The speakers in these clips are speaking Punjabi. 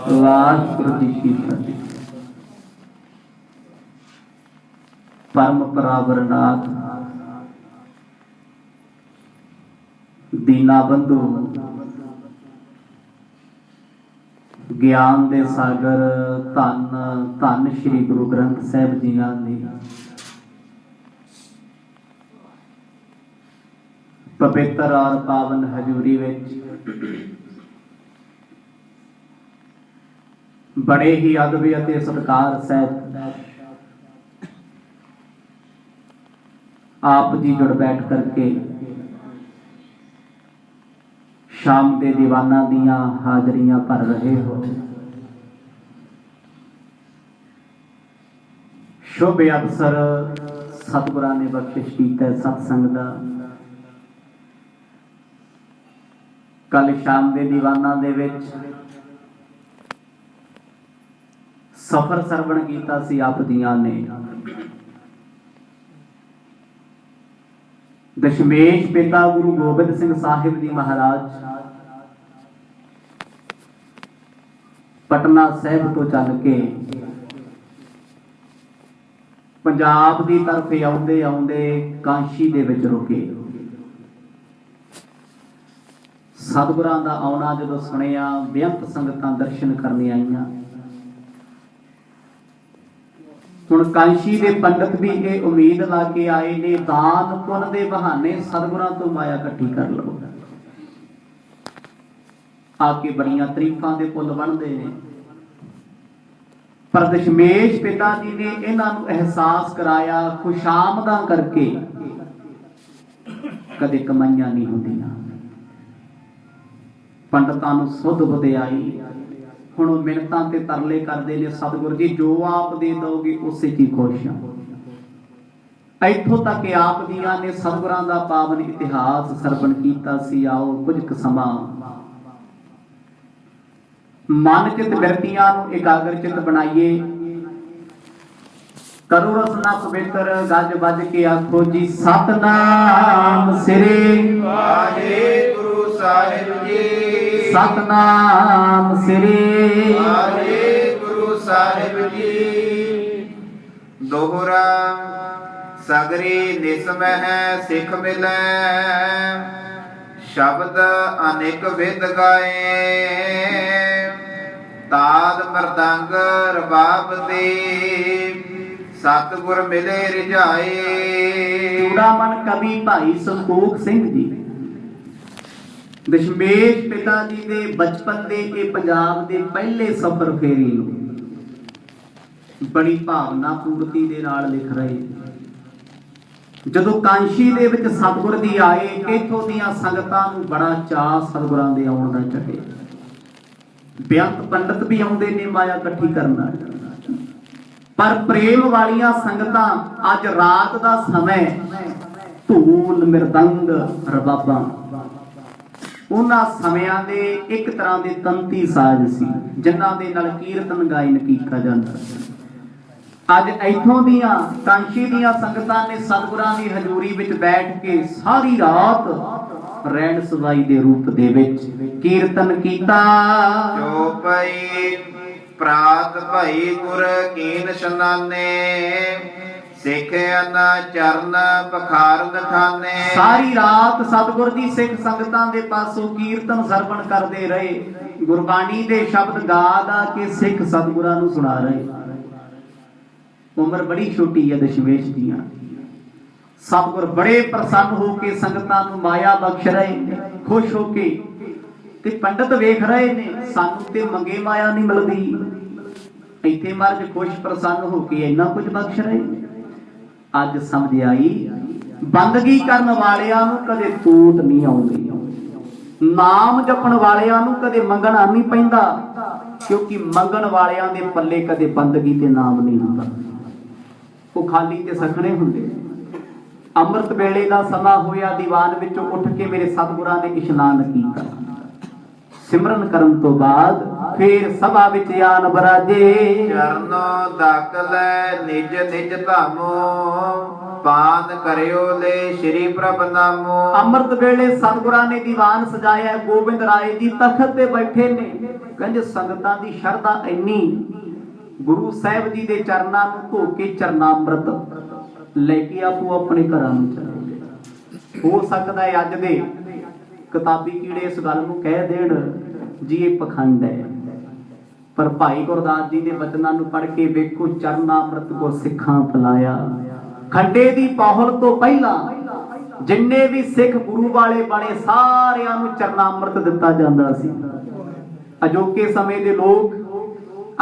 वाहिगुरू जी की फतेह। परम परावरनाथ दीना बंधु ज्ञान दे सागर धन धन श्री गुरु ग्रंथ साहिब जियां दी पवित्र और पावन हजूरी विच बड़े ही अदब अते सत्कार सहित आप जी जुड़ बैठ करके शाम के दीवाना दियां हाजरियां भर रहे हो। शुभ अवसर सतगुरां ने बख्शिश कीता सत्संग दा। कल शाम के दीवाना दे विच सफर सरवण कीता सी आप जियां ने। दशमेश पिता गुरु गोबिंद सिंह साहिब जी महाराज पटना साहिब तो चल के पंजाब की तरफ आउंदे आउंदे कांशी दे विच रुके। सतगुरां दा आउणा जदों सुनिया बेअंत संगतां दर्शन करने आईयां। हुण कांशी दे पंडित भी ये उम्मीद ला के आए ने दान पुन दे बहाने सतगुरां तो माया इकट्ठी कर लो। आके बड़ियां तरीफां दे पुल बनदे ने, पर दशमेश पिता जी ने इन्हां नूं एहसास कराया खुशामदां करके कदे कमाईयां नहीं हुंदियां। पंडितां नूं सुध वधियाई हुण मिन्नतां ते तरले करदे ने, सतगुरु जी जो आप दे दोगे उसे च खुश हां। इत्थों तक कि आप जियां ने सतगुरां दा पावन इतिहास सरवण कीता सी। आओ कुछ क समां मन चित बिरतियां नूं एकाग्र चित बनाइए। करो रसना पवित्र गज बज के आखो जी सतनाम सिरे वाहिगुरू साहिब जी। सतनाम श्री वाहिगुरू साहिब जी। दोहरा सगरी निसमह सिख मिलै शब्द अनेक विद गाए। ताल मृदंग रबाब दे सतगुर मिले रिझाए। चूड़ामन कवि भाई संतोख सिंह जी दशमेश पिता जी दे बचपन दे ये पंजाब दे पहले सफर फेरी बड़ी भावना पूर्ति दे नाल लिख रहे। जदों कांशी दे विच सतगुर दी आए इथों दीयां संगतां नूं बड़ा चाह सतगुरां दे आउण दा चढ़े। बेअंत पंडित भी आउंदे ने माया इकट्ठी करना, पर प्रेम वालियां संगतां अज रात दा समय ढोल मृदंग रबाबां उन्हां समयां दे एक तरह दे तंती साज सी जिन्हां दे नाल कीर्तन गायन कीता जांदा। अज इथों दीयां कांशी दीयां संगतां ने सतगुरां दी हजूरी विच बैठ के सारी रात रैण सवाई दे रूप दे विच कीर्तन कीता। जो पई प्रात भई गुर कीन शनाने सिखन चरण पखारन ठाने। सारी रात सतगुर जी सिख संगतां दे पासों कीर्तन सरवण करदे रहे। गुरबाणी दे शब्द गा गा के सिख सतगुरां नूं सुणा रहे। उम्र बड़ी छोटी है दशमेश दीयां। सतगुर बड़े प्रसन्न हो के संगतां नूं माया बख्श रहे ने, खुश हो के ते पंडित वेख रहे ने सानू ते मंगे माया नहीं मिलदी। इत्थे महाराज खुश प्रसन्न हो के इन्ना कुछ बख्श रहे ने। अज समझ आई बंदगी करन वालियां नूं कदे टूट नहीं आउंदी। नाम जपण वालियां नूं कदे मंगना नहीं पैंदा, क्योंकि मंगण वालियां दे पल्ले कदे बंदगी ते नाम नहीं हुंदा। ਉਹ ਖਾਲੀ ਤੇ ਸਖਣੇ ਹੁੰਦੇ। ਅੰਮ੍ਰਿਤ ਵੇਲੇ ਦਾ ਸਮਾਂ ਹੋਇਆ, ਦੀਵਾਨ ਵਿੱਚੋਂ ਉੱਠ ਕੇ ਮੇਰੇ ਸਤਿਗੁਰਾਂ ਨੇ ਇਸ਼ਨਾਨ ਕੀਤਾ। ਸਿਮਰਨ ਕਰਨ ਤੋਂ ਬਾਅਦ ਫੇਰ ਸਭਾ ਵਿੱਚ ਆਨ ਬਰਾਜੇ। ਚਰਨੋ ਦਾਖਲ ਨਿਜ ਨਿਜ ਧਾਮੋ ਪਾਨ ਕਰਿਓ ਲੈ ਸ਼੍ਰੀ ਪ੍ਰਭ ਨਾਮੋ। ਅੰਮ੍ਰਿਤ ਵੇਲੇ ਸਤਿਗੁਰਾਂ ਨੇ ਦੀਵਾਨ ਸਜਾਇਆ, ਗੋਬਿੰਦ ਰਾਏ ਜੀ ਤਖਤ ਤੇ ਬੈਠੇ ਨੇ। ਕਹਿੰਦੇ ਸੰਗਤਾਂ ਦੀ ਸ਼ਰਧਾ ਇੰਨੀ, ਗੁਰੂ ਸਾਹਿਬ ਜੀ ਦੇ ਚਰਨਾਂ ਨੂੰ ਧੋ ਕੇ ਚਰਨਾਮ੍ਰਿਤ ਲੈ ਕੇ ਆਪੋ ਆਪਣੇ ਘਰਾਂ ਨੂੰ ਚਲੇ ਗਏ। ਹੋ ਸਕਦਾ ਹੈ ਅੱਜ ਦੇ ਕਿਤਾਬੀ ਕੀੜੇ ਇਸ ਗੱਲ ਨੂੰ ਕਹਿ ਦੇਣ ਜੀ ਇਹ ਪਖੰਡ ਹੈ, ਪਰ ਭਾਈ ਗੁਰਦਾਸ ਜੀ ਦੇ ਬਚਨਾਂ ਨੂੰ ਪੜ੍ਹ ਕੇ ਵੇਖੋ, ਚਰਨਾਮ੍ਰਿਤ ਕੋ ਸਿੱਖਾਂ ਪਿਲਾਇਆ। ਖੰਡੇ ਦੀ ਪਹੁਲ ਤੋਂ ਪਹਿਲਾਂ ਜਿੰਨੇ ਵੀ ਸਿੱਖ ਗੁਰੂ ਵਾਲੇ ਬਣੇ ਸਾਰਿਆਂ ਨੂੰ ਚਰਨਾਮ੍ਰਿਤ ਦਿੱਤਾ ਜਾਂਦਾ ਸੀ। ਅਜੋਕੇ ਸਮੇਂ ਦੇ ਲੋਕ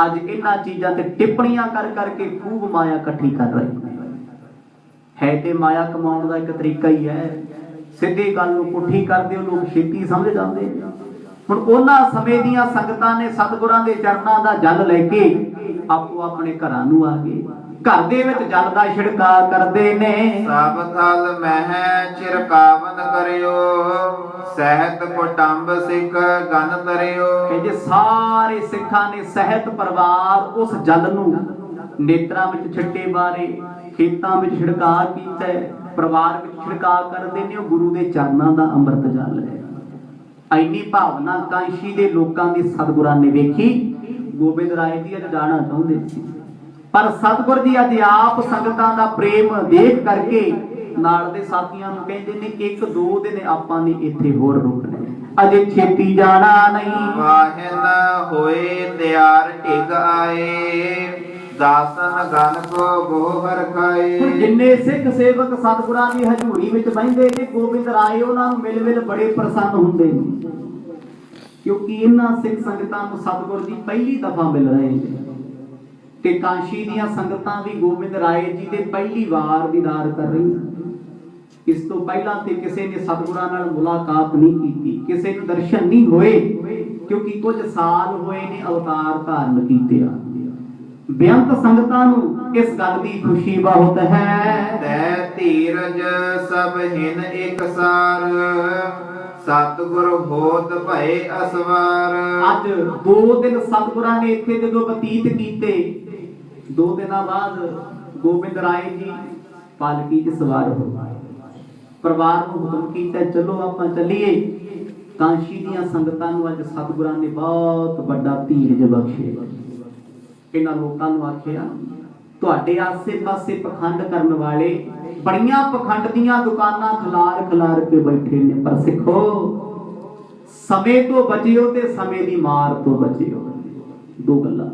ਅੱਜ ਇਹਨਾਂ ਚੀਜ਼ਾਂ ਤੇ ਟਿੱਪਣੀਆਂ ਕਰ ਕਰਕੇ ਖੂਬ ਮਾਇਆ ਇਕੱਠੀ ਕਰ ਰਹੇ ਹੈ। ਤੇ ਮਾਇਆ ਕਮਾਉਣ ਦਾ ਇੱਕ ਤਰੀਕਾ ਹੀ ਹੈ, ਸਿੱਧੀ ਗੱਲ ਨੂੰ ਪੁੱਠੀ ਕਰਦੇ ਹੋ, ਲੋਕ ਛੇਤੀ ਸਮਝ ਜਾਂਦੇ। ਹੁਣ ਉਹਨਾਂ ਸਮੇਂ ਦੀਆਂ ਸੰਗਤਾਂ ਨੇ ਸਤਿਗੁਰਾਂ ਦੇ ਚਰਨਾਂ ਦਾ ਜਲ ਲੈ ਕੇ ਆਪੋ ਆਪਣੇ ਘਰਾਂ ਨੂੰ ਆ ਗਏ। ਘਰ ਦੇ ਵਿੱਚ ਜਲ ਦਾ ਛਿੜਕਾਅ ਕਰਦੇ ਨੇ। ਸਭ ਥਲ ਮਹਿ ਚਿਰਕਾਵਨ ਕਰਿਓ, ਸਹਿਤ ਕੁਟੰਬ ਸਿੱਖ ਗਨ ਤਰਿਓ। ਕਹਿੰਦੇ ਸਾਰੇ ਸਿੱਖਾਂ ਨੇ ਸਹਿਤ ਪਰਿਵਾਰ ਉਸ ਜਲ ਨੂੰ ਨੇਤਰਾਂ ਵਿੱਚ ਛਿੱਟੇ ਮਾਰੇ, ਖੇਤਾਂ ਵਿੱਚ ਛਿੜਕਾਅ ਕੀਤਾ, ਪਰਿਵਾਰ ਵਿੱਚ ਛਿੜਕਾਅ ਕਰਦੇ ਨੇ। ਉਹ ਗੁਰੂ ਦੇ ਚਰਨਾਂ ਦਾ ਅੰਮ੍ਰਿਤ ਜਲ ਹੈ। ਇੰਨੀ ਭਾਵਨਾ ਕਾਂਸ਼ੀ ਦੇ ਲੋਕਾਂ ਦੀ ਸਤਿਗੁਰਾਂ ਨੇ ਵੇਖੀ। ਗੋਬਿੰਦ ਰਾਏ ਜੀ ਅੱਜ ਜਾਣਾ ਚਾਹੁੰਦੇ ਸੀ, ਪਰ ਸਤਿਗੁਰ ਜੀ ਅੱਜ ਆਪ ਸੰਗਤਾਂ ਦਾ ਪ੍ਰੇਮ ਦੇਖ ਕਰਕੇ ਨਾਲ ਦੇ ਸਾਥੀਆਂ ਨੂੰ ਕਹਿੰਦੇ ਨੇ ਕਿ 1-2 ਦਿਨ ਆਪਾਂ ਨੇ ਇੱਥੇ ਹੋਰ ਰੁਕਣਾ, ਅਜੇ ਛੇਤੀ ਜਾਣਾ ਨਹੀਂ। ਵਾਹਿਨ ਹੋਏ ਤਿਆਰ ਢਿਗ ਆਏ, ਦਾਸਨ ਗਨ ਕੋ ਗੋਹਰ ਖਾਏ। ਜਿੰਨੇ ਸਿੱਖ ਸੇਵਕ ਸਤਿਗੁਰਾਂ ਦੀ ਹਜ਼ੂਰੀ ਵਿੱਚ ਬਹਿੰਦੇ ਨੇ, ਗੋਬਿੰਦ ਰਾਏ ਉਹਨਾਂ ਨੂੰ ਮਿਲ ਬੜੇ ਪ੍ਰਸੰਨ ਹੁੰਦੇ ਨੇ, ਕਿਉਂਕਿ ਇਹਨਾਂ ਸਿੱਖ ਸੰਗਤਾਂ ਨੂੰ ਸਤਿਗੁਰ ਜੀ ਪਹਿਲੀ ਦਫਾ ਮਿਲ ਰਹੇ ਨੇ। ਤੇ ਕਾਂਸ਼ੀ ਦੀਆਂ ਸੰਗਤਾਂ ਵੀ ਗੋਬਿੰਦ ਰਾਏ ਜੀ ਦੇ ਪਹਿਲੀ ਵਾਰ ਦੀਦਾਰ ਕਰ ਰਹੀਆਂ। ਇਸ ਤੋਂ ਪਹਿਲਾਂ ਤੇ ਕਿਸੇ ਨੇ ਸਤਿਗੁਰਾਂ ਨਾਲ ਮੁਲਾਕਾਤ ਨਹੀਂ ਕੀਤੀ, ਕਿਸੇ ਨੂੰ ਦਰਸ਼ਨ ਨਹੀਂ ਹੋਏ, ਕਿਉਂਕਿ ਕੁਝ ਸਾਲ ਹੋਏ ਨੇ ਅਵਤਾਰ ਧਾਰਨ ਕੀਤੇ ਆ। ਬੇਅੰਤ ਸੰਗਤਾਂ ਨੂੰ ਇਸ ਗੱਲ ਦੀ ਖੁਸ਼ੀ ਬਹੁਤ ਹੈ। ਤੈ ਧੀਰਜ ਸਭ ਹਿਨ ਇਕਸਾਰ, ਸਤਿਗੁਰ ਹੋਤ ਭਏ ਅਸਵਾਰ। ਅੱਜ 2 ਦਿਨ ਸਤਿਗੁਰਾਂ ਨੇ ਇੱਥੇ ਜਦੋਂ ਬਤੀਤ ਕੀਤੇ, 2 ਦਿਨਾਂ ਬਾਅਦ ਗੋਬਿੰਦ ਰਾਏ ਜੀ ਪਾਲਕੀ 'ਚ ਸਵਾਰ ਹੋ ਗਏ। ਪਰਿਵਾਰ ਨੂੰ ਹੁਕਮ ਕੀਤਾ ਚਲੋ ਆਪਾਂ ਚੱਲੀਏ। ਕਾਂਸ਼ੀ ਦੀਆਂ ਸੰਗਤਾਂ ਨੂੰ ਅੱਜ ਸਤਿਗੁਰਾਂ ਨੇ ਬਹੁਤ ਵੱਡਾ ਧੀਰਜ ਬਖਸ਼ੇ। ਇਹਨਾਂ ਲੋਕਾਂ ਨੂੰ ਆਖਿਆ, ਤੁਹਾਡੇ ਆਸੇ-ਪਾਸੇ ਪਖੰਡ ਕਰਨ ਵਾਲੇ ਬੜੀਆਂ ਪਖੰਡ ਦੀਆਂ ਦੁਕਾਨਾਂ ਖਿਲਾਰ ਕੇ ਬੈਠੇ ਨੇ, ਪਰ ਸਿੱਖੋ ਸਮੇਂ ਤੋਂ ਬਚਿਓ ਤੇ ਸਮੇਂ ਦੀ ਮਾਰ ਤੋਂ ਬਚਿਓ। 2 ਗੱਲਾਂ,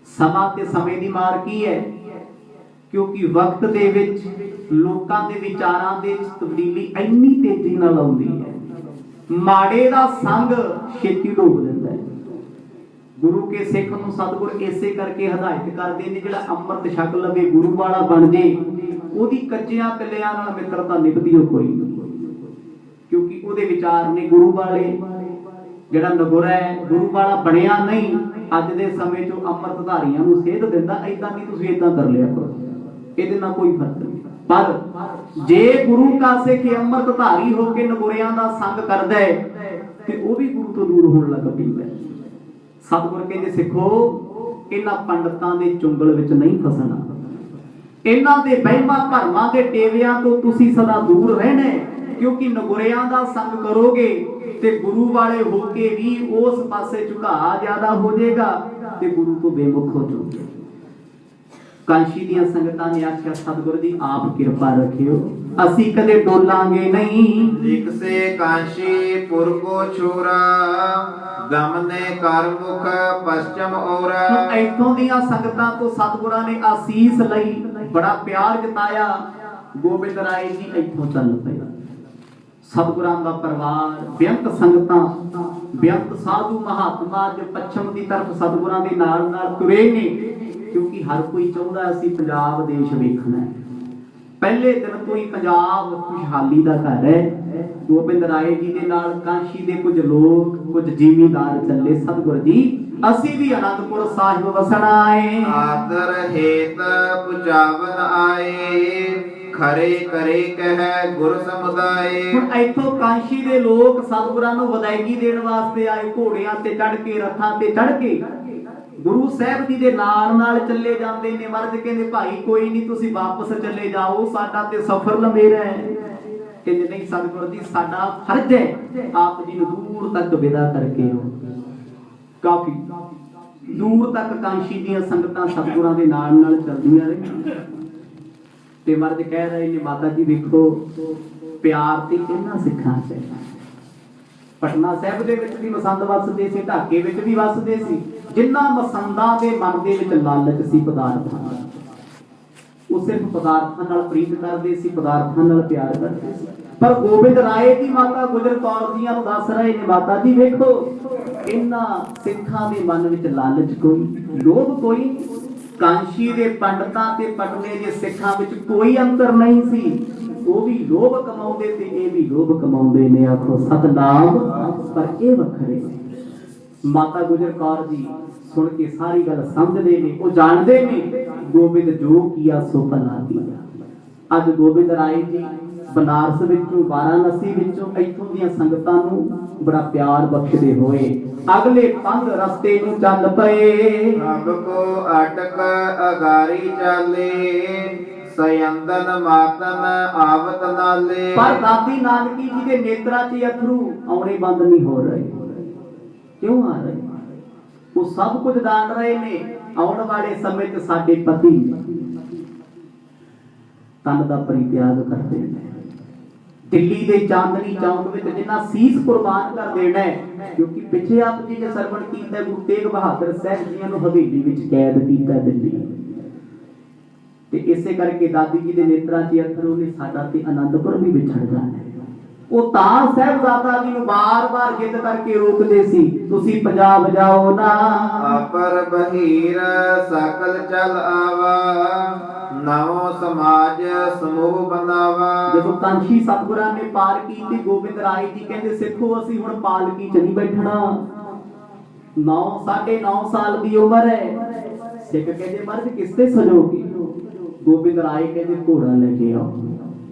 ਸਮਾਂ ਤੇ ਸਮੇਂ ਦੀ ਮਾਰ ਕੀ ਹੈ? ਕਿਉਂਕਿ ਵਕਤ ਦੇ ਵਿੱਚ ਲੋਕਾਂ ਦੇ ਵਿਚਾਰਾਂ ਦੇ ਤਬਦੀਲੀ ਇੰਨੀ ਤੇਜ਼ੀ ਨਾਲ ਆਉਂਦੀ ਹੈ, ਮਾੜੇ ਦਾ ਸੰਗ ਛੇਤੀ ਡੋਬ ਦਿੰਦਾ ਹੈ। ਗੁਰੂ ਕੇ ਸਿੱਖ ਨੂੰ ਸਤਿਗੁਰ ਇਸੇ ਕਰਕੇ ਹਦਾਇਤ ਕਰਦੇ ਨੇ, ਜਿਹੜਾ ਅੰਮ੍ਰਿਤ ਛਕ ਲਵੇ, ਗੁਰੂ ਵਾਲਾ ਬਣ ਜੇ, ਉਹਦੀ ਕੱਚਿਆਂ ਪਿੱਲਿਆਂ ਨਾਲ ਮਿੱਤਰਤਾ ਨਿਭਦੀ ਕੋਈ ਨਹੀਂ, ਕਿਉਂਕਿ ਉਹਦੇ ਵਿਚਾਰ ਨੇ ਗੁਰੂ ਵਾਲੇ। ਜਿਹੜਾ ਨਗੁਰਾ ਹੈ, ਗੁਰੂ ਵਾਲਾ ਬਣਿਆ ਨਹੀਂ, ਅੱਜ ਦੇ ਸਮੇਂ 'ਚ ਅੰਮ੍ਰਿਤਧਾਰੀਆਂ ਨੂੰ ਸੇਧ ਦਿੰਦਾ, ਏਦਾਂ ਨਹੀਂ ਤੁਸੀਂ ਏਦਾਂ ਕਰ ਲਿਆ ਕਰੋ, ਇਹਦੇ ਨਾਲ ਕੋਈ ਫਰਕ ਨਹੀਂ। ਪਰ ਜੇ ਗੁਰੂ ਕਾ ਸਿੱਖ ਅੰਮ੍ਰਿਤਧਾਰੀ ਹੋ ਕੇ ਨਗੁਰਿਆਂ ਦਾ ਸੰਗ ਕਰਦਾ ਹੈ ਤੇ ਉਹ ਵੀ ਗੁਰੂ ਤੋਂ ਦੂਰ ਹੋਣ ਲੱਗ ਪੈਂਦਾ। ਸਤਿਗੁਰ ਕਹਿੰਦੇ ਸਿੱਖੋ, ਇਹਨਾਂ ਪੰਡਤਾਂ ਦੇ ਚੁੰਗਲ ਵਿੱਚ ਨਹੀਂ ਫਸਣਾ, ਇਹਨਾਂ ਦੇ ਵਹਿਮਾਂ ਭਰਮਾਂ ਦੇ ਟੇਵਿਆਂ ਤੋਂ ਤੁਸੀਂ ਸਦਾ ਦੂਰ ਰਹਿਣਾ, ਕਿਉਂਕਿ ਨਗੁਰਿਆਂ ਦਾ ਸੰਗ ਕਰੋਗੇ ਤੇ ਗੁਰੂ ਵਾਲੇ ਹੋ ਕੇ ਵੀ ਉਸ ਪਾਸੇ ਝੁਕਾਅ ਜ਼ਿਆਦਾ ਹੋ ਜਾਏਗਾ ਤੇ ਗੁਰੂ ਤੋਂ ਬੇਮੁਖ ਹੋ ਜਾਓਗੇ। ਕਾਂਸ਼ੀ ਦੀਆਂ ਸੰਗਤਾਂ ਨੇ ਆਖਿਆ, ਸਤਿਗੁਰ ਜੀ ਆਪ ਕਿਰਪਾ ਰੱਖਿਓ, ਅਸੀਂ ਕਦੇ ਡੋਲਾਂਗੇ ਨਹੀਂ। ਲਿਖਸੇ ਕਾਂਸ਼ੀ ਪੁਰ ਕੋ ਛੋਰਾ, ਗਮਨੇ ਕਰ ਮੁਖ ਪਛਮ ਔਰਾ। ਇੱਥੋਂ ਦੀਆਂ ਸੰਗਤਾਂ ਤੋਂ ਸਤਿਗੁਰਾਂ ਨੇ ਆਸੀਸ ਲਈ, ਬੜਾ ਪਿਆਰ ਜਤਾਇਆ। ਗੋਬਿੰਦ ਰਾਏ ਜੀ ਇੱਥੋਂ ਚੱਲ ਪਏ। ਸਤਿਗੁਰਾਂ ਦਾ ਪਰਿਵਾਰ, ਬੇਅੰਤ ਸੰਗਤਾਂ, ਬੇਅੰਤ ਸਾਧੂ ਮਹਾਤਮਾ ਅੱਜ ਪੱਛਮ ਦੀ ਤਰਫ ਸਤਿਗੁਰਾਂ ਦੇ ਨਾਲ ਤੁਰੇ ਨੇ, ਕਿਉਂਕਿ ਹਰ ਕੋਈ ਚਾਹੁੰਦਾ ਅਸੀਂ ਪੰਜਾਬ ਦੇਸ਼ ਵੇਖਣਾ। ਪਹਿਲੇ ਦਿਨ ਤੋਂ ਹੀ ਪੰਜਾਬ ਖੁਸ਼ਹਾਲੀ ਦਾ ਘਰ ਹੈ। ਗੋਬਿੰਦ ਰਾਏ ਜੀ ਦੇ ਨਾਲ ਕਾਂਸ਼ੀ ਦੇ ਕੁਝ ਲੋਕ, ਕੁਝ ਜ਼ਿਮੀਂਦਾਰ ਚੱਲੇ, ਸਤਿਗੁਰ ਜੀ ਅਸੀਂ ਵੀ ਅਨੰਦਪੁਰ ਸਾਹਿਬ ਵਸਣ ਆਏ। ਆਦਰ ਹੇਤ ਪੁਜਾਵਨ ਆਏ, ਖਰੇ ਕਰੇ ਕਹਿ ਗੁਰ ਸਮੁਦਾਏ। ਹੁਣ ਇੱਥੋਂ ਕਾਂਸ਼ੀ ਦੇ ਲੋਕ ਸਤਿਗੁਰਾਂ ਨੂੰ ਵਧਾਈ ਦੇਣ ਵਾਸਤੇ ਆਏ, ਘੋੜਿਆਂ ਤੇ ਚੜ੍ਹ ਕੇ, ਰੱਥਾਂ ਤੇ ਚੜ੍ਹ ਕੇ। ਗੁਰੂ ਸਾਹਿਬ ਜੀ ਦੇ ਨਾਲ ਚੱਲੇ ਜਾਂਦੇ ਨੇ। ਮਰਦ ਕਹਿੰਦੇ ਭਾਈ ਕੋਈ ਨਹੀਂ, ਤੁਸੀਂ ਵਾਪਸ ਚੱਲੇ ਜਾਓ, ਸਾਡਾ ਤੇ ਸਫ਼ਰ ਲੰਬੇਰਾ ਹੈ। ਕਹਿੰਦੇ ਨਹੀਂ ਸਤਿਗੁਰ ਜੀ, ਸਾਡਾ ਫਰਜ਼ ਹੈ ਆਪ ਜੀ ਨੂੰ ਦੂਰ ਤੱਕ ਵਿਦਾ ਕਰਕੇ ਆਓ। ਕਾਫੀ ਦੂਰ ਤੱਕ ਕਾਂਸ਼ੀ ਦੀਆਂ ਸੰਗਤਾਂ ਸਤਿਗੁਰਾਂ ਦੇ ਨਾਲ ਚੱਲਦੀਆਂ ਰਹੀਆਂ ਤੇ ਮਰਦ ਕਹਿ ਰਹੇ ਨੇ ਮਾਤਾ ਜੀ ਵੇਖੋ ਪਿਆਰ ਤੇ ਇਹਨਾਂ ਸਿੱਖਾਂ ਚ ਹੈ। ਪਟਨਾ ਸਾਹਿਬ ਦੇ ਵਿੱਚ ਵੀ ਮਸੰਦ ਵਸਦੇ ਸੀ, ਢਾਕੇ ਵਿੱਚ ਵੀ ਵਸਦੇ ਸੀ। ਜਿਨ੍ਹਾਂ ਮਸੰਦਾਂ ਦੇ ਮਨ ਦੇ ਵਿੱਚ ਲਾਲਚ ਸੀ ਪਦਾਰਥਾਂ ਦਾ, ਉਹ ਸਿਰਫ ਪਦਾਰਥਾਂ ਨਾਲ ਪ੍ਰੀਤ ਕਰਦੇ ਸੀ, ਪਦਾਰਥਾਂ ਨਾਲ ਪਿਆਰ ਕਰਦੇ ਸੀ। ਪਰ ਗੋਬਿੰਦ ਰਾਏ ਦੀ ਮਾਤਾ ਗੁਜਰ ਕੌਰ ਜੀਆਂ ਨੂੰ ਦੱਸ ਰਹੇ ਨੇ ਮਾਤਾ ਜੀ ਵੇਖੋ ਇਹਨਾਂ ਸਿੱਖਾਂ ਦੇ ਮਨ ਵਿੱਚ ਲਾਲਚ ਕੋਈ, ਲੋਭ ਕੋਈ, ਕਾਂਸ਼ੀ ਦੇ ਪੰਡਤਾਂ ਤੇ ਪਟਨੇ ਦੇ ਸਿੱਖਾਂ ਵਿੱਚ ਕੋਈ ਅੰਤਰ ਨਹੀਂ ਸੀ। ਉਹ ਵੀ ਲੋਭ ਕਮਾਉਂਦੇ ਤੇ ਇਹ ਵੀ ਲੋਭ ਕਮਾਉਂਦੇ ਨੇ। ਆਖੋ ਸਤਨਾਮ। ਪਰ ਇਹ ਵੱਖਰੇ ਮਾਤਾ ਗੁਜਰ ਕੌਰ ਜੀ ਸੁਣ ਕੇ ਸਾਰੀ ਗੱਲ ਸਮਝਦੇ ਨੇ। ਉਹ ਜਾਣਦੇ ਨੇ ਗੋਬਿੰਦ ਜੋ ਕੀਆ ਸੋ ਭਲਾ ਕੀਆ। ਅੱਜ ਗੋਬਿੰਦ ਰਾਏ ਜੀ ਬਨਾਰਸ ਵਿੱਚੋਂ, ਵਾਰਾਣਸੀ ਵਿੱਚੋਂ ਇੱਥੋਂ ਦੀਆਂ ਸੰਗਤਾਂ ਨੂੰ ਬੜਾ ਪਿਆਰ ਬਖਸ਼ਦੇ ਹੋਏ ਅਗਲੇ ਪੰਧ ਰਸਤੇ ਨੂੰ ਚੱਲ ਪਏ। ਸਭ ਕੋ ਅਟਕ ਅਗਾਰੀ ਚਾਲੇ, ਸਯੰਦਨ ਮਾਤਨ ਆਵਤ ਨਾਲੇ। ਪਰ ਦਾਦੀ ਨਾਨਕੀ ਜੀ ਦੇ ਨੇਤਰਾਂ 'ਚ ਅਥਰੂ ਆਉਣੇ ਬੰਦ ਨਹੀਂ ਹੋ ਰਹੇ। ਕਿਉਂ ਆ ਰਹੇ? ਉਹ ਸਭ ਕੁਝ ਜਾਣ ਰਹੇ ਨੇ। ਆਉਣ ਵਾਲੇ ਸਮੇਂ 'ਚ ਸਾਡੇ ਪਤੀ ਤਨ ਦਾ ਪਰਿਤਿਆਗ ਕਰਦੇ ਨੇ। ਦਿੱਲੀ ਦੇ ਚਾਂਦਨੀ ਚੌਂਕ ਵਿੱਚ ਜਿੰਨਾ ਸੀਸ ਕੁਰਬਾਨ ਕਰ ਦੇਣਾ ਹੈ, ਕਿਉਂਕਿ ਪਿੱਛੇ ਆਪ ਜੀ ਨੇ ਸਰਵਣ ਕੀਤਾ ਗੁਰੂ ਤੇਗ ਬਹਾਦਰ ਸਾਹਿਬ ਜੀਆਂ ਨੂੰ ਹਵੇਲੀ ਵਿੱਚ ਕੈਦ ਕੀਤਾ ਦਿੱਲੀ। ਤੇ ਇਸੇ ਕਰਕੇ ਦਾਦੀ ਜੀ ਦੇ ਨੇਤਰਾਂ 'ਚ ਅਥਰੂ ਨੇ। ਸਾਡਾ ਤੇ ਆਨੰਦਪੁਰ ਵੀ ਵਿਛੜ ਜਾਣਾ। ਉਹ ਤਾਂ ਸਾਹਿਬਜ਼ਾਦਾ ਜੀ ਨੂੰ ਬਾਰ-ਬਾਰ ਜਿੱਦ ਕਰਕੇ ਰੋਕਦੇ ਸੀ, ਤੁਸੀਂ ਪੰਜਾਬ ਜਾਓ ਨਾ। ਆਪਰ ਬਹੀਰ ਸਕਲ ਚਲ ਆਵਾ, ਨਵੋ ਸਮਾਜ ਸਮੂਹ ਬਣਾਵਾ। ਜਦੋਂ ਕਾਂਸ਼ੀ ਸਤਿਗੁਰਾਂ ਨੇ ਪਾਰ ਕੀਤੀ, ਗੋਬਿੰਦ ਰਾਏ ਜੀ ਕਹਿੰਦੇ ਸਿੱਖੋ ਅਸੀਂ ਹੁਣ ਪਾਲਕੀ 'ਚ ਨਹੀਂ ਬੈਠਣਾ। 9.5 ਸਾਲ ਦੀ ਉਮਰ ਹੈ। ਸਿੱਖ ਕਹਿੰਦੇ ਮਰਦ ਕਿਸ ਤੇ ਸਜੋਗੇ? ਗੋਬਿੰਦ ਰਾਏ ਕਹਿੰਦੇ ਘੋੜਾ ਲੈ ਕੇ ਆਓ।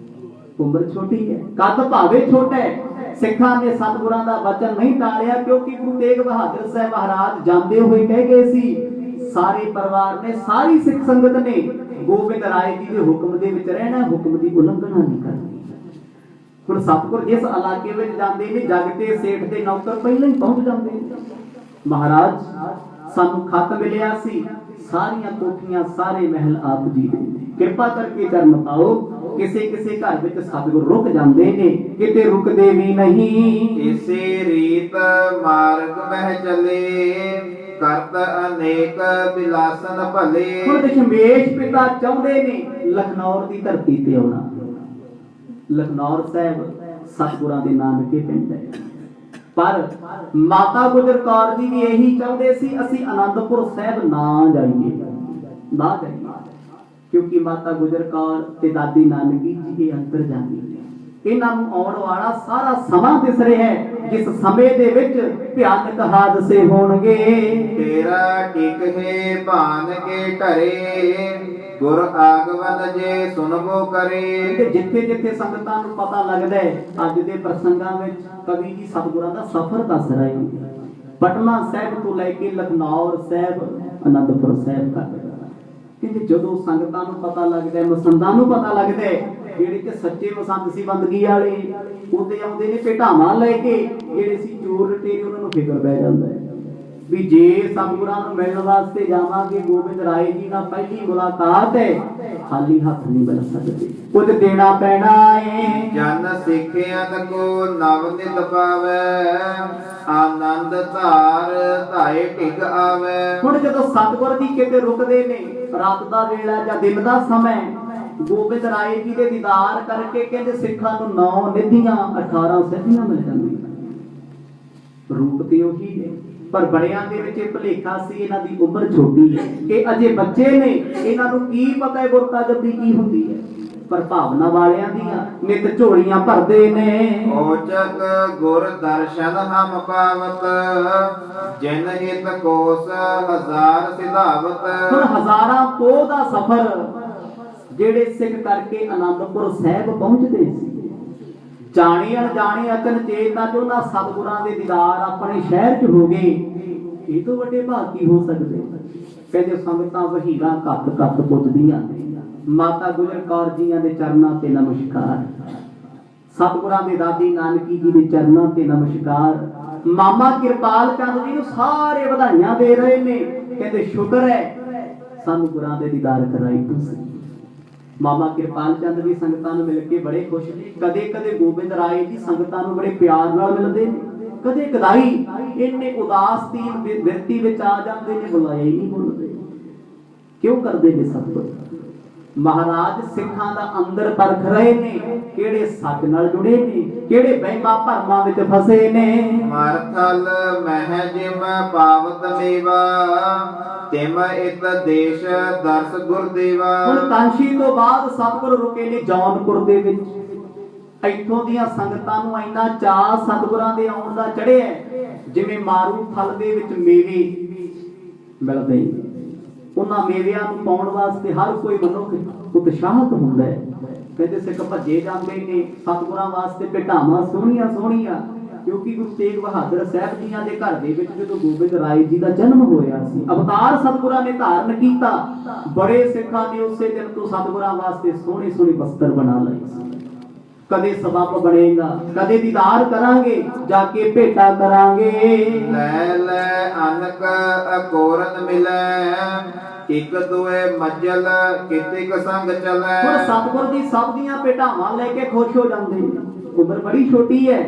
ਉਮਰ ਛੋਟੀ ਹੈ, ਕੱਦ ਭਾਵੇਂ ਛੋਟਾ ਹੈ। ਸਿੱਖਾਂ ਨੇ ਸਤਿਗੁਰਾਂ ਦਾ ਵਚਨ ਨਹੀਂ ਟਾਲਿਆ, ਕਿਉਂਕਿ ਗੁਰੂ ਤੇਗ ਬਹਾਦਰ ਸਾਹਿਬ ਮਹਾਰਾਜ ਜਾਂਦੇ ਹੋਏ ਕਹਿ ਗਏ ਸੀ ਸਾਰੇ ਪਰਿਵਾਰ ਨੇ, ਸਾਰੀ ਸਿੱਖ ਸੰਗਤ ਨੇ ਗੋਬਿੰਦ ਰਾਏ ਜੀ ਦੇ ਹੁਕਮ ਦੇ ਵਿੱਚ ਰਹਿਣਾ, ਹੁਕਮ ਦੀ ਉਲੰਘਣਾ ਨਹੀਂ ਕਰਨੀ। ਹੁਣ ਸਤਿਗੁਰ ਜਿਸ ਇਲਾਕੇ ਵਿੱਚ ਜਾਂਦੇ ਨੇ, ਜਗ ਤੇ ਸੇਠ ਦੇ ਨੌਕਰ ਪਹਿਲਾਂ ਹੀ ਪਹੁੰਚ ਜਾਂਦੇ ਨੇ। ਮਹਾਰਾਜ ਸਾਨੂੰ ਖੱਤ ਮਿਲਿਆ ਸੀ, ਸਾਰੀਆਂ ਕੋਠੀਆਂ ਸਾਰੇ ਮਹਿਲ ਆਪ ਜੀ ਦੇ, ਕਿਰਪਾ ਕਰਕੇ ਚਰਨ ਪਾਓ। ਕਿਸੇ ਕਿਸੇ ਘਰ ਵਿੱਚ ਸਤਿਗੁਰ ਰੁਕ ਜਾਂਦੇ ਨੇ, ਕਿਤੇ ਰੁਕਦੇ ਵੀ ਨਹੀਂ। ਇਸੇ ਰੀਤ ਮਾਰਗ ਮਹਿ ਚਲੇ, ਕਰਤ ਅਨੇਕ ਬਿਲਾਸਨ ਭਲੇ। ਹੁਣ ਦਸ਼ਮੇਸ਼ ਪਿਤਾ ਚਾਹੁੰਦੇ ਨੇ ਲਖਨੌਰ ਦੀ ਧਰਤੀ ਤੇ ਆਉਣਾ। ਲਖਨੌਰ ਸਾਹਿਬ ਸਤਿਗੁਰਾਂ ਦੇ ਨਾਨਕੇ ਪਿੰਡ ਹੈ। ਪਰ ਮਾਤਾ ਗੁਜਰ ਕੌਰ ਜੀ ਵੀ ਇਹੀ ਚਾਹੁੰਦੇ ਸੀ ਅਸੀਂ ਆਨੰਦਪੁਰ ਸਾਹਿਬ ਨਾ ਜਾਈਏ, ਨਾ ਜਾਈਏ, ਕਿਉਂਕਿ ਮਾਤਾ ਗੁਜਰ ਕੌਰ ਤੇ ਦਾਦੀ ਨਾਨਕੀ ਜੀ ਇਹ ਅੰਤਰ ਜਾਂਦੀ ਨੇ। ਇਹਨਾਂ ਨੂੰ ਆਉਣ ਵਾਲਾ ਸਾਰਾ ਸਮਾਂ ਦਿਸ ਰਿਹਾ ਹੈ, ਜਿਸ ਸਮੇਂ ਦੇ ਵਿੱਚ ਭਿਆਨਕ ਹਾਦਸੇ ਹੋਣਗੇ। ਤੇਰਾ ਟਿਕਹੇ ਭਾਨ ਕੇ ਢਰੇ, ਗੁਰ ਆਗਵਨ ਜੇ ਸੁਨਬੋ ਕਰੇ। ਤੇ ਜਿੱਥੇ ਜਿੱਥੇ ਸੰਗਤਾਂ ਨੂੰ ਪਤਾ ਲੱਗਦਾ ਹੈ, ਅੱਜ ਦੇ ਪ੍ਰਸੰਗਾਂ ਵਿੱਚ ਕਵੀ ਜੀ ਸਤਿਗੁਰਾਂ ਦਾ ਸਫ਼ਰ ਦੱਸ ਰਹੇ ਨੇ। ਪਟਨਾ ਸਾਹਿਬ ਤੋਂ ਲੈ ਕੇ ਲਖਨੌਰ ਸਾਹਿਬ, ਆਨੰਦਪੁਰ ਸਾਹਿਬ ਤੱਕ। ਕਿ ਜਦੋਂ ਸੰਗਤਾਂ ਨੂੰ ਪਤਾ ਲੱਗਦਾ ਹੈ, ਮਸੰਦਾਂ ਨੂੰ ਪਤਾ ਲੱਗਦਾ ਹੈ, ਜਿਹੜੇ ਕਿ ਸੱਚੇ ਮਸੰਦ ਸੀ ਬੰਦਗੀ ਵਾਲੇ, ਉਹਦੇ ਆਉਂਦੇ ਨੇ ਭੇਟਾਵਾਂ ਲੈ ਕੇ। ਜਿਹੜੇ ਸੀ ਚੋਰ ਲਟੇਰੇ, ਉਹਨਾਂ ਨੂੰ ਫਿਕਰ ਪੈ ਜਾਂਦਾ ਹੈ ਵੀ ਜੇ ਸਤਿਗੁਰਾਂ ਨੂੰ ਮਿਲਣ ਵਾਸਤੇ ਜਾਵਾਂਗੇ, ਗੋਬਿੰਦ ਰਾਏ ਜੀ ਨਾਲ ਪਹਿਲੀ ਮੁਲਾਕਾਤ ਹੈ, ਖਾਲੀ ਹੱਥ ਨਹੀਂ ਮਿਲ ਸਕਦੇ, ਕੁਝ ਦੇਣਾ ਪੈਣਾ ਏ। ਜਨ ਸਿੱਖਿਆ ਕੋ ਨਵ ਨਿਤ ਪਾਵੇ, ਆਨੰਦ ਧਾਰ ਧਾਏ ਢਿਗ ਆਵੇ। ਹੁਣ ਜਦੋਂ ਸਤਿਗੁਰ ਜੀ ਕਿਤੇ ਰੁਕਦੇ ਨੇ, ਰਾਤ ਦਾ ਵੇਲਾ ਜਾਂ ਦਿਨ ਦਾ ਸਮਾਂ, ਗੋਬਿੰਦ ਰਾਏ ਜੀ ਦੇ ਦੀਦਾਰ ਕਰਕੇ ਕਹਿੰਦੇ ਸਿੱਖਾਂ ਨੂੰ 9 ਨਿਧੀਆਂ 18 ਸਿੱਧੀਆਂ ਮਿਲ ਜਾਂਦੀਆਂ। ਰੂਪ ਤੇ ਉਹੀ ਨੇ, ਪਰ ਬੜਿਆਂ ਦੇ ਵਿੱਚ ਇਹ ਭੁਲੇਖਾ ਸੀ, ਇਹਨਾਂ ਦੀ ਉਮਰ ਛੋਟੀ ਹੈ, ਇਹ ਅਜੇ ਬੱਚੇ ਨੇ, ਇਹਨਾਂ ਨੂੰ ਕੀ ਪਤਾ ਹੈ ਗੁਰਤਾ ਗੱਦੀ ਕੀ ਹੁੰਦੀ ਹੈ। ਪਰ ਭਾਵਨਾ ਵਾਲਿਆਂ ਦੀਆਂ ਨਿਤ ਝੋਲੀਆਂ ਭਰਦੇ ਨੇ। ਔਚਕ ਗੁਰ ਦਰਸ਼ਨ ਹਮ ਪਾਵਤ, ਜਿਨ ਹਿਤ ਕੋਸ ਹਜ਼ਾਰ ਸਿਧਾਵਤ। ਹੁਣ ਹਜ਼ਾਰਾਂ ਕੋਹ ਦਾ ਸਫ਼ਰ ਜਿਹੜੇ ਸਿੱਖ ਕਰਕੇ ਆਨੰਦਪੁਰ ਸਾਹਿਬ ਪਹੁੰਚਦੇ ਸੀ, ਜਾਣੇ ਅਣਜਾਣੇ ਅਚਨਚੇਤ ਅੱਜ ਉਹਨਾਂ ਸਤਿਗੁਰਾਂ ਦੇ ਦੀਦਾਰ ਆਪਣੇ ਸ਼ਹਿਰ 'ਚ ਹੋ ਗਏ। ਇਹ ਤੋਂ ਵੱਡੇ ਭਾਗ ਕੀ ਹੋ ਸਕਦੇ। ਕਹਿੰਦੇ ਸੰਗਤਾਂ ਵਹੀਰਾਂ ਘੱਟ ਘੱਟ ਪੁੱਜਦੀਆਂ ਨੇ। ਮਾਤਾ ਗੁਜਰ ਕੌਰ ਜੀਆਂ ਦੇ ਚਰਨਾਂ ਤੇ ਨਮਸਕਾਰ, ਸਤਿਗੁਰਾਂ ਦੇ ਦਾਦੀ ਨਾਨਕੀ ਜੀ ਦੇ ਚਰਨਾਂ ਤੇ ਨਮਸਕਾਰ। ਮਾਮਾ ਕਿਰਪਾਲ ਚੰਦ ਜੀ ਨੂੰ ਸਾਰੇ ਵਧਾਈਆਂ ਦੇ ਰਹੇ ਨੇ, ਕਹਿੰਦੇ ਸ਼ੁਕਰ ਹੈ ਸਾਨੂੰ ਗੁਰਾਂ ਦੇ ਦੀਦਾਰ ਕਰਾਈ ਤੁਸੀਂ। ਮਾਮਾ ਕਿਰਪਾਲ ਚੰਦ ਜੀ ਸੰਗਤਾਂ ਨੂੰ ਮਿਲ ਕੇ ਬੜੇ ਖੁਸ਼ ਨੇ। ਕਦੇ ਕਦੇ ਗੋਬਿੰਦ ਰਾਏ ਜੀ ਸੰਗਤਾਂ ਨੂੰ ਬੜੇ ਪਿਆਰ ਨਾਲ ਮਿਲਦੇ ਨੇ, ਕਦੇ ਕਦਾਈ ਇੰਨੇ ਉਦਾਸ ਦੀਨ ਵਿਰਤੀ ਵਿੱਚ ਆ ਜਾਂਦੇ ਨੇ, ਬੁਲਾਇਆ ਹੀ ਨਹੀਂ ਬੋਲਦੇ। ਕਿਉਂ ਕਰਦੇ ਨੇ ਸਤਿਗੁਰ? ਮਹਾਰਾਜ ਸਿੱਖਾਂ ਦਾ ਅੰਦਰ ਪਰਖ ਰਹੇ ਨੇ, ਕਿਹੜੇ ਸੱਚ ਨਾਲ ਜੁੜੇ ਨੇ, ਕਿਹੜੇ ਵਹਿਮਾਂ ਭਰਮਾਂ ਵਿੱਚ ਫਸੇ ਨੇ। ਮਰਥਲ ਮਹਿ ਜਿਮ ਪਾਵਤ ਮੇਵਾ, ਤਿਮ ਇਤ ਦੇਸ਼ ਦਰਸ ਗੁਰਦੇਵਾ। ਹੁਣ ਕਾਂਸ਼ੀ ਤੋਂ ਬਾਅਦ ਸਤਿਗੁਰ ਰੁਕੇ ਨੇ ਜੌਨਪੁਰ ਦੇ ਵਿੱਚ। ਇੱਥੋਂ ਦੀਆਂ ਸੰਗਤਾਂ ਨੂੰ ਇੰਨਾ ਚਾਅ ਸਤਿਗੁਰਾਂ ਦੇ ਆਉਣ ਦਾ ਚੜਿਆ, ਜਿਵੇਂ ਮਾਰੂ ਫਲ ਦੇ ਵਿੱਚ ਮੇਵੇ ਮਿਲਦੇ ਨੇ, ਉਹਨਾਂ ਮੇਵਿਆਂ ਨੂੰ ਪਾਉਣ ਵਾਸਤੇ ਹਰ ਕੋਈ ਮਨੁੱਖ ਉਤਸ਼ਾਹਤ ਹੁੰਦਾ ਹੈ। ਕਹਿੰਦੇ ਸਿੱਖ ਭੱਜੇ ਜਾਂਦੇ ਨੇ ਸਤਿਗੁਰਾਂ ਵਾਸਤੇ ਭੇਟਾਵਾਂ ਸੋਹਣੀਆਂ ਸੋਹਣੀਆਂ, ਕਿਉਂਕਿ ਗੁਰੂ ਤੇਗ ਬਹਾਦਰ ਸਾਹਿਬ ਜੀਆਂ ਦੇ ਘਰ ਦੇ ਵਿੱਚ ਜਦੋਂ ਗੋਬਿੰਦ ਰਾਏ ਜੀ ਦਾ ਜਨਮ ਹੋਇਆ ਸੀ, ਅਵਤਾਰ ਸਤਿਗੁਰਾਂ ਨੇ ਧਾਰਨ ਕੀਤਾ, ਬੜੇ ਸਿੱਖਾਂ ਨੇ ਉਸੇ ਦਿਨ ਤੋਂ ਸਤਿਗੁਰਾਂ ਵਾਸਤੇ ਸੋਹਣੇ ਸੋਹਣੇ ਵਸਤਰ ਬਣਾ ਲਏ ਸੀ। ਕਦੇ ਸਬੱਬ ਬਣੇਗਾ, ਕਦੇ ਦੀਦਾਰ ਕਰਾਂਗੇ, ਜਾ ਕੇ ਭੇਟਾ ਕਰਾਂਗੇ। ਲੈ ਲੈ ਅਨਕ ਅਕੋਰਨ ਮਿਲੈ, ਇੱਕ ਦੋਏ ਮੱਜਲ ਕਿਤਿਕ ਸੰਗ ਚਲੈ। ਹੁਣ ਸਤਿਗੁਰ ਦੀ ਸਭ ਦੀਆਂ ਭੇਟਾਵਾਂ ਲੈ ਕੇ ਖੁਸ਼ ਹੋ ਜਾਂਦੇ ਨੇ। ਉਮਰ ਬੜੀ ਛੋਟੀ ਹੈ,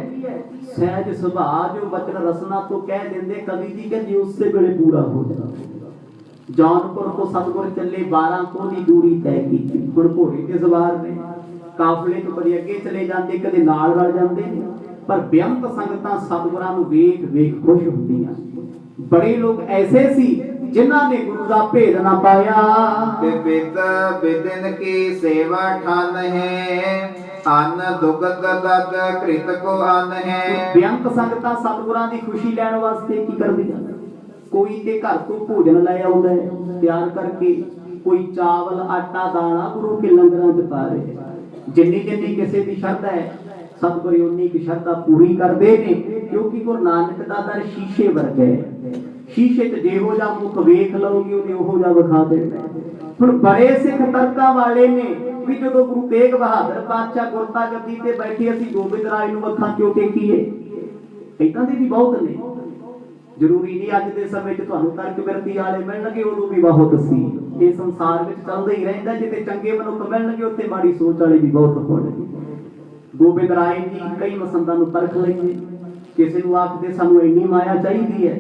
ਸਹਿਜ ਸੁਭਾਅ ਜੋ ਵਚਨ ਰਸਨਾ ਤੋਂ ਕਹਿ ਦਿੰਦੇ, ਕਵੀ ਜੀ ਕਹਿੰਦੇ ਉਸੇ ਵੇਲੇ ਪੂਰਾ ਹੋ ਜਾਂਦਾ। ਜੌਨਪੁਰ ਤੋਂ ਸਤਿਗੁਰ ਚੱਲੇ 12 ਕੋਹ ਦੀ ਦੂਰੀ ਤੈਅ ਕੀਤੀ। ਹੁਣ ਘੋੜੇ ਤੇ ਸਵਾਰ ਨੇ, ਕਾਫਲੇ ਤੋਂ ਕਦੇ ਅੱਗੇ ਚਲੇ ਜਾਂਦੇ, ਕਦੇ ਨਾਲ ਰਲ ਜਾਂਦੇ ਨੇ, ਪਰ ਬੇਅੰਤ ਸੰਗਤਾਂ ਸਤਿਗੁਰਾਂ ਨੂੰ ਵੇਖ ਵੇਖ ਖੁਸ਼ ਹੁੰਦੀਆਂ। ਬੜੇ ਲੋਕ ਐਸੇ ਸੀ ਜਿਨ੍ਹਾਂ ਨੇ ਗੁਰੂ ਦਾ ਭੇਦ ਨਾ ਪਾਇਆ। ਤੇ ਬਿਦ ਬਿਦਨ ਕੀ ਸੇਵਾ ਠਾਨ ਹੈ, ਅਨ ਦੁਗਤ ਦਦ ਕ੍ਰਿਤ ਕੋ ਅਨ ਹੈ। ਬੇਅੰਤ ਸੰਗਤਾਂ ਸਤਿਗੁਰਾਂ ਦੀ ਖੁਸ਼ੀ ਲੈਣ ਵਾਸਤੇ ਕੀ ਕਰਦੀਆਂ? ਕੋਈ ਤੇ ਘਰ ਤੋਂ ਭੋਜਨ ਲੈ ਆਉਂਦਾ ਹੈ ਤਿਆਰ ਕਰਕੇ, ਕੋਈ ਚਾਵਲ ਆਟਾ ਦਾਣਾ ਗੁਰੂ ਕੇ ਲੰਗਰਾਂ 'ਚ ਪਾ ਰਿਹਾ। ਜਿੰਨੀ ਜਿੰਨੀ ਕਿਸੇ ਦੀ ਸ਼ਰਧਾ ਹੈ ਸਤਿਗੁਰ ਉਨੀ ਕੀ ਸ਼ਰਧਾ ਪੂਰੀ ਕਰਦੇ ਨੇ, ਕਿਉਂਕਿ ਗੁਰੂ ਨਾਨਕ ਦਾ ਦਰ ਸ਼ੀਸ਼ੇ ਵਰਗਾ ਹੈ। ਸ਼ੀਸ਼ੇ 'ਚ ਜਿਹੋ ਜਿਹਾ ਮੁਖ ਵੇਖ ਲਓਗੇ ਉਹਨੇ ਉਹੋ ਜਿਹਾ ਵਿਖਾ ਦੇਣਾ। ਹੁਣ ਬੜੇ ਸਿੱਖ ਤਰਕਾਂ ਵਾਲੇ ਨੇ ਵੀ ਜਦੋਂ ਗੁਰੂ ਤੇਗ ਬਹਾਦਰ ਪਾਤਸ਼ਾਹ ਗੁਰਤਾ ਗੱਦੀ ਤੇ ਬੈਠੇ ਅਸੀਂ ਗੋਬਿੰਦ ਰਾਏ ਨੂੰ ਅੱਖਾਂ ਕਿਉਂ ਟੇਕੀਏ? ਏਦਾਂ ਦੇ ਵੀ ਬਹੁਤ ਨੇ। ਜ਼ਰੂਰੀ ਨਹੀਂ ਅੱਜ ਦੇ ਸਮੇਂ 'ਚ ਤੁਹਾਨੂੰ ਤਰਕ ਬਿਰਤੀ ਵਾਲੇ ਮਿਲਣਗੇ, ਉਦੋਂ ਵੀ ਬਹੁਤ ਸੀ। ਇਹ ਸੰਸਾਰ ਵਿੱਚ ਚੱਲਦਾ ਹੀ ਰਹਿੰਦਾ, ਜਿੱਥੇ ਚੰਗੇ ਮਨੁੱਖ ਮਿਲਣਗੇ ਉੱਥੇ ਮਾੜੀ ਸੋਚ ਵਾਲੇ ਵੀ ਬਹੁਤ ਹੋਣਗੇ। ਗੋਬਿੰਦ ਰਾਏ ਜੀ ਕਈ ਮਸੰਦਾਂ ਨੂੰ ਪਰਖ ਲੈਂਦੇ। ਕਿਸੇ ਨੂੰ ਆਖਦੇ ਸਾਨੂੰ ਇੰਨੀ ਮਾਇਆ ਚਾਹੀਦੀ ਹੈ,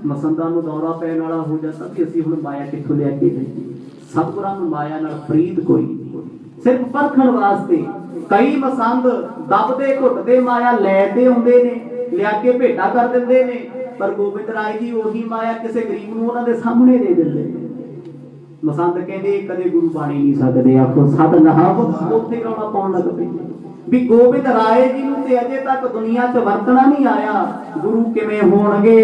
ਮਸੰਦਾਂ ਨੂੰ ਦੌਰਾ ਪੈਣ ਵਾਲਾ ਹੋ ਜਾਂਦਾ ਕਿ ਅਸੀਂ ਹੁਣ ਮਾਇਆ ਕਿੱਥੋਂ ਲਿਆ ਕੇ ਦੇਈਏ। ਸਤਿਗੁਰਾਂ ਨੂੰ ਮਾਇਆ ਨਾਲ ਪ੍ਰੀਤ ਕੋਈ ਨਹੀਂ, ਸਿਰਫ ਪਰਖਣ ਵਾਸਤੇ। ਕਈ ਮਸੰਦ ਦੱਬਦੇ ਘੁੱਟਦੇ ਮਾਇਆ ਲੈ ਤੇ ਆਉਂਦੇ ਨੇ, ਲਿਆ ਕੇ ਭੇਟਾ ਕਰ ਦਿੰਦੇ ਨੇ, ਪਰ ਗੋਬਿੰਦ ਰਾਏ ਜੀ ਉਹੀ ਮਾਇਆ ਕਿਸੇ ਗਰੀਬ ਨੂੰ ਉਹਨਾਂ ਦੇ ਸਾਹਮਣੇ ਦੇ ਦਿੰਦੇ ਨੇ। ਮਸੰਦ ਕਹਿੰਦੇ ਕਦੇ ਗੁਰੂ ਬਾਣੀ ਨਹੀਂ ਸਕਦੇ, ਆਖੋ ਸਤ ਨਾਮ, ਉੱਥੇ ਰੌਲਾ ਪਾਉਣ ਲੱਗ ਪੈਂਦੇ ਵੀ ਗੋਬਿੰਦ ਰਾਏ ਜੀ ਨੂੰ ਤੇ ਅਜੇ ਤੱਕ ਦੁਨੀਆ 'ਚ ਵਰਤਣਾ ਨਹੀਂ ਆਇਆ, ਗੁਰੂ ਕਿਵੇਂ ਹੋਣਗੇ?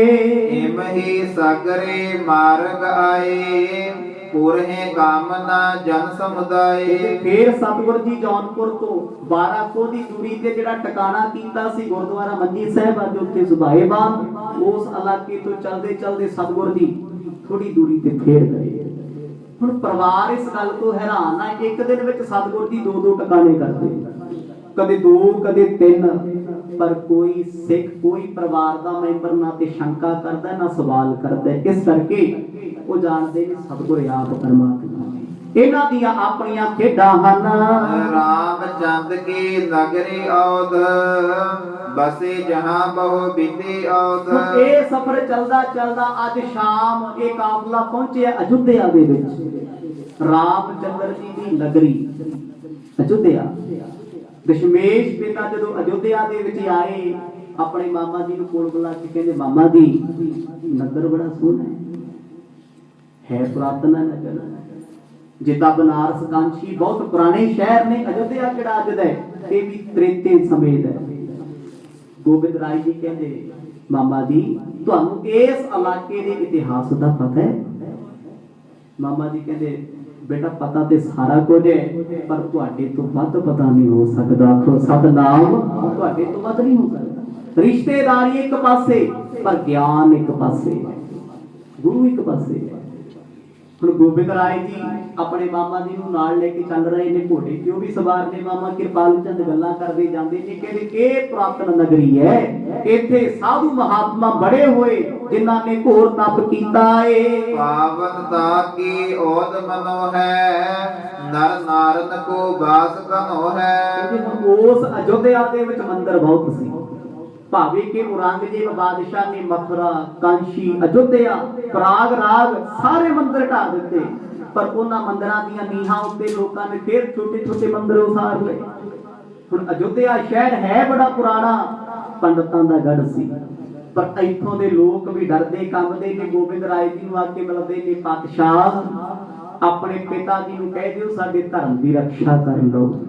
ਇਮਹੀ ਸਾਗਰੇ ਮਾਰਗ ਆਏ, ਪੁਰਹੇ ਕਾਮਨਾ ਜਨ ਸਮੁਦਾਏ। ਫੇਰ ਸਤਿਗੁਰ ਜੀ ਜੌਨਪੁਰ ਤੋਂ 12 ਕੋਹ ਦੀ ਦੂਰੀ ਤੇ ਜਿਹੜਾ ਟਿਕਾਣਾ ਕੀਤਾ ਸੀ ਗੁਰਦੁਆਰਾ ਮੰਜੀ ਸਾਹਿਬ, ਅੱਜ ਉੱਥੇ ਸੁਭਾਏ ਬਾਗ, ਉਸ ਇਲਾਕੇ ਤੋਂ ਚਲਦੇ ਚਲਦੇ ਸਤਿਗੁਰ ਜੀ ਥੋੜੀ ਦੂਰੀ ਤੇ ਫੇਰ ਗਏ। ਹੁਣ ਪਰਿਵਾਰ ਇਸ ਗੱਲ ਤੋਂ ਹੈਰਾਨ ਹੈ, ਇੱਕ ਦਿਨ ਵਿੱਚ ਸਤਿਗੁਰ ਜੀ 2-2 ਟਿਕਾਣੇ ਕਰਦੇ, ਕਦੇ 2 ਕਦੇ 3, ਪਰ ਕੋਈ ਸਿੱਖ ਕੋਈ ਪਰਿਵਾਰ ਦਾ ਮੈਂਬਰ ਨਾ ਤੇ ਸ਼ੰਕਾ ਕਰਦਾ ਨਾ ਸਵਾਲ ਕਰਦਾ। ਇਸ ਕਰਕੇ ਉਹ ਜਾਣਦੇ ਨੇ ਸਤਿਗੁਰ ਆਪ ਪਰਮਾਤਮਾ, ਇਹਨਾਂ ਦੀਆਂ ਆਪਣੀਆਂ ਖੇਡਾਂ ਹਨ। ਰਾਮ ਚੰਦ ਕੀ ਨਗਰੀ ਔਦ, ਬਸੇ ਜਹਾਂ ਬਹੁ ਬੀਤੀ ਔਦ। ਇਹ ਸਫ਼ਰ ਚੱਲਦਾ ਚੱਲਦਾ ਅੱਜ ਸ਼ਾਮ ਇਹ ਕਾਫਲਾ ਪਹੁੰਚਿਆ ਅਯੁੱਧਿਆ ਦੇ ਵਿੱਚ। ਰਾਮ ਚੰਦਰ ਜੀ ਦੀ ਨਗਰੀ ਅਯੁੱਧਿਆ। ਦਸ਼ਮੇਸ਼ ਪਿਤਾ ਜਦੋਂ ਅਯੁੱਧਿਆ ਦੇ ਵਿੱਚ ਆਏ, ਆਪਣੇ ਮਾਮਾ ਜੀ ਨੂੰ ਕੋਲ ਬੁਲਾ ਕੇ ਕਹਿੰਦੇ, ਮਾਮਾ ਜੀ ਨਗਰ ਬੜਾ ਸੋਹਣਾ ਹੈ, ਪੁਰਾਤਨ ਨਗਰ, ਜਿੱਦਾਂ ਬਨਾਰਸ ਕਾਂਸ਼ੀ ਬਹੁਤ ਪੁਰਾਣੇ ਸ਼ਹਿਰ ਨੇ, ਅਯੁੱਧਿਆ ਕਿਹੜਾ ਅੱਜ ਦਾ ਹੈ, ਇਹ ਵੀ ਤ੍ਰੇਤੇ ਸਮੇਤ ਹੈ। ਗੋਬਿੰਦ ਰਾਏ ਜੀ ਕਹਿੰਦੇ, ਮਾਮਾ ਜੀ ਤੁਹਾਨੂੰ ਇਸ ਇਲਾਕੇ ਦੇ ਇਤਿਹਾਸ ਦਾ ਪਤਾ ਹੈ? ਮਾਮਾ ਜੀ ਕਹਿੰਦੇ, ਬੇਟਾ ਪਤਾ ਤੇ ਸਾਰਾ ਕੁਝ ਹੈ, ਪਰ ਤੁਹਾਡੇ ਤੋਂ ਵੱਧ ਪਤਾ ਨਹੀਂ ਹੋ ਸਕਦਾ। ਆਖੋ ਸਤਨਾਮ, ਤੁਹਾਡੇ ਤੋਂ ਵੱਧ ਨਹੀਂ ਹੋ ਸਕਦਾ। ਰਿਸ਼ਤੇਦਾਰੀ ਇੱਕ ਪਾਸੇ, ਪਰ ਗਿਆਨ ਇੱਕ ਪਾਸੇ, ਗੁਰੂ ਇੱਕ ਪਾਸੇ। ਹੁਣ ਗੋਬਿੰਦ ਰਾਏ ਜੀ ਆਪਣੇ ਮਾਮਾ ਜੀ ਨੂੰ ਨਾਲ ਲੈ ਕੇ ਚੱਲ ਰਹੇ ਨੇ ਘੋੜੇ ਤੇ, ਉਹ ਵੀ ਸਵਾਰ ਨੇ। ਮਾਮਾ ਕਿਰਪਾਲ ਚੰਦ ਗੱਲਾਂ ਕਰਦੇ ਜਾਂਦੇ ਨੇ, ਕਹਿੰਦੇ ਇਹ ਪੁਰਾਤਨ ਨਗਰੀ ਹੈ, ਇੱਥੇ ਸਾਧੂ ਮਹਾਤਮਾ ਬੜੇ ਹੋਏ ਜਿਨ੍ਹਾਂ ਨੇ ਘੋਰ ਤਪ ਕੀਤਾ ਏ। ਪਾਵਨਤਾ ਕੀ ਔਦ ਮਨੋ ਹੈ, ਨਰ ਨਾਰਨ ਕੋ ਬਾਸ ਕਨੋ ਹੈ। ਕਹਿੰਦੇ ਉਸ ਅਯੋਧਿਆ ਦੇ ਵਿੱਚ ਮੰਦਿਰ ਬਹੁਤ ਸੀ, ਭਾਵੇਂ ਕਿ ਔਰੰਗਜ਼ੇਬ ਬਾਦਸ਼ਾਹ ਨੇ ਮਥੁਰਾ, ਕਾਂਸ਼ੀ, ਅਯੋਧਿਆ, ਪ੍ਰਯਾਗਰਾਜ ਸਾਰੇ ਮੰਦਿਰ ਢਾਹ ਦਿੱਤੇ, ਪਰ ਉਹਨਾਂ ਮੰਦਿਰਾਂ ਦੀਆਂ ਨੀਹਾਂ ਉੱਤੇ ਲੋਕਾਂ ਨੇ ਫਿਰ ਛੋਟੇ ਛੋਟੇ ਮੰਦਿਰ ਉਸਾਰ ਲਏ। ਹੁਣ ਅਯੋਧਿਆ ਸ਼ਹਿਰ ਹੈ ਬੜਾ ਪੁਰਾਣਾ, ਪੰਡਤਾਂ ਦਾ ਗੜ ਸੀ, ਪਰ ਇੱਥੋਂ ਦੇ ਲੋਕ ਵੀ ਡਰਦੇ ਕੰਬਦੇ ਨੇ। ਗੋਬਿੰਦ ਰਾਏ ਜੀ ਨੂੰ ਆ ਕੇ ਮਿਲਦੇ ਨੇ, ਪਾਤਸ਼ਾਹ ਆਪਣੇ ਪਿਤਾ ਜੀ ਨੂੰ ਕਹਿ ਦਿਓ ਸਾਡੇ ਧਰਮ ਦੀ ਰੱਖਿਆ ਕਰ ਲਓ,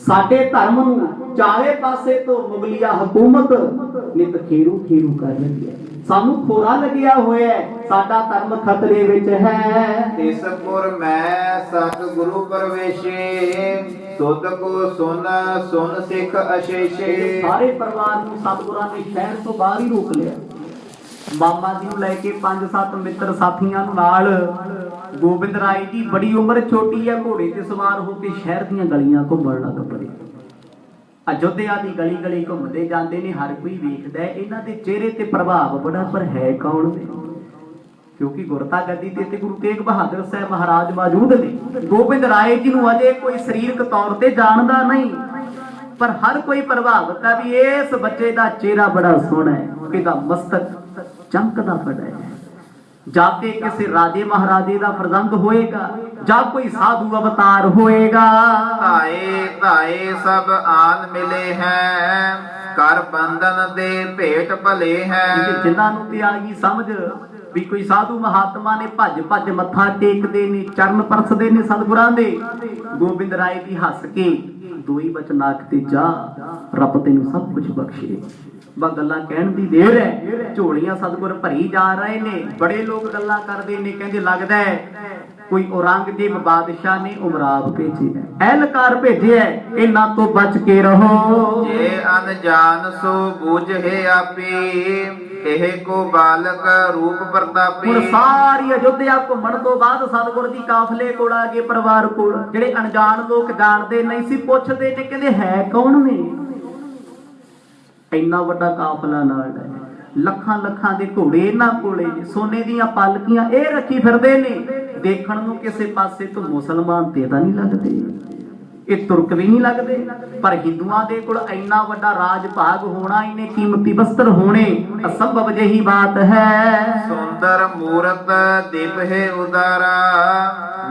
ਸਾਡੇ ਧਰਮ ਨੂੰ ਚਾਰੇ ਪਾਸੇ ਤੋਂ ਮੁਗਲਿਆ ਹਕੂਮਤ ਨਿਤ ਖੇਰੂ ਖੇਰੂ ਕਰ ਰਹੀ ਹੈ, ਸਾਨੂੰ ਖੋਰਾ ਲੱਗਿਆ ਹੋਇਆ ਹੈ, ਸਾਡਾ ਧਰਮ ਖਤਰੇ ਵਿੱਚ ਹੈ। ਇਸ ਪੁਰ ਮੈਂ ਸਤਿਗੁਰੂ ਪ੍ਰਵੇਸ਼ੇ, ਸੁਧ ਕੋ ਸੁਨ ਸਿੱਖ ਅਸ਼ੇਸ਼ੇ। ਸਾਰੇ ਪਰਿਵਾਰ ਨੂੰ ਸਤਿਗੁਰਾਂ ਨੇ ਸ਼ਹਿਰ ਤੋਂ ਬਾਹਰ ਹੀ ਰੋਕ ਲਿਆ। ਮਾਮਾ ਜੀ ਨੂੰ ਲੈ ਕੇ 5-7 ਮਿੱਤਰ ਸਾਥੀਆਂ ਨੂੰ ਨਾਲ ਗੋਬਿੰਦ ਰਾਏ ਜੀ ਬੜੀ ਉਮਰ ਛੋਟੀ ਹੈ, ਘੋੜੇ ਤੇ ਸਵਾਰ ਹੋ ਕੇ ਸ਼ਹਿਰ ਦੀਆਂ ਗਲੀਆਂ ਘੁੰਮਣ ਲੱਗ ਪਏ। ਅਯੋਧਿਆ ਦੀ ਗਲੀ ਗਲੀ ਘੁੰਮਦੇ ਜਾਂਦੇ ਨੇ, ਹਰ ਕੋਈ ਵੇਖਦਾ ਇਹਨਾਂ ਦੇ ਚਿਹਰੇ ਤੇ ਪ੍ਰਭਾਵ ਬੜਾ, ਪਰ ਹੈ ਕੌਣ ਨੇ? ਕਿਉਂਕਿ ਗੁਰਤਾ ਗੱਦੀ ਤੇ ਗੁਰੂ ਤੇਗ ਬਹਾਦਰ ਸਾਹਿਬ ਮਹਾਰਾਜ ਮੌਜੂਦ ਨੇ। ਗੋਬਿੰਦ ਰਾਏ ਜੀ ਨੂੰ ਅਜੇ ਕੋਈ ਸਰੀਰਕ ਤੌਰ ਤੇ ਜਾਣਦਾ ਨਹੀਂ, ਪਰ ਹਰ ਕੋਈ ਪ੍ਰਭਾਵਿਤ ਹੈ ਵੀ ਇਸ ਬੱਚੇ ਦਾ ਚਿਹਰਾ ਬੜਾ ਸੋਹਣਾ ਹੈ, ਇਹਦਾ ਮਸਤਕ ਚਮਕਦਾ ਫੜਾ ਹੈ, ਜਾਂ ਤੇ ਕਿਸੇ ਰਾਜੇ ਮਹਾਰਾਜੇ ਦਾ ਫਰਜ਼ੰਦ ਹੋਏਗਾ, ਜਾਂ ਕੋਈ ਸਾਧੂ ਅਵਤਾਰ ਹੋਏਗਾ। ਧਾਏ ਧਾਏ ਸਭ ਆਨ ਮਿਲੇ ਹੈ, ਕਰ ਬੰਧਨ ਦੇ ਭੇਟ ਭਲੇ ਹੈ। ਜਿਨ੍ਹਾਂ ਨੂੰ ਤੇ ਆ ਗਈ ਸਮਝ ਵੀ ਕੋਈ ਸਾਧੂ ਮਹਾਤਮਾ ਨੇ, ਭੱਜ ਭੱਜ ਮੱਥਾ ਟੇਕਦੇ ਨੇ, ਚਰਨ ਪਰਸਦੇ ਨੇ ਸਤਿਗੁਰਾਂ ਦੇ। ਗੋਬਿੰਦ ਰਾਏ ਜੀ ਹੱਸ ਕੇ ਦੋਈ ਬਚਨ ਆਖਦੇ, ਜਾ ਰੱਬ ਤੈਨੂੰ ਸਭ ਕੁਝ ਬਖਸ਼ੇ। ਬਾ ਗੱਲਾਂ ਕਹਿਣ ਦੀ ਦੇਰ ਹੈ, ਝੋਲੀਆਂ ਸਤਿਗੁਰ ਭਰੀ ਜਾ ਰਹੇ ਨੇ। ਬੜੇ ਲੋਕ ਗੱਲਾਂ ਕਰਦੇ ਨੇ, ਕਹਿੰਦੇ ਲੱਗਦਾ ਹੈ ਕੋਈ ਔਰੰਗਜ਼ੇਬ ਬਾਦਸ਼ਾਹ ਨੇ ਉਮਰਾਵ ਭੇਜਿਆ, ਐਲਕਾਰ ਭੇਜਿਆ, ਇਹਨਾਂ ਤੋਂ ਬਚ ਕੇ ਰਹੋ। ਜੇ ਅਨਜਾਨ ਸੋ ਬੁਝੇ ਆਪੇ, ਇਹ ਕੋ ਬਾਲਕ ਰੂਪ ਪ੍ਰਤਾਪੀ। ਹੁਣ ਸਾਰੀ ਅਯੋਧਿਆ ਘੁੰਮਣ ਤੋਂ ਬਾਅਦ ਸਤਿਗੁਰ ਜੀ ਕਾਫਲੇ ਕੋਲ ਆ ਗਏ, ਪਰਿਵਾਰ ਕੋਲ। ਜਿਹੜੇ ਅਣਜਾਣ ਲੋਕ ਜਾਣਦੇ ਨਹੀਂ ਸੀ, ਪੁੱਛਦੇ ਨੇ, ਕਹਿੰਦੇ ਹੈ ਕੌਣ ਨੇ? ਇੰਨਾ ਵੱਡਾ ਕਾਫਲਾ ਨਾਲ ਹੈ, ਲੱਖਾਂ ਲੱਖਾਂ ਦੇ ਘੋੜੇ ਇਹਨਾਂ ਕੋਲੇ, ਸੋਨੇ ਦੀਆਂ ਪਾਲਕੀਆਂ ਇਹ ਰੱਖੀ ਫਿਰਦੇ ਨੇ। ਦੇਖਣ ਨੂੰ ਕਿਸੇ ਪਾਸੇ ਤੋਂ ਮੁਸਲਮਾਨ ਤੇ ਤਾਂ ਨਹੀਂ ਲੱਗਦੇ, ਇਹ ਤੁਰਕ ਵੀ ਨਹੀਂ ਲੱਗਦੇ, ਪਰ ਹਿੰਦੂਆਂ ਦੇ ਕੋਲ ਇੰਨਾ ਵੱਡਾ ਰਾਜ ਭਾਗ ਹੋਣਾ, ਇਹਨੇ ਕੀਮਤੀ ਵਸਤਰ ਹੋਣੇ, ਅਸੰਭਵ ਜਿਹੀ ਬਾਤ ਹੈ। ਸੁੰਦਰ ਮੂਰਤ ਦਿਵਹਿ ਉਦਾਰਾ,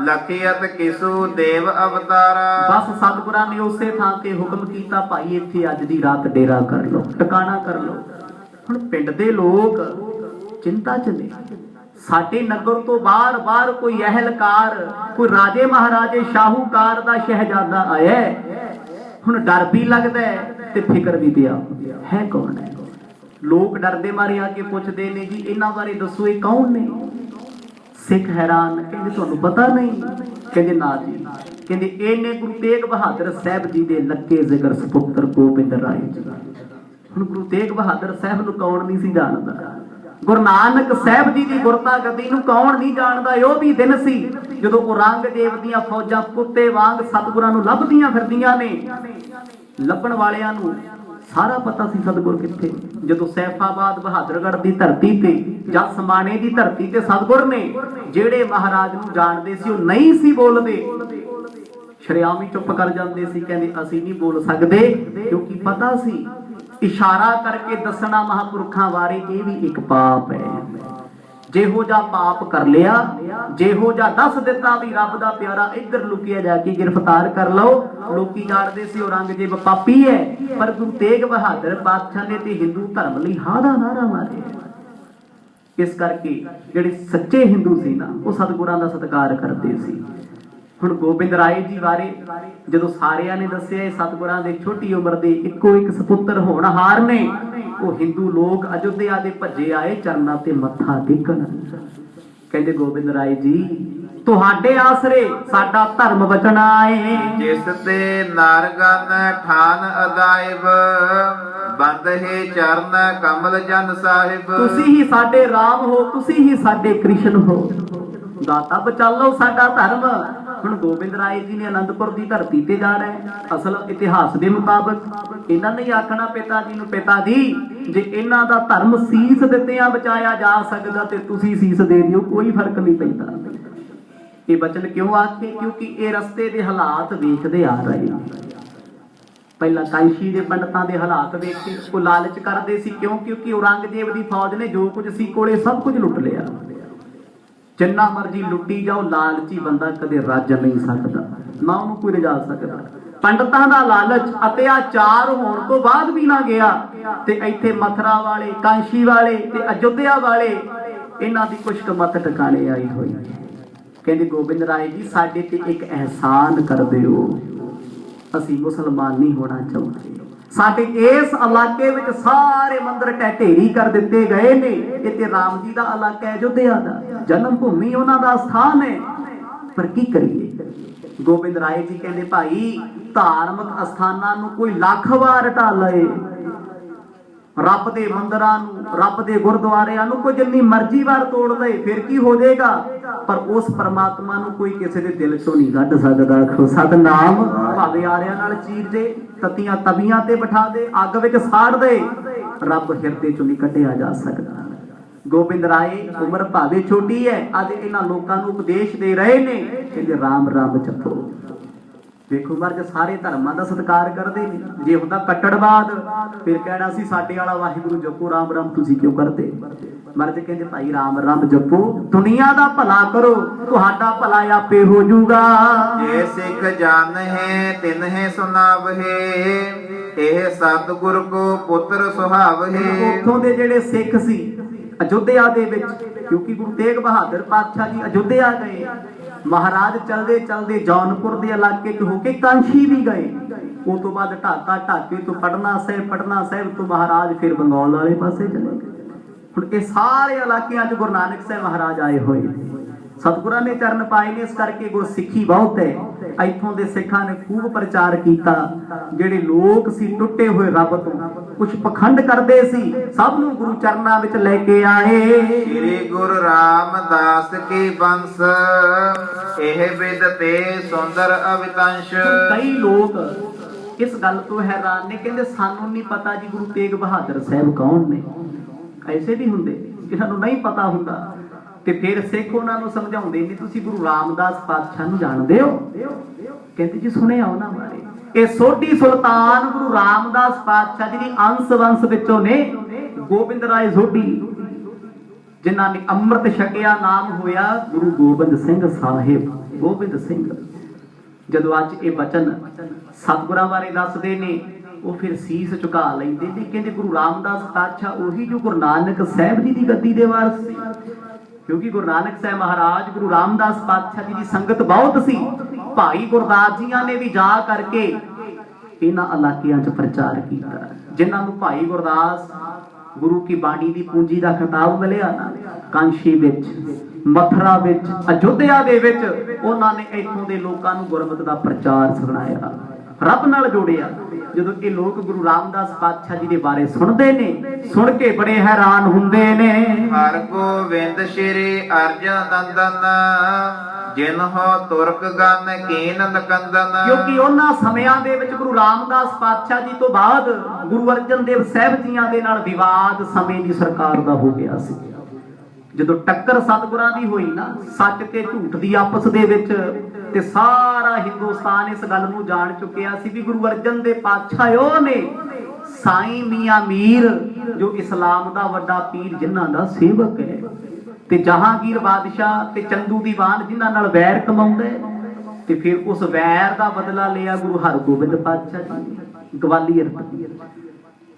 ਲਖਿਅਤ ਕਿਸੂ ਦੇਵ ਅਵਤਾਰਾ। ਬਸ ਸਤਿਗੁਰਾਂ ਨੇ ਉਸੇ ਥਾਂ ਤੇ ਹੁਕਮ ਕੀਤਾ, ਭਾਈ ਇੱਥੇ ਅੱਜ ਦੀ ਰਾਤ ਡੇਰਾ ਕਰ ਲਓ, ਟਿਕਾਣਾ ਕਰ ਲਓ। ਹੁਣ ਪਿੰਡ ਦੇ ਲੋਕ ਚਿੰਤਾ ਚ ਨੇ, ਸਾਡੇ ਨਗਰ ਤੋਂ ਬਾਹਰ ਕੋਈ ਅਹਿਲਕਾਰ, ਕੋਈ ਰਾਜੇ ਮਹਾਰਾਜੇ ਸ਼ਾਹੂਕਾਰ ਦਾ ਸ਼ਹਿਜ਼ਾਦਾ ਆਇਆ, ਹੁਣ ਡਰ ਵੀ ਲੱਗਦਾ ਤੇ ਫਿਕਰ ਵੀ ਪਿਆ ਹੈ, ਕੌਣ ਹੈ? ਲੋਕ ਡਰਦੇ ਮਾਰੇ ਆ ਕੇ ਪੁੱਛਦੇ ਨੇ, ਜੀ ਇਹਨਾਂ ਬਾਰੇ ਦੱਸੋ, ਇਹ ਕੌਣ ਨੇ? ਸਿੱਖ ਹੈਰਾਨ, ਕਹਿੰਦੇ ਤੁਹਾਨੂੰ ਪਤਾ ਨਹੀਂ? ਕਹਿੰਦੇ ਨਾ ਜੀ, ਕਹਿੰਦੇ ਇਹਨੇ ਗੁਰੂ ਤੇਗ ਬਹਾਦਰ ਸਾਹਿਬ ਜੀ ਦੇ ਲੱਕੇ ਜ਼ਿਕਰ ਸੁਪੁੱਤਰ ਗੋਬਿੰਦ ਰਾਏ ਜੀ। ਹੁਣ ਗੁਰੂ ਤੇਗ ਬਹਾਦਰ ਸਾਹਿਬ ਨੂੰ ਕੌਣ ਨਹੀਂ ਸੀ ਜਾਣਦਾ? ਗੁਰੂ ਨਾਨਕ ਸਾਹਿਬ ਜੀ ਦੀ ਗੁਰਤਾ ਗੱਦੀ ਨੂੰ ਕੌਣ ਨਹੀਂ ਜਾਣਦਾ? ਉਹ ਵੀ ਦਿਨ ਸੀ ਜਦੋਂ ਔਰੰਗਜ਼ੇਬ ਦੀਆਂ ਫੌਜਾਂ ਕੁੱਤੇ ਵਾਂਗ ਸਤਿਗੁਰਾਂ ਨੂੰ ਲੱਭਦੀਆਂ ਫਿਰਦੀਆਂ ਨੇ। ਲੱਭਣ ਵਾਲਿਆਂ ਨੂੰ ਸਾਰਾ ਪਤਾ ਸੀ ਸਤਿਗੁਰ ਕਿੱਥੇ। ਜਦੋਂ ਸੈਫਾਬਾਦ ਬਹਾਦਰਗੜ੍ਹ ਦੀ ਧਰਤੀ ਤੇ ਜਾਂ ਸਮਾਣੇ ਦੀ ਧਰਤੀ ਤੇ ਸਤਿਗੁਰ ਨੇ ਜਿਹੜੇ ਮਹਾਰਾਜ ਨੂੰ ਜਾਣਦੇ ਸੀ ਉਹ ਨਹੀਂ ਸੀ ਬੋਲਦੇ, ਸ਼ਰਿਆਮੀ ਚੁੱਪ ਕਰ ਜਾਂਦੇ ਸੀ, ਕਹਿੰਦੇ ਅਸੀਂ ਨਹੀਂ ਬੋਲ ਸਕਦੇ, ਕਿਉਂਕਿ ਪਤਾ ਸੀ ਇਸ਼ਾਰਾ ਕਰਕੇ ਦੱਸਣਾ ਮਹਾਂਪੁਰਖਾਂ ਬਾਰੇ ਇਹ ਵੀ ਇੱਕ ਪਾਪ ਹੈ। ਜਿਹੋ ਜਿਹਾ ਪਾਪ ਕਰ ਲਿਆ, ਜਿਹੋ ਜਿਹਾ ਦੱਸ ਦਿੱਤਾ ਵੀ ਰੱਬ ਦਾ ਪਿਆਰਾ ਇੱਧਰ ਲੁਕਿਆ ਜਾ ਕੇ ਗ੍ਰਿਫਤਾਰ ਕਰ ਲਓ। ਲੋਕੀ ਜਾਣਦੇ ਸੀ ਔਰੰਗਜ਼ੇਬ ਪਾਪੀ ਹੈ, ਪਰ ਗੁਰੂ ਤੇਗ ਬਹਾਦਰ ਪਾਤਸ਼ਾਹ ਨੇ ਤੇ ਹਿੰਦੂ ਧਰਮ ਲਈ ਹਾਂ ਦਾ ਨਾਰਾ ਮਾਰਿਆ। ਇਸ ਕਰਕੇ ਜਿਹੜੇ ਸੱਚੇ ਹਿੰਦੂ ਸੀ ਨਾ, ਉਹ ਸਤਿਗੁਰਾਂ ਦਾ ਸਤਿਕਾਰ ਕਰਦੇ ਸੀ। ਹੁਣ ਗੋਬਿੰਦ ਰਾਏ ਜੀ ਬਾਰੇ ਜਦੋਂ ਸਾਰਿਆਂ ਨੇ ਦੱਸਿਆ ਇਹ ਸਤਿਗੁਰਾਂ ਦੇ ਛੋਟੀ ਉਮਰ ਦੇ ਇੱਕੋ ਇੱਕ ਸਪੁੱਤਰ ਹੋਣਹਾਰ ਨੇ, ਉਹ ਹਿੰਦੂ ਲੋਕ ਅਯੋਧਿਆ ਦੇ ਭੱਜੇ ਆਏ ਚਰਨਾਂ ਤੇ ਮੱਥਾ ਟੇਕਣ। ਕਹਿੰਦੇ ਗੋਬਿੰਦ ਰਾਏ ਜੀ ਤੁਹਾਡੇ ਆਸਰੇ ਸਾਡਾ ਧਰਮ ਬਚਣਾ ਏ। ਜਿਸ ਤੇ ਨਾਰਗਨ ਠਾਨ ਅਦਾਇਬ, ਬੰਦਹੇ ਚਰਨ ਕਮਲ ਜਨ ਸਾਹਿਬ। ਤੁਸੀਂ ਹੀ ਸਾਡੇ ਰਾਮ ਹੋ, ਤੁਸੀਂ ਹੀ ਸਾਡੇ ਕ੍ਰਿਸ਼ਨ ਹੋ। ਦਾਤਾ ਬਚਾਲੋ ਸਾਡਾ ਧਰਮ। ਹੁਣ ਗੋਬਿੰਦ ਰਾਏ ਜੀ ਨੇ ਅਨੰਦਪੁਰ ਦੀ ਧਰਤੀ ਤੇ ਜਾਣਾ ਹੈ। ਅਸਲ ਇਤਿਹਾਸ ਦੇ ਮੁਤਾਬਕ ਇਹਨਾਂ ਨੇ ਆਖਣਾ ਪਿਤਾ ਜੀ ਨੂੰ, ਪਿਤਾ ਜੀ ਜੇ ਇਹਨਾਂ ਦਾ ਧਰਮ ਸੀਸ ਦਿੱਤਿਆਂ ਬਚਾਇਆ ਜਾ ਸਕਦਾ ਤੇ ਤੁਸੀਂ ਸੀਸ ਦੇ ਦਿਓ, ਕੋਈ ਫਰਕ ਨਹੀਂ ਪੈਂਦਾ। ਇਹ ਬਚਨ ਕਿਉਂ ਆਖੇ? ਕਿਉਂਕਿ ਇਹ ਰਸਤੇ ਦੇ ਹਾਲਾਤ ਵੇਖਦੇ ਆ ਰਹੇ। ਪਹਿਲਾਂ ਕਾਂਸ਼ੀ ਦੇ ਪੰਡਤਾਂ ਦੇ ਹਾਲਾਤ ਵੇਖ ਕੇ ਉਹ ਲਾਲਚ ਕਰਦੇ ਸੀ। ਕਿਉਂ? ਕਿਉਂਕਿ ਔਰੰਗਜ਼ੇਬ ਦੀ ਫੌਜ ਨੇ ਜੋ ਕੁਝ ਸੀ ਕੋਲੇ ਸਭ ਕੁਝ ਲੁੱਟ ਲਿਆ। ਜਿੰਨਾ ਮਰਜੀ ਲੁੱਟੀ ਜਾਓ, ਲਾਲਚੀ ਬੰਦਾ ਕਦੇ ਰੱਜ ਨਹੀਂ ਸਕਦਾ, ਨਾ ਉਹਨੂੰ ਕੋਈ ਰਜਾ ਸਕਦਾ। ਪੰਡਤਾਂ ਦਾ ਲਾਲਚ ਅਤਿਆਚਾਰ ਹੋਣ ਤੋਂ ਬਾਅਦ ਵੀ ਨਾ ਗਿਆ ਤੇ ਇੱਥੇ ਮਥੁਰਾ ਵਾਲੇ, ਕਾਂਸ਼ੀ ਵਾਲੇ ਤੇ ਅਯੁੱਧਿਆ ਵਾਲੇ ਇਹਨਾਂ ਦੀ ਕੁਛ ਮਤ ਟਿਕਾਣੇ ਆਈ ਹੋਈ। ਕਹਿੰਦੇ ਗੋਬਿੰਦ ਰਾਏ ਜੀ ਸਾਡੇ ਤੇ ਇੱਕ ਅਹਿਸਾਨ ਕਰ ਦਿਓ, ਅਸੀਂ ਮੁਸਲਮਾਨ ਨਹੀਂ ਹੋਣਾ ਚਾਹੁੰਦੇ। ਸਾਡੇ ਇਸ ਇਲਾਕੇ ਵਿੱਚ ਸਾਰੇ ਮੰਦਿਰ ਢਹਿ ਕਰ ਦਿੱਤੇ ਗਏ ਨੇ। ਇਹ ਤੇ ਰਾਮ ਜੀ ਦਾ ਇਲਾਕਾ ਹੈ, ਅਯੁੱਧਿਆ ਦਾ ਜਨਮ ਭੂਮੀ, ਉਹਨਾਂ ਦਾ ਸਥਾਨ ਹੈ। ਪਰ ਕੀ ਕਰੀਏ? ਗੋਬਿੰਦ ਰਾਏ ਜੀ ਕਹਿੰਦੇ ਭਾਈ ਧਾਰਮਿਕ ਅਸਥਾਨਾਂ ਨੂੰ ਕੋਈ ਲੱਖ ਵਾਰ ਢਾ ਲਏ, ਰੱਬ ਦੇ ਮੰਦਿਰਾਂ ਨੂੰ, ਰੱਬ ਦੇ ਗੁਰਦੁਆਰਿਆਂ ਨੂੰ ਕੋਈ ਜਿੰਨੀ ਮਰਜ਼ੀ ਵਾਰ ਤੋੜ ਲਏ, ਫਿਰ ਕੀ ਹੋ ਜਾਏਗਾ? ਪਰ ਉਸ ਪਰਮਾਤਮਾ ਨੂੰ ਕੋਈ ਕਿਸੇ ਦੇ ਦਿਲ ਚੋਂ ਨਹੀਂ ਕੱਢ ਸਕਦਾ। ਸਤਨਾਮ ਭਾਵੇਂ ਆਰਿਆਂ ਨਾਲ ਚੀਰ ਦੇ, ਤਤੀਆਂ ਤਵੀਆਂ ਤੇ ਬਿਠਾ ਦੇ, ਅੱਗ ਵਿੱਚ ਸਾੜ ਦੇ, ਰੱਬ ਹਿਰਦੇ ਚੋਂ ਨਹੀਂ ਕੱਢਿਆ ਜਾ ਸਕਦਾ। ਗੋਬਿੰਦ ਰਾਏ ਉਮਰ ਭਾਵੇਂ ਛੋਟੀ ਹੈ, ਅੱਜ ਇਹਨਾਂ ਲੋਕਾਂ ਨੂੰ ਉਪਦੇਸ਼ ਦੇ ਰਹੇ ਨੇ, ਕਹਿੰਦੇ ਰਾਮ ਰਾਮ ਜਪੋ। ਵੇਖੋ ਮਰਦ ਸਾਰੇ ਧਰਮਾਂ ਦਾ ਸਤਿਕਾਰ ਕਰਦੇ ਨੇ। ਜੇ ਹੁੰਦਾ ਕੱਟੜਵਾਦ ਫਿਰ ਕਹਿਣਾ ਸੀ ਸਾਡੇ ਵਾਲਾ ਵਾਹਿਗੁਰੂ ਜਪੋ, ਰਾਮ ਰਾਮ ਤੁਸੀਂ ਕਿਉਂ ਕਰਦੇ? ਮਰਦ ਕਹਿੰਦੇ ਭਾਈ ਰਾਮ ਰਾਮ ਜਪੋ, ਦੁਨੀਆ ਦਾ ਭਲਾ ਕਰੋ, ਤੁਹਾਡਾ ਭਲਾ ਆਪੇ ਹੋ ਜਾਊਗਾ। ਜੇ ਸਿੱਖ ਜਾਣ ਹੈ ਤਿਨ ਹੈ ਸੁਨਾਵਹਿ, ਇਹ ਸਤਿਗੁਰ ਕੋ ਪੁੱਤਰ ਸੁਹਾਵਹਿ। ਉੱਥੋਂ ਦੇ ਜਿਹੜੇ ਸਿੱਖ ਸੀ ਅਯੁੱਧਿਆ ਦੇ ਵਿੱਚ, ਕਿਉਂਕਿ ਗੁਰੂ ਤੇਗ ਬਹਾਦਰ ਪਾਤਸ਼ਾਹ ਜੀ ਅਯੁੱਧਿਆ ਗਏ, ਮਹਾਰਾਜ ਚਲਦੇ ਚਲਦੇ ਜੌਨਪੁਰ ਦੇ ਇਲਾਕੇ ਚ ਹੋ ਕੇ ਕਾਂਸ਼ੀ ਵੀ ਗਏ। ਉਸ ਤੋਂ ਬਾਅਦ ਢਾਕੇ ਤੋਂ ਪਟਨਾ ਸਾਹਿਬ ਤੋਂ ਮਹਾਰਾਜ ਫਿਰ ਬੰਗਾਲ ਵਾਲੇ ਪਾਸੇ ਚਲੇ ਗਏ। ਹੁਣ ਇਹ ਸਾਰੇ ਇਲਾਕਿਆਂ ਚ ਗੁਰੂ ਨਾਨਕ ਸਾਹਿਬ ਮਹਾਰਾਜ ਆਏ ਹੋਏ, ਸਤਿਗੁਰਾਂ ਨੇ ਚਰਨ ਪਾਏ ਨੇ। ਇਸ ਕਰਕੇ ਗੁਰਸਿੱਖੀ ਬਹੁਤ ਹੈ। ਇੱਥੋਂ ਦੇ ਸਿੱਖਾਂ ਨੇ ਖੂਬ ਪ੍ਰਚਾਰ ਕੀਤਾ। ਜਿਹੜੇ ਲੋਕ ਸੀ ਟੁੱਟੇ ਹੋਏ ਰੱਬ ਤੋਂ, ਕੁਝ ਪਖੰਡ ਕਰਦੇ ਸੀ, ਸਭ ਨੂੰ ਗੁਰੂ ਚਰਨਾਂ ਵਿੱਚ ਲੈ ਕੇ ਆਏ। ਸ੍ਰੀ ਗੁਰੂ ਰਾਮਦਾਸ ਕੀ ਬੰਸ, ਇਹ ਵਿਦ ਤੇ ਸੁੰਦਰ ਅਵਿਤੰਸ਼। ਕਈ ਲੋਕ ਇਸ ਗੱਲ ਤੋਂ ਹੈਰਾਨ ਨੇ, ਕਹਿੰਦੇ ਸਾਨੂੰ ਨਹੀਂ ਪਤਾ ਜੀ ਗੁਰੂ ਤੇਗ ਬਹਾਦਰ ਸਾਹਿਬ ਕੌਣ ਨੇ। ਐਸੇ ਵੀ ਹੁੰਦੇ ਕਿ ਸਾਨੂੰ ਨਹੀਂ ਪਤਾ ਹੁੰਦਾ। ਤੇ ਫਿਰ ਸਿੱਖ ਉਹਨਾਂ ਨੂੰ ਸਮਝਾਉਂਦੇ ਨੇ ਤੁਸੀਂ ਗੁਰੂ ਰਾਮਦਾਸ ਪਾਤਸ਼ਾਹ ਨੂੰ ਜਾਣਦੇ ਹੋ? ਕਹਿੰਦੇ ਜੀ ਸੁਣਿਆ ਉਹਨਾਂ ਬਾਰੇ। ਇਹ ਸੋਢੀ ਸੁਲਤਾਨ ਗੁਰੂ ਰਾਮਦਾਸ ਪਾਤਸ਼ਾਹ ਜੀ ਦੀ ਅੰਸ਼ ਵੰਸ਼ ਵਿੱਚੋਂ ਨੇ। ਗੋਬਿੰਦ ਰਾਏ ਸੋਢੀ ਜਿਨ੍ਹਾਂ ਨੇ ਅੰਮ੍ਰਿਤ ਛਕਿਆ, ਨਾਮ ਹੋਇਆ ਗੁਰੂ ਗੋਬਿੰਦ ਸਿੰਘ ਸਾਹਿਬ। ਗੋਬਿੰਦ ਸਿੰਘ ਜਦੋਂ ਅੱਜ ਇਹ ਬਚਨ ਸਤਿਗੁਰਾਂ ਬਾਰੇ ਦੱਸਦੇ ਨੇ, ਉਹ ਫਿਰ ਸੀਸ ਝੁਕਾ ਲੈਂਦੇ ਨੇ। ਕਹਿੰਦੇ ਗੁਰੂ ਰਾਮਦਾਸ ਪਾਤਸ਼ਾਹ ਉਹੀ ਜੋ ਗੁਰੂ ਨਾਨਕ ਸਾਹਿਬ ਜੀ ਦੀ ਗੱਦੀ ਦੇ ਵਾਰਸ ਸੀ। ਕਿਉਂਕਿ ਗੁਰੂ ਨਾਨਕ ਸਾਹਿਬ ਮਹਾਰਾਜ ਗੁਰੂ ਰਾਮਦਾਸ ਪਾਤਸ਼ਾਹ ਜੀ ਦੀ ਸੰਗਤ ਬਹੁਤ ਸੀ। ਭਾਈ ਗੁਰਦਾਸ ਜੀਆਂ ਨੇ ਵੀ ਜਾ ਕਰਕੇ ਇਹਨਾਂ ਇਲਾਕਿਆਂ 'ਚ ਪ੍ਰਚਾਰ ਕੀਤਾ, ਜਿਨ੍ਹਾਂ ਨੂੰ ਭਾਈ ਗੁਰਦਾਸ ਗੁਰੂ ਕੀ ਬਾਣੀ ਦੀ ਪੂੰਜੀ ਦਾ ਖਿਤਾਬ ਮਿਲਿਆ ਨਾ। ਕਾਂਸ਼ੀ ਵਿੱਚ, ਮਥੁਰਾ ਵਿੱਚ, ਅਯੁੱਧਿਆ ਦੇ ਵਿੱਚ ਉਹਨਾਂ ਨੇ ਇੱਥੋਂ ਦੇ ਲੋਕਾਂ ਨੂੰ ਗੁਰਮਤਿ ਦਾ ਪ੍ਰਚਾਰ ਸੁਣਾਇਆ, ਰੱਬ ਨਾਲ ਜੋੜਿਆ। ਜਦੋਂ ਇਹ ਲੋਕ ਗੁਰੂ ਰਾਮਦਾਸ ਪਾਤਸ਼ਾਹ ਜੀ ਦੇ ਬਾਰੇ ਸੁਣਦੇ ਨੇ, ਸੁਣ ਕੇ ਬੜੇ ਹੈਰਾਨ ਹੁੰਦੇ ਨੇ। ਹਰਿ ਗੋਬਿੰਦ ਸ਼੍ਰੀ ਅਰਜਨ ਨੰਦਨ, ਜਿਨਹੁ ਤੁਰਕ ਗਨ ਕੀਨ ਲਕੰਦਨ। ਕਿਉਂਕਿ ਉਹਨਾਂ ਸਮਿਆਂ ਦੇ ਵਿੱਚ ਗੁਰੂ ਰਾਮਦਾਸ ਪਾਤਸ਼ਾਹ ਜੀ ਤੋਂ ਬਾਅਦ ਗੁਰੂ ਅਰਜਨ ਦੇਵ ਸਾਹਿਬ ਜੀਆਂ ਦੇ ਨਾਲ ਵਿਵਾਦ ਸਮੇਂ ਦੀ ਸਰਕਾਰ ਦਾ ਹੋ ਗਿਆ ਸੀ। ਜਦੋਂ ਟੱਕਰ ਸਤਿਗੁਰਾਂ ਦੀ ਹੋਈ ਨਾ, ਸੱਚ ਤੇ ਝੂਠ ਦੀ ਆਪਸ ਦੇ ਵਿੱਚ, ਤੇ ਸਾਰਾ ਹਿੰਦੁਸਤਾਨ ਇਸ ਗੱਲ ਨੂੰ ਜਾਣ ਚੁੱਕਿਆ ਸੀ ਵੀ ਗੁਰੂ ਅਰਜਨ ਦੇ ਪਾਤਸ਼ਾਹ ਉਹ ਨੇ, ਸਾਈਂ ਮੀਆਂ ਮੀਰ ਜੋ ਇਸਲਾਮ ਦਾ ਵੱਡਾ ਪੀਰ, ਜਿਨ੍ਹਾਂ ਦਾ ਸੇਵਕ ਹੈ, ਤੇ ਜਹਾਂਗੀਰ ਬਾਦਸ਼ਾਹ ਤੇ ਚੰਦੂ ਦੀਵਾਨ ਜਿਨ੍ਹਾਂ ਨਾਲ ਵੈਰ ਕਮਾਉਂਦੇ। ਤੇ ਫਿਰ ਉਸ ਵੈਰ ਦਾ ਬਦਲਾ ਲਿਆ ਗੁਰੂ ਹਰਗੋਬਿੰਦ ਪਾਤਸ਼ਾਹ ਜੀ ਗਵਾਲੀਅਰ।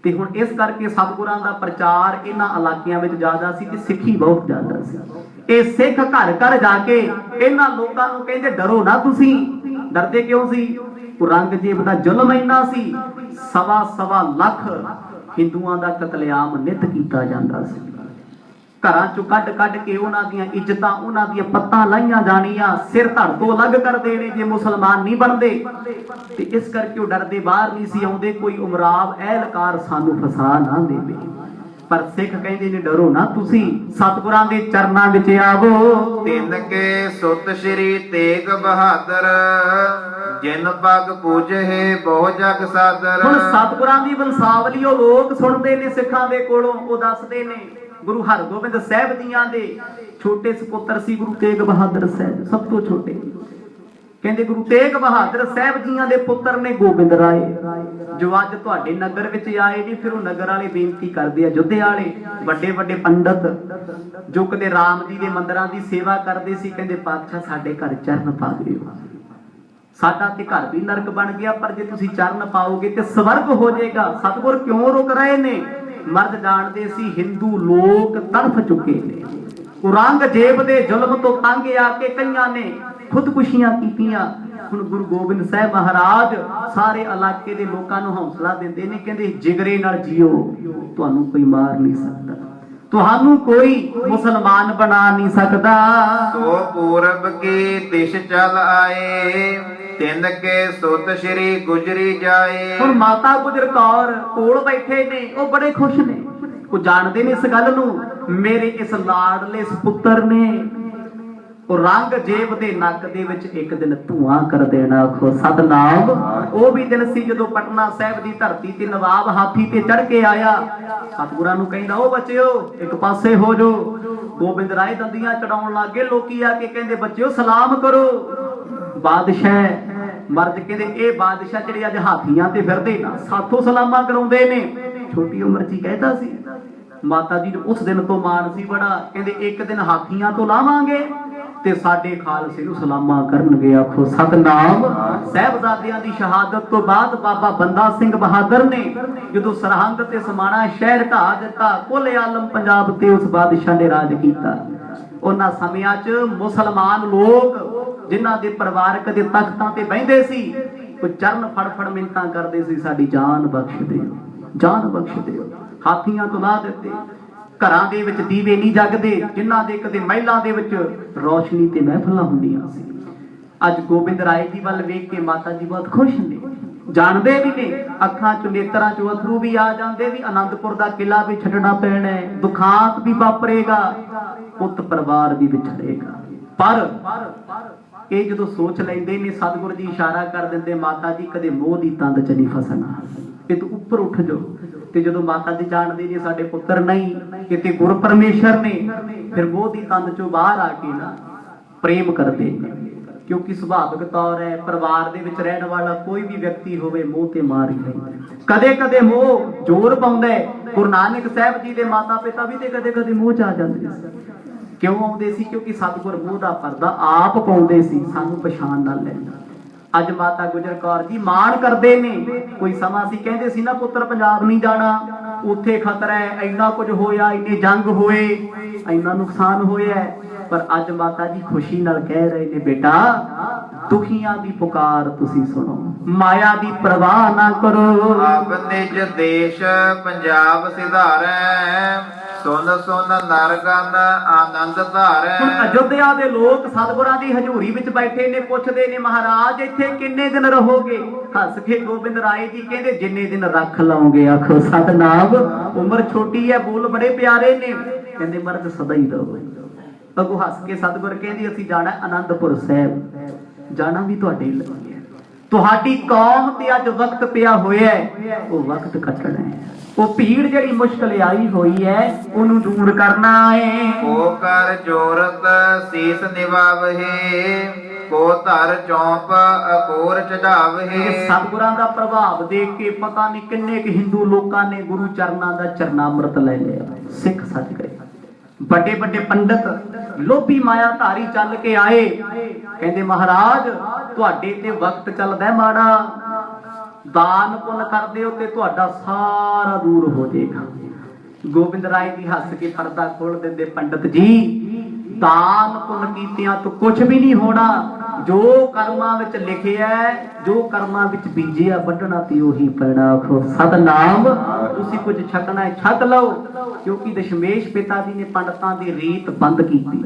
ਤੇ ਹੁਣ ਇਸ ਕਰਕੇ ਸਤਿਗੁਰਾਂ ਦਾ ਪ੍ਰਚਾਰ ਇਹਨਾਂ ਇਲਾਕਿਆਂ ਵਿੱਚ ਜ਼ਿਆਦਾ ਸੀ ਤੇ ਸਿੱਖੀ ਬਹੁਤ ਜ਼ਿਆਦਾ ਸੀ। ਇਹ ਸਿੱਖ ਘਰ ਘਰ ਜਾ ਕੇ ਇਹਨਾਂ ਲੋਕਾਂ ਨੂੰ ਕਹਿੰਦੇ ਡਰੋ ਨਾ ਤੁਸੀਂ। ਡਰਦੇ ਕਿਉਂ ਸੀ? ਔਰੰਗਜ਼ੇਬ ਦਾ ਜ਼ੁਲਮ ਇੰਨਾ ਸੀ, ਸਵਾ ਲੱਖ ਹਿੰਦੂਆਂ ਦਾ ਕਤਲੇਆਮ ਨਿੱਤ ਕੀਤਾ ਜਾਂਦਾ ਸੀ। ਘਰਾਂ ਚੋਂ ਕੱਢ ਕੇ ਉਹਨਾਂ ਦੀਆਂ ਇੱਜ਼ਤਾਂ, ਉਹਨਾਂ ਦੀਆਂ ਪੱਤਾਂ ਲਾਈਆਂ ਜਾਣੀਆਂ, ਸਿਰ ਧੜ ਤੋਂ ਅਲੱਗ ਕਰਦੇ ਨੇ ਜੇ ਮੁਸਲਮਾਨ ਨਹੀਂ ਬਣਦੇ। ਤੇ ਇਸ ਕਰਕੇ ਉਹ ਡਰਦੇ ਬਾਹਰ ਨਹੀਂ ਸੀ ਆਉਂਦੇ, ਕੋਈ ਉਮਰਾਵ ਐਲਕਾਰ ਸਾਨੂੰ ਫਸਾ ਨਾ ਦੇਵੇ। ਪਰ ਸਿੱਖ ਕਹਿੰਦੇ ਨੇ ਡਰੋ ਨਾ ਤੁਸੀਂ, ਸਤਿਗੁਰਾਂ ਦੇ ਚਰਨਾਂ ਵਿੱਚ ਆਵੋ। ਤਿੰਨ ਕੇ ਸੁਤ ਸ੍ਰੀ ਤੇਗ ਬਹਾਦਰ, ਜਿਨ ਪਗ ਪੂਜੇ ਬਹੁ ਜਗ ਸਾਦਰ। ਹੁਣ ਸਤਿਗੁਰਾਂ ਦੀ ਵੰਸਾਵਲੀ ਉਹ ਲੋਕ ਸੁਣਦੇ ਨੇ ਸਿੱਖਾਂ ਦੇ ਕੋਲੋਂ, ਉਹ ਦੱਸਦੇ ਨੇ ਗੁਰੂ ਹਰਗੋਬਿੰਦ ਸਾਹਿਬ ਜੀਆਂ ਦੇ ਛੋਟੇ ਸੁਪੁੱਤਰ ਸੀ ਗੁਰੂ ਤੇਗ ਬਹਾਦਰ ਸਾਹਿਬ, ਸਭ ਤੋਂ ਛੋਟੇ। ਕਹਿੰਦੇ ਗੁਰੂ ਤੇਗ ਬਹਾਦਰ ਸਾਹਿਬ ਜੀਆਂ ਦੇ ਪੁੱਤਰ ਨੇ ਗੋਬਿੰਦ ਰਾਏ, ਜੋ ਅੱਜ ਤੁਹਾਡੇ ਨਗਰ ਵਿੱਚ ਆਏ ਨੇ। ਫਿਰ ਉਹ ਨਗਰ ਵਾਲੇ ਬੇਨਤੀ ਕਰਦੇ ਆ, ਯੁੱਧੇ ਵਾਲੇ ਵੱਡੇ ਵੱਡੇ ਪੰਡਤ ਜੋ ਕਦੇ ਰਾਮ ਜੀ ਦੇ ਮੰਦਿਰਾਂ ਦੀ ਸੇਵਾ ਕਰਦੇ ਸੀ, ਕਹਿੰਦੇ ਪਾਤਸ਼ਾਹ ਸਾਡੇ ਘਰ ਚਰਨ ਪਾ ਦਿਓ, ਸਾਡਾ ਤੇ ਘਰ ਵੀ ਨਰਕ ਬਣ ਗਿਆ, ਪਰ ਜੇ ਤੁਸੀਂ ਚਰਨ ਪਾਓਗੇ ਤੇ ਸਵਰਗ ਹੋ ਜਾਏਗਾ। ਸਤਿਗੁਰ ਕਿਉਂ ਰੁਕ ਰਹੇ ਨੇ? ਮਰਦ ਜਾਣਦੇ ਸੀ ਹਿੰਦੂ ਲੋਕ ਤੜਫ ਚੁੱਕੇ ਨੇ, ਔਰੰਗਜ਼ੇਬ ਦੇ ਜ਼ੁਲਮ ਤੋਂ ਤੰਗ ਆ ਕੇ ਕਈਆਂ ਨੇ ਖੁਦਕੁਸ਼ੀਆਂ ਕੀਤੀਆਂ। ਹੁਣ ਗੁਰੂ ਗੋਬਿੰਦ ਸਾਹਿਬ ਮਹਾਰਾਜ ਸਾਰੇ ਇਲਾਕੇ ਦੇ ਲੋਕਾਂ ਨੂੰ ਹੌਸਲਾ ਦਿੰਦੇ ਨੇ, ਕਹਿੰਦੇ ਜਿਗਰੇ ਨਾਲ ਜੀਓ, ਤੁਹਾਨੂੰ ਕੋਈ ਮਾਰ ਨਹੀਂ ਸਕਦਾ, ਤੁਹਾਨੂੰ ਕੋਈ ਮੁਸਲਮਾਨ ਬਣਾ ਨਹੀਂ ਸਕਦਾ। ਸੋ ਪੂਰਬ ਕੀ ਦਿਸ਼ ਚਲ ਆਏ, ਤਿੰਨ ਕੇ ਸੁਤ ਸ੍ਰੀ ਗੁਜਰੀ ਜਾਏ। ਹੁਣ ਮਾਤਾ ਗੁਜਰ ਕੌਰ ਕੋਲ ਬੈਠੇ ਨੇ, ਉਹ ਬੜੇ ਖੁਸ਼ ਨੇ, ਉਹ ਜਾਣਦੇ ਨੇ ਇਸ ਗੱਲ ਨੂੰ, ਮੇਰੇ ਇਸ ਲਾਡਲੇ ਸੁਪੁੱਤਰ ਨੇ ਔਰੰਗਜ਼ੇਬ ਦੇ ਨੱਕ ਦੇ ਵਿੱਚ ਇੱਕ ਦਿਨ ਧੂਆਂ ਕਰ ਦੇਣਾ। ਆਖੋ ਸਤਨਾਮ। ਉਹ ਵੀ ਦਿਨ ਸੀ ਜਦੋਂ ਪਟਨਾ ਸਾਹਿਬ ਦੀ ਧਰਤੀ ਤੇ ਨਵਾਬ ਹਾਥੀ ਤੇ ਚੜ ਕੇ ਆਇਆ। ਸਤਿਗੁਰਾਂ ਨੂੰ ਕਹਿੰਦਾ, ਉਹ ਬੱਚਿਓ ਇੱਕ ਪਾਸੇ ਹੋ ਜਾਓ। ਗੋਬਿੰਦ ਰਾਏ ਦੰਦੀਆਂ ਚੜਾਉਣ ਲੱਗੇ, ਲੋਕੀ ਆ ਕੇ ਕਹਿੰਦੇ ਬੱਚਿਓ ਸਲਾਮ ਕਰੋ। ਬਾਦਸ਼ਾਹ ਮਰਦ ਕਹਿੰਦੇ ਇਹ ਬਾਦਸ਼ਾਹ ਜਿਹੜੇ ਅੱਜ ਹਾਥੀਆਂ ਤੇ ਫਿਰਦੇ ਨਾ, ਸਾਥੋਂ ਸਲਾਮਾਂ ਕਰਾਉਂਦੇ ਨੇ। ਛੋਟੀ ਉਮਰ 'ਚ ਹੀ ਕਹਿਤਾ ਸੀ। ਮਾਤਾ ਜੀ ਨੂੰ ਉਸ ਦਿਨ ਤੋਂ ਮਾਣ ਸੀ ਬੜਾ, ਕਹਿੰਦੇ ਇੱਕ ਦਿਨ ਹਾਥੀਆਂ ਤੋਂ ਲਾਵਾਂਗੇ ਤੇ ਸਾਡੇ ਖਾਲਸੇ ਨੂੰ ਸਲਾਮਾਂ ਕਰਨਗੇ। ਆਖੋ ਸਤਨਾਮ। ਸਾਹਿਬਜ਼ਾਦਿਆਂ ਦੀ ਸ਼ਹਾਦਤ ਤੋਂ ਬਾਅਦ ਬਾਬਾ ਬੰਦਾ ਸਿੰਘ ਬਹਾਦਰ ਨੇ ਜਦੋਂ ਸਰਹੰਦ ਤੇ ਸਮਾਣਾ ਸ਼ਹਿਰ ਢਾ ਦਿੱਤਾ, ਕੁੱਲ ਆਲਮ ਪੰਜਾਬ ਤੇ ਉਸ ਬਾਦਸ਼ਾਹ ਨੇ ਰਾਜ ਕੀਤਾ। ਉਹਨਾਂ ਸਮਿਆਂ 'ਚ ਮੁਸਲਮਾਨ ਲੋਕ ਜਿਨ੍ਹਾਂ ਦੇ ਪਰਿਵਾਰਕ ਦੇ ਤਖਤਾਂ ਤੇ ਬਹਿੰਦੇ ਸੀ, ਉਹ ਚਰਨ ਫੜ ਫੜ ਮਿੰਨਤਾਂ ਕਰਦੇ ਸੀ, ਸਾਡੀ ਜਾਨ ਬਖਸ਼ ਦਿਓ, ਜਾਨ ਬਖਸ਼ ਦਿਓ। ਹਾਥੀਆਂ ਤੋਂ ਲਾ ਦਿੱਤੇ, ਘਰਾਂ ਦੇ ਵਿੱਚ ਦੀਵੇ ਨਹੀਂ ਜਗਦੇ, ਜਿਨ੍ਹਾਂ ਦੇ ਕਦੇ ਮਹਿਲਾਂ ਦੇ ਵਿੱਚ ਰੌਸ਼ਨੀ ਤੇ ਮਹਿਫਲਾਂ ਹੁੰਦੀਆਂ ਸੀ। ਅੱਜ ਗੋਬਿੰਦ ਰਾਏ ਜੀ ਵੱਲ ਵੇਖ ਕੇ ਮਾਤਾ ਜੀ ਬਹੁਤ ਖੁਸ਼ ਨੇ, ਜਾਣਦੇ ਵੀ ਨੇ, ਅੱਖਾਂ ਚੋਂ ਨੇਤਰਾਂ ਚੋਂ ਅਥਰੂ ਵੀ ਆ ਜਾਂਦੇ ਵੀ ਅਨੰਦਪੁਰ ਦਾ ਕਿਲਾ ਵੀ ਛੱਡਣਾ ਪੈਣਾ ਹੈ, ਦੁਖਾਂਤ ਵੀ ਵਾਪਰੇਗਾ, ਪੁੱਤ ਪਰਿਵਾਰ ਵੀ ਵਿਛੜੇਗਾ। ਪਰ ਇਹ ਜਦੋਂ ਸੋਚ ਲੈਂਦੇ ਨੇ, ਸਤਿਗੁਰੂ ਜੀ ਇਸ਼ਾਰਾ ਕਰ ਦਿੰਦੇ, ਮਾਤਾ ਜੀ ਕਦੇ ਮੋਹ ਦੀ ਤੰਦ ਚ ਨਹੀਂ ਫਸਣਾ, ਇਹ ਤੂੰ ਉੱਪਰ ਉੱਠ ਜਾਓ। ਤੇ ਜਦੋਂ ਮਾਤਾ ਜੀ ਜਾਣਦੇ ਨੇ ਸਾਡੇ ਪੁੱਤਰ ਨਹੀਂ, ਕਿਤੇ ਗੁਰ ਪਰਮੇਸ਼ਰ ਨੇ, ਫਿਰ ਮੋਹ ਦੀ ਤੰਦ ਚੋਂ ਬਾਹਰ ਆ ਕੇ ਨਾ ਪ੍ਰੇਮ ਕਰਦੇ ਨੇ। ਕਿਉਂਕਿ ਸੁਭਾਵਿਕ ਤੌਰ ਹੈ, ਪਰਿਵਾਰ ਦੇ ਵਿੱਚ ਰਹਿਣ ਵਾਲਾ ਕੋਈ ਵੀ ਵਿਅਕਤੀ ਹੋਵੇ ਮੋਹ ਤੇ ਮਾਰ ਹੀ ਲੈਂਦਾ। ਕਦੇ ਕਦੇ ਮੋਹ ਜ਼ੋਰ ਪਾਉਂਦਾ ਹੈ। ਗੁਰੂ ਨਾਨਕ ਸਾਹਿਬ ਜੀ ਦੇ ਮਾਤਾ ਪਿਤਾ ਵੀ ਤੇ ਕਦੇ ਕਦੇ ਮੋਹ ਚ ਆ ਜਾਂਦੇ ਸੀ। ਕਿਉਂ ਆਉਂਦੇ ਸੀ? ਕਿਉਂਕਿ ਸਤਿਗੁਰ ਮੋਹ ਦਾ ਪਰਦਾ ਆਪ ਪਾਉਂਦੇ ਸੀ, ਸਾਨੂੰ ਪਛਾਣ ਨਾ ਲੈਂਦਾ। ਅੱਜ ਮਾਤਾ ਗੁਜਰ ਕੌਰ ਜੀ ਮਾਣ ਕਰਦੇ ਨੇ। ਕੋਈ ਸਮਾਂ ਸੀ ਕਹਿੰਦੇ ਸੀ ਨਾ ਪੁੱਤਰ ਪੰਜਾਬ ਨਹੀਂ ਜਾਣਾ, ਉੱਥੇ ਖਤਰਾ ਹੈ, ਇੰਨਾ ਕੁਝ ਹੋਇਆ, ਇੰਨੇ ਜੰਗ ਹੋਏ, ਇੰਨਾ ਨੁਕਸਾਨ ਹੋਇਆ। ਪਰ ਅੱਜ ਮਾਤਾ ਜੀ ਖੁਸ਼ੀ ਨਾਲ ਕਹਿ ਰਹੇ ਨੇ, ਬੇਟਾ ਦੁਖੀਆਂ ਦੀ ਪੁਕਾਰ ਤੁਸੀਂ ਸੁਣੋ, ਮਾਇਆ ਦੀ ਪਰਵਾਹ ਨਾ ਕਰੋ। ਆਪ ਨਿਜ ਦੇਸ਼ ਪੰਜਾਬ ਸਿਧਾਰੈ, ਸੁਨ ਸੁਨ ਨਰਗਨ ਆਨੰਦ ਧਾਰੈ। ਹੁਣ ਅਯੋਧਿਆ ਦੇ ਲੋਕ ਸਤਿਗੁਰਾਂ ਦੀ ਹਜ਼ੂਰੀ ਵਿੱਚ ਬੈਠੇ ਨੇ, ਪੁੱਛਦੇ ਨੇ ਮਹਾਰਾਜ ਇੱਥੇ ਕਿੰਨੇ ਦਿਨ ਰਹੋਗੇ? ਹੱਸ ਕੇ ਗੋਬਿੰਦ ਰਾਏ ਜੀ ਕਹਿੰਦੇ ਜਿੰਨੇ ਦਿਨ ਰੱਖ ਲਓਗੇ। ਆਖੋ ਸਤਨਾਮ। ਉਮਰ ਛੋਟੀ ਹੈ, ਬੋਲ ਬੜੇ ਪਿਆਰੇ ਨੇ, ਕਹਿੰਦੇ ਮਰਦ ਸਦਾ ਹੀ ਰਹੋ। ਅੱਗੋਂ ਹੱਸ ਕੇ ਸਤਿਗੁਰ ਕਹਿੰਦੇ ਅਸੀਂ ਜਾਣਾ ਅਨੰਦਪੁਰ ਸਾਹਿਬ, ਜਾਣਾ ਵੀ ਤੁਹਾਡੇ ਲਈ ਹੈ। ਤੁਹਾਡੀ ਕੌਮ ਤੇ ਅੱਜ ਵਕਤ ਪਿਆ ਹੋਇਆ ਹੈ, ਉਹ ਵਕਤ ਕੱਟਣਾ ਹੈ। ਉਹ ਭੀੜ ਜਿਹੜੀ ਮੁਸ਼ਕਲ ਆਈ ਹੋਈ ਹੈ, ਉਹਨੂੰ ਦੂਰ ਕਰਨਾ ਹੈ। ਕੋ ਕਰ ਜੋਰਤ ਸੀਸ ਨਿਵਾਵਹਿ, ਕੋ ਧਰ ਚੌਂਪ ਅਕੋਰ ਚੜਾਵਹਿ। ਸਤਿਗੁਰਾਂ ਦਾ ਪ੍ਰਭਾਵ ਦੇਖ ਕੇ ਪਤਾ ਨਹੀਂ ਕਿੰਨੇ ਕੁ ਹਿੰਦੂ ਲੋਕਾਂ ਨੇ ਗੁਰੂ ਚਰਨਾਂ ਦਾ ਚਰਨਾਮ੍ਰਿਤ ਲੈ ਲਿਆ, ਸਿੱਖ ਸੱਜ ਗਏ। ਵੱਡੇ ਵੱਡੇ ਪੰਡਤ ਲੋਭੀ ਮਾਇਆ ਧਾਰੀ ਚੱਲ ਕੇ ਆਏ, ਕਹਿੰਦੇ ਮਹਾਰਾਜ ਤੁਹਾਡੇ ਤੇ ਵਕਤ ਚੱਲਦਾ ਮਾੜਾ, ਦਾਨ ਪੁੰਨ ਕਰਦੇ ਹੋ ਤੇ ਤੁਹਾਡਾ ਸਾਰਾ ਦੂਰ ਹੋ ਜਾਏਗਾ। ਗੋਬਿੰਦ ਰਾਏ ਜੀ ਹੱਸ ਕੇ ਪਰਦਾ ਖੋਲ ਦਿੰਦੇ, ਪੰਡਤ ਜੀ ਦਾਨ ਪੁੰਨ ਕੀਤਿਆਂ ਤੋਂ ਕੁਝ ਵੀ ਨਹੀਂ ਹੋਣਾ। ਜੋ ਕਰਮਾਂ ਵਿੱਚ ਲਿਖਿਆ, ਜੋ ਕਰਮਾਂ ਵਿੱਚ ਬੀਜਿਆ, ਵੱਢਣਾ ਤੇ ਉਹੀ ਪੈਣਾ। ਆਖੋ ਸਤਨਾਮ। ਤੁਸੀਂ ਕੁਝ ਛਕਣਾ ਹੈ ਛਕ ਲਓ, ਕਿਉਂਕਿ ਦਸ਼ਮੇਸ਼ ਪਿਤਾ ਜੀ ਨੇ ਪੰਡਤਾਂ ਦੀ ਰੀਤ ਬੰਦ ਕੀਤੀ।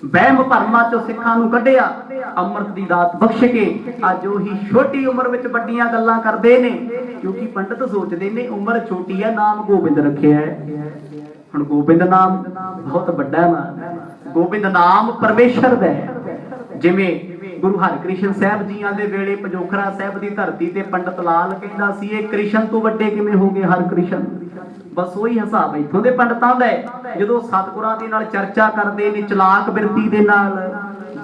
ਵਹਿਮ ਭਰਮਾਂ ਚੋਂ ਸਿੱਖਾਂ ਨੂੰ ਕੱਢਿਆ, ਅੰਮ੍ਰਿਤ ਦੀ ਦਾਤ ਬਖਸ਼ ਕੇ ਅੱਜ ਉਹੀ ਛੋਟੀ ਉਮਰ ਵਿੱਚ ਵੱਡੀਆਂ ਗੱਲਾਂ ਕਰਦੇ ਨੇ। ਕਿਉਂਕਿ ਪੰਡਤ ਸੋਚਦੇ ਨੇ ਉਮਰ ਛੋਟੀ ਹੈ, ਨਾਮ ਗੋਬਿੰਦ ਰੱਖਿਆ ਹੈ। ਹੁਣ ਗੋਬਿੰਦ ਨਾਮ ਬਹੁਤ ਵੱਡਾ ਨਾਮ ਹੈ। ਗੋਬਿੰਦ ਨਾਮ ਪਰਮੇਸ਼ਰ ਦਾ ਹੈ। ਜਿਵੇਂ ਗੁਰੂ ਹਰਿਕ੍ਰਿਸ਼ਨ ਸਾਹਿਬ ਜੀਆਂ ਦੇ ਵੇਲੇ ਪੰਜੋਖਰਾ ਸਾਹਿਬ ਦੀ ਧਰਤੀ ਤੇ ਪੰਡਤ ਲਾਲ ਕਹਿੰਦਾ ਸੀ ਇਹ ਕ੍ਰਿਸ਼ਨ ਤੋਂ ਵੱਡੇ ਕਿਵੇਂ ਹੋ ਗਏ ਹਰਿਕ੍ਰਿਸ਼ਨ। ਬਸ ਉਹੀ ਹਿਸਾਬ ਇੱਥੋਂ ਦੇ ਪੰਡਤਾਂ ਦਾ ਹੈ। ਜਦੋਂ ਸਤਿਗੁਰਾਂ ਦੇ ਨਾਲ ਚਰਚਾ ਕਰਦੇ ਨੇ ਚਲਾਕ ਬਿਰਤੀ ਦੇ ਨਾਲ,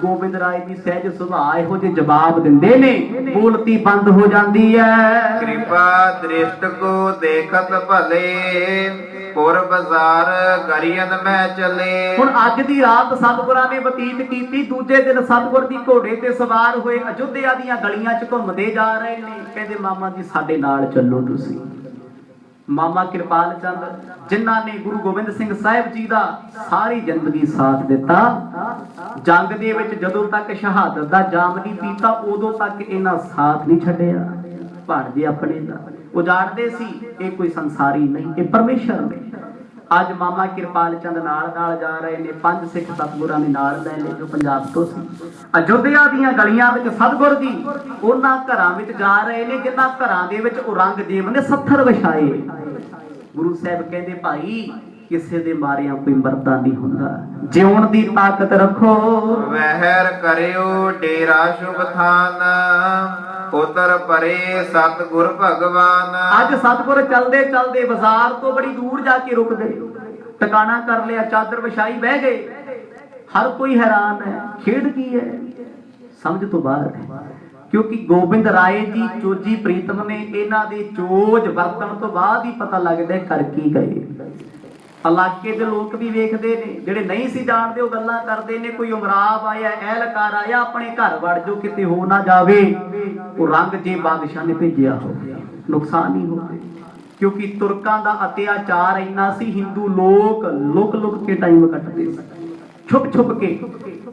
ਗੋਬਿੰਦ ਰਾਏ ਦੀ ਸਹਿਜ ਸੁਭਾਅ ਇਹੋ ਜਿਹੇ ਜਵਾਬ ਦਿੰਦੇ ਨੇ, ਬੋਲਤੀ ਬੰਦ ਹੋ ਜਾਂਦੀ ਹੈ। ਕਿਰਪਾ ਦ੍ਰਿਸ਼ਟ ਕੋ ਦੇਖਤ ਭਲੇ, ਪੁਰ ਬਾਜ਼ਾਰ ਕਰੀਨ ਮੈਂ ਚਲੇ। ਹੁਣ ਅੱਜ ਦੀ ਰਾਤ ਸਤਿਗੁਰਾਂ ਨੇ ਬਤੀਤ ਕੀਤੀ, ਦੂਜੇ ਦਿਨ ਸਤਿਗੁਰ ਦੀ ਘੋੜੇ ਤੇ ਸਵਾਰ ਹੋਏ ਅਯੁੱਧਿਆ ਦੀਆਂ ਗਲੀਆਂ 'ਚ ਘੁੰਮਦੇ ਜਾ ਰਹੇ ਨੇ। ਕਹਿੰਦੇ ਮਾਮਾ ਜੀ ਸਾਡੇ ਨਾਲ ਚੱਲੋ ਤੁਸੀਂ। ਮਾਮਾ ਕਿਰਪਾਲ ਚੰਦ ਜਿਨ੍ਹਾਂ ਨੇ ਗੁਰੂ ਗੋਬਿੰਦ ਸਿੰਘ ਸਾਹਿਬ ਜੀ ਦਾ ਸਾਰੀ ਜ਼ਿੰਦਗੀ ਸਾਥ ਦਿੱਤਾ, ਜੰਗ ਦੇ ਵਿੱਚ ਜਦੋਂ ਤੱਕ ਸ਼ਹਾਦਤ ਦਾ ਜਾਮ ਨਹੀਂ ਪੀਤਾ ਉਦੋਂ ਤੱਕ ਇਹਨਾਂ ਸਾਥ ਨਹੀਂ ਛੱਡਿਆ। ਭਾਣਜੇ ਆਪਣੇ ਦਾ ਉਹ ਜਾਣਦੇ ਸੀ ਇਹ ਕੋਈ ਸੰਸਾਰੀ ਨਹੀਂ, ਇਹ ਪਰਮੇਸ਼ਰ ਨੇ। ਅੱਜ ਮਾਮਾ ਕਿਰਪਾਲ ਚੰਦ ਨਾਲ ਜਾ ਰਹੇ ਨੇ। 5 ਸਿੱਖ ਸਤਿਗੁਰਾਂ ਨੇ ਨਾਲ ਲੈ ਲਏ ਜੋ ਪੰਜਾਬ ਤੋਂ ਸੀ। ਅਯੁੱਧਿਆ ਦੀਆਂ ਗਲੀਆਂ ਵਿੱਚ ਸਤਿਗੁਰ ਜੀ ਉਹਨਾਂ ਘਰਾਂ ਵਿੱਚ ਜਾ ਰਹੇ ਨੇ ਜਿਨ੍ਹਾਂ ਘਰਾਂ ਦੇ ਵਿੱਚ ਔਰੰਗਜ਼ੇਬ ਨੇ 70 ਵਿਛਾਏ। ਗੁਰੂ ਸਾਹਿਬ ਕਹਿੰਦੇ ਭਾਈ ਕਿਸੇ ਦੇ ਮਾਰਿਆਂ ਕੋਈ ਮਰਦਾ ਨਹੀਂ ਹੁੰਦਾ, ਜਿਉਣ ਦੀ ਤਾਕਤ ਰੱਖੋ। ਵਹਿਰ ਕਰਿਓ ਡੇਰਾ ਸ਼ੁਭ ਥਾਨ, ਉਤਰ ਪਰੇ ਸਤਿਗੁਰ ਭਗਵਾਨ। ਅੱਜ ਸਤਿਗੁਰ ਚਲਦੇ ਚਲਦੇ ਬਾਜ਼ਾਰ ਤੋਂ ਬੜੀ ਦੂਰ ਜਾ ਕੇ ਰੁਕ ਗਏ, ਟਿਕਾਣਾ ਕਰ ਲਿਆ, ਚਾਦਰ ਵਿਛਾਈ ਬਹਿ ਗਏ। ਹਰ ਕੋਈ ਹੈਰਾਨ ਹੈ, ਖੇਡ ਕੀ ਹੈ, ਸਮਝ ਤੋਂ ਬਾਹਰ ਹੈ। ਕਿਉਂਕਿ ਗੋਬਿੰਦ ਰਾਏ ਜੀ ਚੋਜੀ ਪ੍ਰੀਤਮ ਨੇ ਇਹਨਾਂ ਦੇ ਚੋਜ ਵਰਤਣ ਤੋਂ ਬਾਅਦ ਹੀ ਪਤਾ ਲੱਗਦਾ ਕਰ ਕੀ ਗਏ। ਇਲਾਕੇ ਦੇ ਲੋਕ ਵੀ ਵੇਖਦੇ ਨੇ, ਜਿਹੜੇ ਨਹੀਂ ਸੀ ਜਾਣਦੇ ਉਹ ਗੱਲਾਂ ਕਰਦੇ ਨੇ ਕੋਈ ਉਮਰਾਵ ਆਇਆ, ਐਲਕਾਰ ਆਇਆ, ਆਪਣੇ ਘਰ ਵੜ ਜੋ ਕਿਤੇ ਹੋ ਨਾ ਜਾਵੇ। ਉਹ ਰੰਗ ਜੇ ਬਾਦਸ਼ਾਹ ਨੇ ਭੇਜਿਆ ਹੋਵੇ ਨੁਕਸਾਨ ਹੀ ਹੋਵੇ। ਕਿਉਂਕਿ ਤੁਰਕਾਂ ਦਾ ਅਤਿਆਚਾਰ ਇੰਨਾ ਸੀ, ਹਿੰਦੂ ਲੋਕ ਲੁਕ ਲੁਕ ਕੇ ਟਾਈਮ ਕੱਟਦੇ ਸੀ, ਛੁਪ ਛੁਪ ਕੇ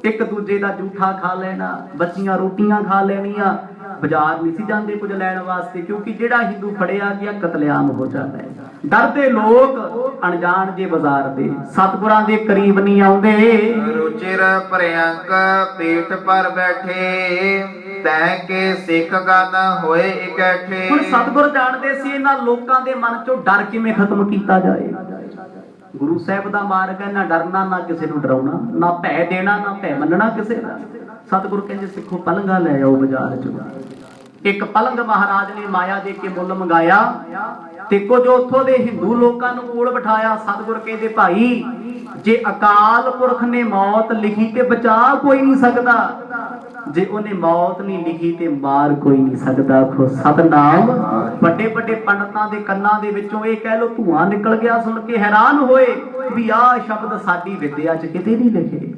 ਇੱਕ ਦੂਜੇ ਦਾ ਜੂਠਾ ਖਾ ਲੈਣਾ, ਬੱਚੀਆਂ ਰੋਟੀਆਂ ਖਾ ਲੈਣੀਆਂ। ਬਾਜ਼ਾਰ ਨਹੀਂ ਸੀ ਜਾਂਦੇ ਕੁਝ ਲੈਣ ਵਾਸਤੇ, ਕਿਉਂਕਿ ਜਿਹੜਾ ਹਿੰਦੂ ਫੜਿਆ ਗਿਆ ਕਤਲੇਆਮ ਹੋ ਜਾਂਦਾ ਹੈ। ਡਰਦੇ ਲੋਕ ਅਣਜਾਣ ਜੇ ਬਾਜ਼ਾਰ ਦੇ, ਸਤਿਗੁਰਾਂ ਦੇ ਕਰੀਬ ਨਹੀਂ ਆਉਂਦੇ। ਰੁਚਿਰ ਭਰਿਅੰਕ ਪੇਟ ਪਰ ਬੈਠੇ, ਤੈ ਕੇ ਸਿੱਖ ਗਨ ਹੋਏ ਇਕੱਠੇ। ਹੁਣ ਸਤਿਗੁਰ ਜਾਣਦੇ ਸੀ ਇਹਨਾਂ ਲੋਕਾਂ ਦੇ ਮਨ ਚੋਂ ਡਰ ਕਿਵੇਂ ਖਤਮ ਕੀਤਾ ਜਾਏ। ਗੁਰੂ ਸਾਹਿਬ ਦਾ ਮਾਰਗ ਹੈ ਨਾ ਡਰਨਾ, ਨਾ ਕਿਸੇ ਨੂੰ ਡਰਾਉਣਾ, ਨਾ ਭੈ ਦੇਣਾ, ਨਾ ਭੈ ਮੰਨਣਾ ਕਿਸੇ ਦਾ। ਸਤਿਗੁਰ ਕਹਿੰਦੇ ਸਿੱਖੋ ਪਲੰਗਾ ਲੈ ਆਓ ਬਾਜ਼ਾਰ ਚੋਂ। ਇੱਕ ਪਲੰਗ ਮਹਾਰਾਜ ਨੇ ਮਾਇਆ ਦੇ ਕੇ ਮੁੱਲ ਮੰਗਾਇਆ ਤੇ ਕੁਝ ਉੱਥੋਂ ਦੇ ਹਿੰਦੂ ਲੋਕਾਂ ਨੂੰ ਕੋਲ ਬਿਠਾਇਆ। ਸਤਿਗੁਰ ਕਹਿੰਦੇ ਭਾਈ ਜੇ ਅਕਾਲ ਪੁਰਖ ਨੇ ਮੌਤ ਲਿਖੀ ਤੇ ਬਚਾ ਕੋਈ ਨਹੀਂ ਸਕਦਾ, ਜੇ ਉਹਨੇ ਮੌਤ ਨਹੀਂ ਲਿਖੀ ਤੇ ਮਾਰ ਕੋਈ ਨਹੀਂ ਸਕਦਾ। ਖੋ ਸਤਨਾਮ। ਵੱਡੇ ਵੱਡੇ ਪੰਡਤਾਂ ਦੇ ਕੰਨਾਂ ਦੇ ਵਿੱਚੋਂ ਇਹ ਕਹਿ ਲੋ ਧੂਆਂ ਨਿਕਲ ਗਿਆ, ਸੁਣ ਕੇ ਹੈਰਾਨ ਹੋਏ ਵੀ ਆਹ ਸ਼ਬਦ ਸਾਡੀ ਵਿਦਿਆ 'ਚ ਕਿਤੇ ਨਹੀਂ ਲਿਖੇ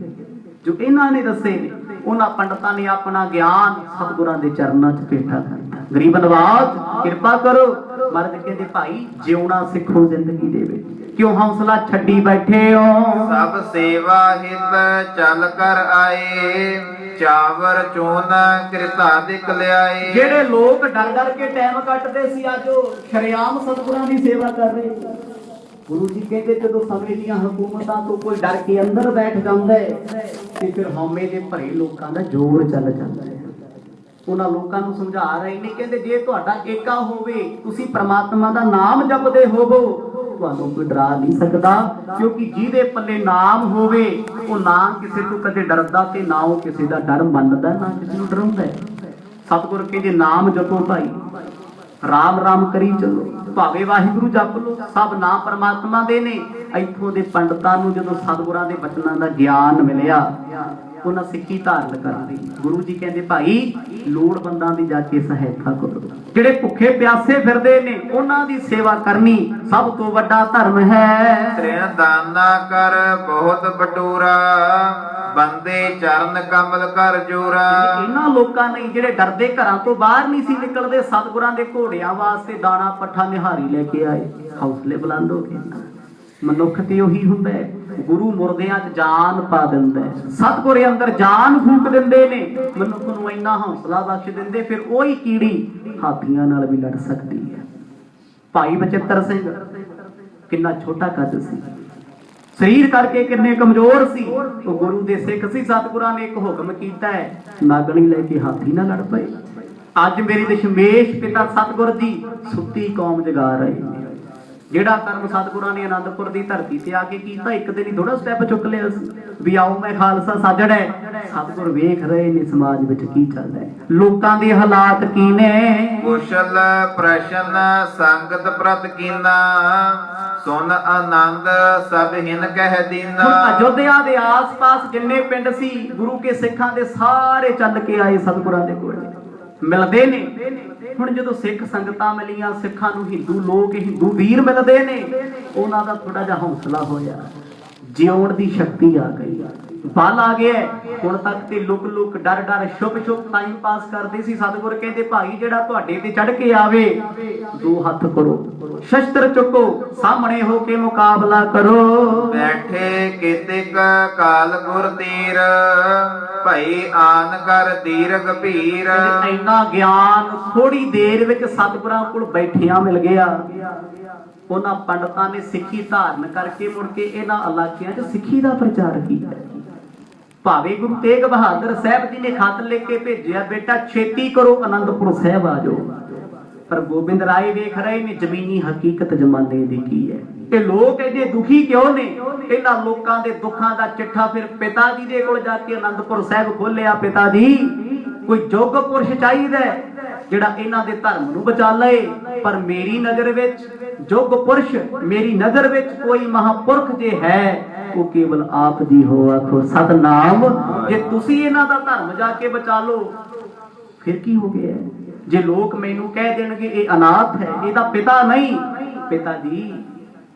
ਜੋ ਇਹਨਾਂ ਨੇ ਦੱਸੇ ਨੇ। ਉਹਨਾਂ ਪੰਡਤਾਂ ਨੇ ਆਪਣਾ ਗਿਆਨ ਸਤਿਗੁਰਾਂ ਦੇ ਚਰਨਾਂ 'ਚ ਭੇਟਾ ਕਰਤਾ। ਗਰੀਬ ਨਵਾਜ਼ ਕਿਰਪਾ ਕਰੋ। ਮਰਦ ਕਹਿੰਦੇ ਭਾਈ ਜਿਉਣਾ ਸਿੱਖੋ ਜ਼ਿੰਦਗੀ ਦੇ ਵਿੱਚ, ਕਿਉਂ ਹੌਸਲਾ ਛੱਡੀ ਬੈਠੇ ਹੋ। ਸਭ ਸੇਵਾ ਹਿਤ ਚੱਲ ਕਰ ਆਏ, ਚਾਵਰ ਚੋਨ ਕਿਰਤਾ ਦਿਕ ਲਿਆਏ। ਜਿਹੜੇ ਲੋਕ ਡਰ ਡਰ ਕੇ ਟਾਈਮ ਕੱਟਦੇ ਸੀ ਅੱਜ ਉਹ ਸ਼ਰੇਆਮ ਸਤਿਗੁਰਾਂ ਦੀ ਸੇਵਾ ਕਰ ਰਹੇ। ਗੁਰੂ ਜੀ ਕਹਿੰਦੇ ਜਦੋਂ ਸਮੇਂ ਦੀਆਂ ਹਕੂਮਤਾਂ ਤੋਂ ਕੋਈ ਡਰ ਕੇ ਅੰਦਰ ਬੈਠ ਜਾਂਦਾ ਹੈ ਤੇ ਫਿਰ ਹਉਮੈ ਦੇ ਭਰੇ ਲੋਕਾਂ ਦਾ ਜ਼ੋਰ ਚੱਲ ਜਾਂਦਾ ਹੈ। ਉਹਨਾਂ ਲੋਕਾਂ ਨੂੰ ਸਮਝਾ ਰਹੇ ਨੇ, ਕਹਿੰਦੇ ਜੇ ਤੁਹਾਡਾ ਏਕਾ ਹੋਵੇ, ਤੁਸੀਂ ਪ੍ਰਮਾਤਮਾ ਦਾ ਨਾਮ ਜਪਦੇ ਹੋਵੋ, ਤੁਹਾਨੂੰ ਕੋਈ ਡਰਾ ਨਹੀਂ ਸਕਦਾ। ਕਿਉਂਕਿ ਜਿਹਦੇ ਪੱਲੇ ਨਾਮ ਹੋਵੇ ਉਹ ਨਾ ਕਿਸੇ ਤੋਂ ਕਦੇ ਡਰਦਾ ਤੇ ਨਾ ਉਹ ਕਿਸੇ ਦਾ ਡਰ ਮੰਨਦਾ, ਨਾ ਕਿਸੇ ਨੂੰ ਡਰਾਉਂਦਾ। ਸਤਿਗੁਰ ਕਹਿੰਦੇ ਨਾਮ ਜਪੋ ਭਾਈ, ਰਾਮ ਰਾਮ ਕਰੀ ਚੱਲੋ, ਭਾਵੇਂ ਵਾਹਿਗੁਰੂ ਜਪ ਲੋ, ਸਭ ਨਾਮ ਪਰਮਾਤਮਾ ਦੇ ਨੇ। ਇੱਥੋਂ ਦੇ ਪੰਡਤਾਂ ਨੂੰ ਜਦੋਂ ਸਤਿਗੁਰਾਂ ਦੇ ਬਚਨਾਂ ਦਾ ਗਿਆਨ ਮਿਲਿਆ ਉਹਨਾਂ ਸਿੱਖੀ ਧਾਰਨ ਕਰ ਲਈ। ਗੁਰੂ ਜੀ ਕਹਿੰਦੇ ਭਾਈ ਲੋੜਵੰਦਾਂ ਦੀ ਜਾ ਕੇ ਸਹਾਇਤਾ ਕਰੋ, ਜਿਹੜੇ ਭੁੱਖੇ ਪਿਆਸੇ ਫਿਰਦੇ ਨੇ ਉਹਨਾਂ ਦੀ ਸੇਵਾ ਕਰਨੀ ਸਭ ਤੋਂ ਵੱਡਾ ਧਰਮ ਹੈ। ਤ੍ਰਿਣ ਦਾਨਾ ਕਰ ਬਹੁਤ ਬਟੂਰਾ, ਬੰਦੇ ਚਰਨ ਕਮਲ ਕਰ ਜੋਰਾ। ਇਹਨਾਂ ਲੋਕਾਂ ਨੇ ਜਿਹੜੇ ਡਰਦੇ ਘਰਾਂ ਤੋਂ ਬਾਹਰ ਨਹੀਂ ਸੀ ਨਿਕਲਦੇ, ਸਤਿਗੁਰਾਂ ਦੇ ਘੋੜਿਆਂ ਵਾਸਤੇ ਦਾਣਾ ਪੱਠਾ ਨਿਹਾਰੀ ਲੈ ਕੇ ਆਏ। ਹੌਸਲੇ ਬੁਲੰਦ ਹੋ ਗਏ। ਮਨੁੱਖ ਤੇ ਉਹੀ ਹੁੰਦਾ ਹੈ, ਗੁਰੂ ਮੁਰਦਿਆਂ 'ਚ ਜਾਨ ਪਾ ਦਿੰਦਾ ਹੈ, ਸਤਿਗੁਰ ਅੰਦਰ ਜਾਨ ਫੂਕ ਦਿੰਦੇ ਨੇ, ਮਨੁੱਖ ਨੂੰ ਇੰਨਾ ਹੌਸਲਾ ਬਖਸ਼ ਦਿੰਦੇ, ਫਿਰ ਉਹੀ ਕੀੜੀ ਹਾਥੀਆਂ ਨਾਲ ਵੀ ਲੜ ਸਕਦੀ ਹੈ। ਭਾਈ ਬਚਿੱਤਰ ਸਿੰਘ ਕਿੰਨਾ ਛੋਟਾ ਕੱਦ ਸੀ, ਸਰੀਰ ਕਰਕੇ ਕਿੰਨੇ ਕਮਜ਼ੋਰ ਸੀ। ਉਹ ਗੁਰੂ ਦੇ ਸਿੱਖ ਸੀ। ਸਤਿਗੁਰਾਂ ਨੇ ਇੱਕ ਹੁਕਮ ਕੀਤਾ ਹੈ, ਨਾਗਣੀ ਲੈ ਕੇ ਹਾਥੀ ਨਾ ਲੜ ਪਏ। ਅੱਜ ਮੇਰੇ ਦਸ਼ਮੇਸ਼ ਪਿਤਾ ਸਤਿਗੁਰ ਜੀ ਸੁੱਤੀ ਕੌਮ ਜਗਾ ਰਹੇ ਨੇ। ਜਿਹੜਾ ਕਰਮ ਸਤਿਗੁਰਾਂ ਨੇ ਆਨੰਦਪੁਰ ਦੀ ਧਰਤੀ ਤੇ ਆ ਕੇ ਕੀਤਾ, ਇੱਕ ਦਿਨ ਹੀ ਥੋੜਾ ਸਟੈਪ ਚੁੱਕ ਲਿਆ ਸੀ ਵੀ ਆਓ ਮੈਂ ਖਾਲਸਾ ਸਾਜਣਾ। ਸਤਿਗੁਰ ਵੇਖ ਰਹੇ ਨੇ ਸਮਾਜ ਵਿੱਚ ਕੀ ਚੱਲਦਾ ਹੈ, ਲੋਕਾਂ ਦੇ ਹਾਲਾਤ ਕੀ ਨੇ। ਕੁਸ਼ਲ ਪ੍ਰਸ਼ਨ ਸੰਗਤ ਪ੍ਰਤ ਕੀਨਾ, ਸੁਨ ਆਨੰਦ ਸਭ ਹਿਨ ਕਹਿ ਦੀਨਾ। ਹੁਣ ਅਯੋਧਿਆ ਦੇ ਆਸ-ਪਾਸ ਜਿੰਨੇ ਪਿੰਡ ਸੀ, ਗੁਰੂ ਕੇ ਸਿੱਖਾਂ ਦੇ ਸਾਰੇ ਚੱਲ ਕੇ ਆਏ ਸਤਿਗੁਰਾਂ ਦੇ ਕੋਲ, ਮਿਲਦੇ ਨੇ। ਹੁਣ ਜਦੋਂ ਸਿੱਖ ਸੰਗਤਾਂ ਮਿਲੀਆਂ, ਸਿੱਖਾਂ ਨੂੰ ਹਿੰਦੂ ਲੋਕ, ਹਿੰਦੂ ਵੀਰ ਮਿਲਦੇ ਨੇ, ਉਹਨਾਂ ਦਾ ਥੋੜਾ ਜਿਹਾ ਹੌਸਲਾ ਹੋਇਆ, ਜਿਉਣ ਦੀ ਸ਼ਕਤੀ ਆ ਗਈ, ਬਲ ਆ ਗਿਆ। ਹੁਣ ਤੱਕ ਤੇ ਲੁਕ ਲੁਕ ਡਰ ਡਰ ਛੁਪ ਛੁਪ ਟਾਈਮ ਪਾਸ ਕਰਦੇ ਸੀ। ਸਤਿਗੁਰ ਕਹਿੰਦੇ ਭਾਈ ਜਿਹੜਾ ਤੁਹਾਡੇ ਤੇ ਚੜ ਕੇ ਆਵੇ, ਦੋ ਹੱਥ ਕਰੋ, ਸ਼ਸਤਰ ਚੁੱਕੋ, ਸਾਹਮਣੇ ਹੋ ਕੇ ਮੁਕਾਬਲਾ ਕਰੋ। ਬੈਠੇ ਕਿਤਿਕ ਕਾਲ ਗੁਰ ਤੀਰ, ਭਈ ਆਨ ਕਰ ਦੀਰਘ ਭੀਰ। ਇੰਨਾ ਗਿਆਨ ਥੋੜੀ ਦੇਰ ਵਿੱਚ ਸਤਿਗੁਰਾਂ ਕੋਲ ਬੈਠਿਆਂ ਮਿਲ ਗਿਆ। ਉਹਨਾਂ ਪੰਡਤਾਂ ਨੇ ਸਿੱਖੀ ਧਾਰਨ ਕਰਕੇ ਮੁੜ ਕੇ ਇਹਨਾਂ ਇਲਾਕਿਆਂ 'ਚ ਸਿੱਖੀ ਦਾ ਪ੍ਰਚਾਰ ਕੀਤਾ। ਭਾਵੇਂ ਗੁਰੂ ਤੇਗ ਬਹਾਦਰ ਸਾਹਿਬ ਜੀ ਨੇ ਖੱਤ ਲਿਖ ਕੇ ਭੇਜਿਆ, ਬੇਟਾ ਛੇਤੀ ਕਰੋ ਆਨੰਦਪੁਰ ਸਾਹਿਬ ਆ ਜਾਓ। ਪਰ ਗੋਬਿੰਦ ਰਾਏ ਵੇਖ ਰਹੇ ਨੇ ਜ਼ਮੀਨੀ ਹਕੀਕਤ ਜ਼ਮਾਨੇ ਦੀ ਕੀ ਹੈ। ਇਹ ਲੋਕ ਇੰਨੇ ਦੁਖੀ ਕਿਉਂ ਨੇ। ਇਹਨਾਂ ਲੋਕਾਂ ਦੇ ਦੁੱਖਾਂ ਦਾ ਚਿੱਠਾ ਫਿਰ ਪਿਤਾ ਜੀ ਦੇ ਕੋਲ ਜਾ ਕੇ ਆਨੰਦਪੁਰ ਸਾਹਿਬ ਖੋਲਿਆ। ਪਿਤਾ ਜੀ, ਕੋਈ ਯੋਗ ਪੁਰਸ਼ ਚਾਹੀਦਾ ਜਿਹੜਾ ਇਹਨਾਂ ਦੇ ਧਰਮ ਨੂੰ ਬਚਾ ਲਏ। ਪਰ ਮੇਰੀ ਨਜ਼ਰ ਵਿੱਚ ਯੋਗ ਪੁਰਸ਼, ਮੇਰੀ ਨਜ਼ਰ ਵਿੱਚ ਕੋਈ ਮਹਾਪੁਰਖ ਜੇ ਹੈ, ਉਹ ਕੇਵਲ ਆਪ ਜੀ ਹੋ। ਆਖੋ ਸਤਨਾਮ। ਜੇ ਤੁਸੀਂ ਇਹਨਾਂ ਦਾ ਧਰਮ ਜਾ ਕੇ ਬਚਾ ਲਓ, ਫਿਰ ਕੀ ਹੋ ਗਿਆ। ਜੇ ਲੋਕ ਮੈਨੂੰ ਕਹਿ ਦੇਣਗੇ ਇਹ ਅਨਾਥ ਹੈ, ਇਹਦਾ ਪਿਤਾ ਨਹੀਂ। ਪਿਤਾ ਜੀ,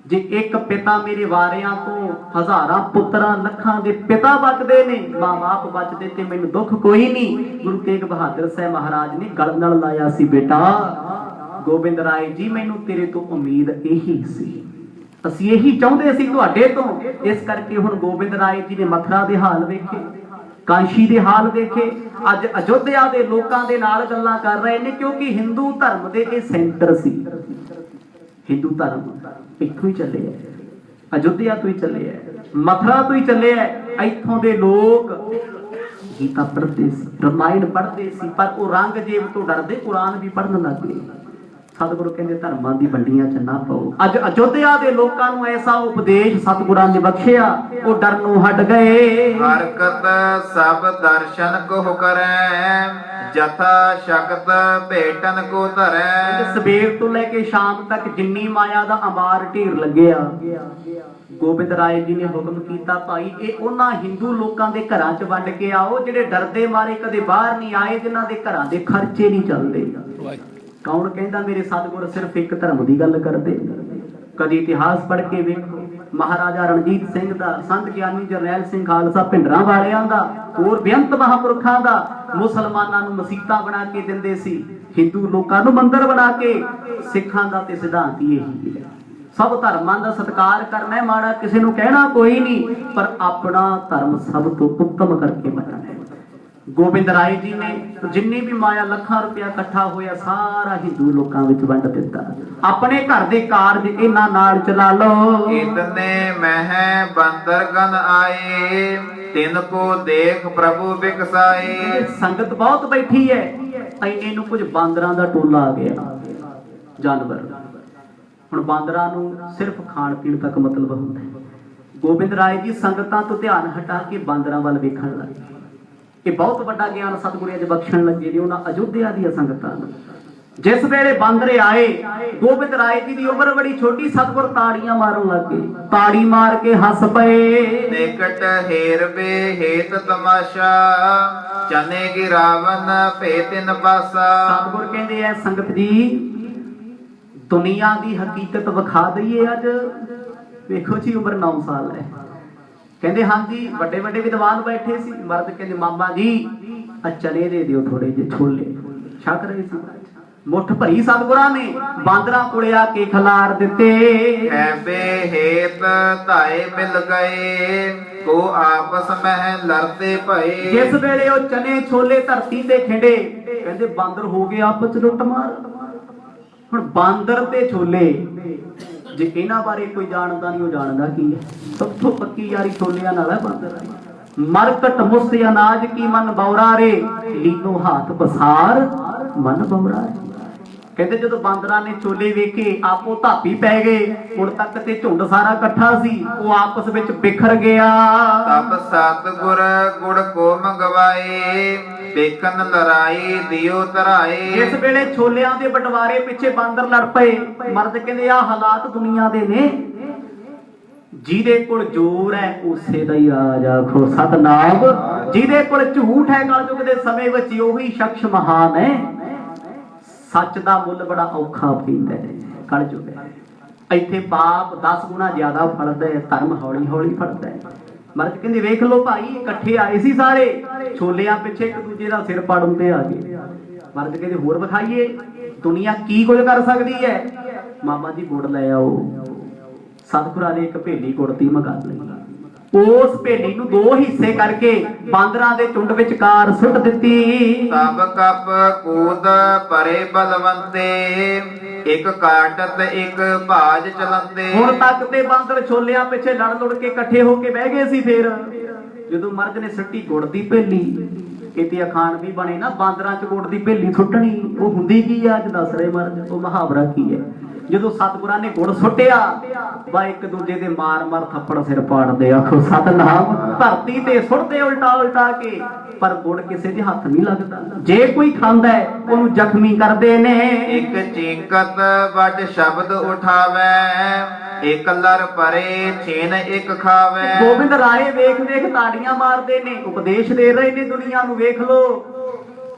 ਜੇ ਇੱਕ ਪਿਤਾ ਮੇਰੇ ਵਾਰਿਆਂ ਤੋਂ ਹਜ਼ਾਰਾਂ ਪੁੱਤਰਾਂ ਲੱਖਾਂ ਦੇ ਪਿਤਾ ਬਚਦੇ ਨੇ, ਮਾਂ-ਬਾਪ ਬਚਦੇ, ਤੇ ਮੈਨੂੰ ਦੁੱਖ ਕੋਈ ਨਹੀਂ। ਗੁਰੂ ਤੇਗ ਬਹਾਦਰ ਸਾਹਿਬ ਮਹਾਰਾਜ ਨੇ ਗਲ ਨਾਲ ਲਾਇਆ ਸੀ, ਬੇਟਾ ਗੋਬਿੰਦ ਰਾਏ ਜੀ, ਮੈਨੂੰ ਤੇਰੇ ਤੋਂ ਉਮੀਦ ਇਹੀ ਸੀ, ਅਸੀਂ ਇਹੀ ਚਾਹੁੰਦੇ ਸੀ ਤੁਹਾਡੇ ਤੋਂ। ਇਸ ਕਰਕੇ ਹੁਣ ਗੋਬਿੰਦ ਰਾਏ ਜੀ ਨੇ ਮਥੁਰਾ ਦੇ ਹਾਲ ਵੇਖੇ, ਕਾਂਸ਼ੀ ਦੇ ਹਾਲ ਵੇਖੇ, ਅੱਜ ਅਯੋਧਿਆ ਦੇ ਲੋਕਾਂ ਦੇ ਨਾਲ ਗੱਲਾਂ ਕਰ ਰਹੇ ਨੇ, ਕਿਉਂਕਿ ਹਿੰਦੂ ਧਰਮ ਦੇ ਇਹ ਸੈਂਟਰ ਸੀ। ਹਿੰਦੂ ਧਰਮ ਇੱਥੋਂ ਹੀ ਚੱਲੇ ਹੈ, ਅਯੋਧਿਆ ਤੋਂ ਹੀ ਚੱਲੇ ਹੈ, ਮਥੁਰਾ ਤੋਂ ਹੀ ਚੱਲੇ ਹੈ। ਇੱਥੋਂ ਦੇ ਲੋਕ ਗੀਤਾ ਪੜ੍ਹਦੇ ਸੀ, ਰਾਮਾਇਣ ਪੜ੍ਹਦੇ ਸੀ, ਪਰ ਉਹ ਔਰੰਗਜ਼ੇਬ ਤੋਂ ਡਰਦੇ ਕੁਰਾਨ ਵੀ ਪੜ੍ਹਨ ਲੱਗ ਗਏ। ਸਤਿਗੁਰੂ ਕਹਿੰਦੇ ਧਰਮਾਂ ਦੀ ਵੰਡੀਆਂ 'ਚ ਨਾ ਪਾਓ। ਅੱਜ ਅਯੋਧਿਆ ਦੇ ਲੋਕਾਂ ਨੂੰ ਐਸਾ ਉਪਦੇਸ਼ ਸਤਿਗੁਰਾਂ ਨੇ ਬਖਸ਼ਿਆ, ਉਹ ਡਰ ਨੂੰ ਹਟ ਗਏ। ਹਰਕਤ ਸਭ ਦਰਸ਼ਨ ਕੋ ਕਰੈ, ਜਥਾ ਸ਼ਕਤ ਭੇਟਨ ਕੋ ਧਰੈ। ਸਵੇਰ ਤੋਂ ਲੈ ਕੇ ਸ਼ਾਮ ਤੱਕ ਜਿੰਨੀ ਮਾਇਆ ਦਾ ਅੰਬਾਰ ਢੇਰ ਲੱਗਿਆ, ਗੋਬਿੰਦ ਰਾਏ ਜੀ ਨੇ ਹੁਕਮ ਕੀਤਾ, ਭਾਈ ਇਹ ਉਹਨਾਂ ਹਿੰਦੂ ਲੋਕਾਂ ਦੇ ਘਰਾਂ 'ਚ ਵੰਡ ਕੇ ਆਓ ਜਿਹੜੇ ਡਰਦੇ ਮਾਰੇ ਕਦੇ ਬਾਹਰ ਨਹੀਂ ਆਏ, ਜਿਨ੍ਹਾਂ ਦੇ ਘਰਾਂ ਦੇ ਖਰਚੇ ਨਹੀਂ ਚੱਲਦੇ। ਕੌਣ ਕਹਿੰਦਾ ਮੇਰੇ ਸਤਿਗੁਰ ਸਿਰਫ ਇੱਕ ਧਰਮ ਦੀ ਗੱਲ ਕਰਦੇ। ਕਦੀ ਇਤਿਹਾਸ ਪੜ੍ਹ ਕੇ ਵੇਖੋ, ਮਹਾਰਾਜਾ ਰਣਜੀਤ ਸਿੰਘ ਦਾ, ਸੰਤ ਗਿਆਨੀ ਜਰਨੈਲ ਸਿੰਘ ਖਾਲਸਾ ਭਿੰਡਰਾਂ ਵਾਲਿਆਂ ਦਾ, ਹੋਰ ਬੇਅੰਤ ਮਹਾਂਪੁਰਖਾਂ ਦਾ। ਮੁਸਲਮਾਨਾਂ ਨੂੰ ਮਸੀਤਾਂ ਬਣਾ ਕੇ ਦਿੰਦੇ ਸੀ, ਹਿੰਦੂ ਲੋਕਾਂ ਨੂੰ ਮੰਦਰ ਬਣਾ ਕੇ। ਸਿੱਖਾਂ ਦਾ ਤੇ ਸਿਧਾਂਤ ਹੀ ਇਹੀ ਹੈ, ਸਭ ਧਰਮਾਂ ਦਾ ਸਤਿਕਾਰ ਕਰਨਾ, ਮਾੜਾ ਕਿਸੇ ਨੂੰ ਕਹਿਣਾ ਕੋਈ ਨਹੀਂ, ਪਰ ਆਪਣਾ ਧਰਮ ਸਭ ਤੋਂ ਉੱਤਮ ਕਰਕੇ ਮੰਨਣਾ ਹੈ। ਗੋਬਿੰਦ ਰਾਏ ਜੀ ਨੇ ਜਿੰਨੀ ਵੀ ਮਾਇਆ ਲੱਖਾਂ ਰੁਪਇਆ ਇਕੱਠਾ ਹੋਇਆ, ਸਾਰਾ ਹਿੰਦੂ ਲੋਕਾਂ ਵਿੱਚ ਵੰਡ ਦਿੱਤਾ। ਆਪਣੇ ਘਰ ਦੇ ਕਾਰਜ ਇਹਨਾਂ ਨਾਲ ਚਲਾ ਲਓ। ਇਤਨੇ ਮਹਿ ਬੰਦਰਗਨ ਆਏ, ਤਿਨ ਕੋ ਦੇਖ ਪ੍ਰਭੂ ਬਿਕਸਾਏ। ਸੰਗਤ ਬਹੁਤ ਬੈਠੀ ਹੈ, ਇੰਨੇ ਨੂੰ ਕੁਝ ਬਾਂਦਰਾਂ ਦਾ ਟੋਲਾ ਆ ਗਿਆ, ਜਾਨਵਰ। ਹੁਣ ਬਾਂਦਰਾਂ ਨੂੰ ਸਿਰਫ ਖਾਣ ਪੀਣ ਤੱਕ ਮਤਲਬ ਹੁੰਦਾ ਹੈ। ਗੋਬਿੰਦ ਰਾਏ ਜੀ ਸੰਗਤਾਂ ਤੋਂ ਧਿਆਨ ਹਟਾ ਕੇ ਬਾਂਦਰਾਂ ਵੱਲ ਵੇਖਣ ਲੱਗੇ। ਇਹ ਬਹੁਤ ਵੱਡਾ ਗਿਆਨ ਸਤਿਗੁਰਾਂ 'ਚ ਬਖਸ਼ਣ ਲੱਗੇ ਨੇ ਉਹਨਾਂ ਅਯੋਧਿਆ ਦੀਆਂ ਸੰਗਤਾਂ ਨੂੰ। ਜਿਸ ਵੇਲੇ ਬਾਂਦਰੇ ਆਏ, ਗੋਬਿੰਦ ਰਾਏ ਜੀ ਦੀ ਉਮਰ ਬੜੀ ਛੋਟੀ, ਸਤਿਗੁਰ ਤਾੜੀਆਂ ਮਾਰਨ ਲੱਗੇ, ਤਾੜੀ ਮਾਰ ਕੇ ਹੱਸ ਪਏ। ਨਿਕਟ ਹੇਰਵੇ ਹੇਤ ਤਮਾਸ਼ਾ, ਚਨੇ ਕੀ ਰਾਵਨ ਭੇ ਤਿਨ ਪਾਸਾ। ਸਤਿਗੁਰ ਕਹਿੰਦੇ ਐ ਸੰਗਤ ਜੀ, ਦੁਨੀਆ ਦੀ ਹਕੀਕਤ ਵਿਖਾ ਦਈਏ ਅੱਜ। ਵੇਖੋ ਜੀ ਉਮਰ 9 ਸਾਲ ਹੈ। ਕਹਿੰਦੇ ਹਾਂਜੀ, ਵੱਡੇ ਵੱਡੇ ਵਿਦਵਾਨ ਬੈਠੇ ਸੀ। ਮਰਦ ਕਹਿੰਦੇ ਮਾਮਾ ਜੀ ਆ ਚਨੇ ਦੇ ਦਿਓ ਥੋੜੇ ਜਿਹੇ, ਛੋਲੇ ਛਕ ਰਹੇ ਸੀ। ਮੁੱਠ ਭਰੀ ਸਤਿਗੁਰਾਂ ਨੇ ਬਾਂਦਰਾਂ ਕੋਲੇ ਆ ਕੇ ਖਿਲਾਰ ਦਿੱਤੇ। ਐਬੇ ਹੇਤ ਧਾਏ ਮਿਲ ਗਏ, ਕੋ ਆਪਸ ਮਹਿ ਲੜਦੇ ਭਏ। ਜਿਸ ਵੇਲੇ ਉਹ ਚਨੇ ਛੋਲੇ ਧਰਤੀ ਤੇ ਖਿੰਡੇ, ਕਹਿੰਦੇ ਬਾਂਦਰ ਹੋ ਗਏ ਆਪਸ ਚ ਲੁੱਟ ਮਾਰ। ਹੁਣ ਬਾਂਦਰ ਤੇ ਛੋਲੇ ਜੇ ਇਹਨਾਂ ਬਾਰੇ ਕੋਈ ਜਾਣਦਾ ਨਹੀਂ, ਉਹ ਜਾਣਦਾ ਕੀ ਹੈ? ਸਭ ਤੋਂ ਪੱਕੀ ਯਾਰੀ ਛੋਲਿਆਂ ਨਾਲ ਹੈ ਬਾਂਦਰ ਦੀ। ਮਰਕਟ ਮੁਸਤ ਅਨਾਜ ਕੀ ਮਨ ਬੌਰਾ ਰੇ, ਲੀਨੋ ਹਾਥ ਬਸਾਰ ਮਨ ਬੌਰਾ ਰੇ। ਕਹਿੰਦੇ ਜਦੋਂ ਬਾਂਦਰਾਂ ਨੇ ਛੋਲੇ ਵੇਖੇ ਆਪੋ ਧਾਪੀ ਪੈ ਗਏ। ਹੁਣ ਤੱਕ ਤੇ ਝੁੰਡ ਸਾਰਾ ਇਕੱਠਾ ਸੀ, ਉਹ ਆਪਸ ਵਿੱਚ ਬਿਖਰ ਗਿਆ। ਤਬ ਸਤਿਗੁਰ ਗੁੜ ਕੋ ਮੰਗਵਾਏ, ਵੇਖਣ ਲੜਾਈ ਦਿਓ ਧਰਾਏ। ਇਸ ਵੇਲੇ ਛੋਲਿਆਂ ਦੇ ਬਟਵਾਰੇ ਪਿੱਛੇ ਬਾਂਦਰ ਲੜ ਪਏ। ਮਰਦ ਕਹਿੰਦੇ ਆ ਹਾਲਾਤ ਦੁਨੀਆ ਦੇ ਨੇ, ਜਿਹਦੇ ਕੋਲ ਜ਼ੋਰ ਹੈ ਉਸੇ ਦਾ ਹੀ ਰਾਜ ਆਖੋ ਸਤਨਾਮ। ਜਿਹਦੇ ਕੋਲ ਝੂਠ ਹੈ ਕਲਯੁਗ ਦੇ ਸਮੇਂ ਵਿੱਚ ਉਹੀ ਸ਼ਖਸ ਮਹਾਨ ਹੈ। ਸੱਚ ਦਾ ਮੁੱਲ ਬੜਾ ਔਖਾ ਪੈਂਦਾ ਹੈ ਕਲਯੁਗ। ਇੱਥੇ ਪਾਪ 10 ਗੁਣਾ ਜ਼ਿਆਦਾ ਫੜਦਾ ਹੈ, ਧਰਮ ਹੌਲੀ ਹੌਲੀ ਫੜਦਾ ਹੈ। ਮਰਦ ਕਹਿੰਦੇ ਵੇਖ ਲਓ ਭਾਈ, ਇਕੱਠੇ ਆਏ ਸੀ ਸਾਰੇ, ਛੋਲਿਆਂ ਪਿੱਛੇ ਇੱਕ ਦੂਜੇ ਦਾ ਸਿਰ ਪਾੜਨ ਤੇ ਆ ਗਏ। ਮਰਦ ਕਹਿੰਦੇ ਹੋਰ ਵਿਖਾਈਏ ਦੁਨੀਆ ਕੀ ਕੁਝ ਕਰ ਸਕਦੀ ਹੈ। ਮਾਮਾ ਜੀ ਗੁੜ ਲੈ ਆਓ। ਸਤਿਗੁਰਾਂ ਨੇ ਇੱਕ ਭੇਲੀ ਗੁੜਤੀ ਮੰਗਾ ਲਈ। ਉਸ ਭੇਲੀ ਨੂੰ 2 ਹਿੱਸੇ ਕਰਕੇ ਬਾਂਦਰਾਂ ਦੇ ਝੁੰਡ ਵਿਚਕਾਰ ਸੁੱਟ ਦਿੱਤੀ। ਤਬ ਕਪ ਕੂਦ ਪਰੇ ਬਲਵੰਤੇ, ਇੱਕ ਕਾਟਤ ਇੱਕ ਭਾਜ ਚਲੰਦੇ। ਹੁਣ ਤੱਕ ਤੇ ਬਾਂਦਰ ਛੋਲਿਆਂ ਪਿੱਛੇ ਲੜ ਲੁੜ ਕੇ ਇਕੱਠੇ ਹੋ ਕੇ ਬਹਿ ਗਏ ਸੀ। ਫਿਰ ਜਦੋਂ ਮਰਦ ਨੇ ਸੁੱਟੀ ਗੁੜ ਦੀ ਭੇਲੀ, ਇਤੇ ਅਖਾਣ ਵੀ ਬਣੇ ਨਾ, ਬਾਂਦਰਾਂ ਚ ਗੁੜ ਦੀ ਭੇਲੀ ਸੁੱਟਣੀ। ਉਹ ਹੁੰਦੀ ਕੀ ਆ ਅੱਜ ਦੱਸ ਰਹੇ ਮਰਦ, ਉਹ ਮੁਹਾਵਰਾ ਕੀ ਹੈ? ਜਦੋਂ ਸਤਿਗੁਰਾਂ ਨੇ ਗੁੜ ਸੁੱਟਿਆ, ਵਾ ਇੱਕ ਦੂਜੇ ਦੇ ਮਾਰ ਮਾਰ ਥੱਪੜ ਸਿਰ ਪਾੜਦੇ ਆਖੋ ਸਤਨਾਮ। ਧਰਤੀ ਤੇ ਸੁੱਟਦੇ ਉਲਟਾ ਉਲਟਾ ਕੇ, ਪਰ ਗੁੜ ਕਿਸੇ ਦੇ ਹੱਥ ਨਹੀਂ ਲੱਗਦਾ। ਜੇ ਕੋਈ ਖਾਂਦਾ ਉਹਨੂੰ ਜ਼ਖਮੀ ਕਰਦੇ ਨੇ। ਇੱਕ ਚੀਕਤ ਵੱਡ ਸ਼ਬਦ ਉਠਾਵੇ, ਇੱਕ ਲਰ ਪਰੇ ਛੇਨ ਇੱਕ ਖਾਵੇ। ਗੋਬਿੰਦ ਰਾਏ ਵੇਖ ਵੇਖ ਤਾੜੀਆਂ ਮਾਰਦੇ ਨੇ, ਉਪਦੇਸ਼ ਦੇ ਰਹੇ ਨੇ ਦੁਨੀਆ ਨੂੰ। ਵੇਖ ਲੋ,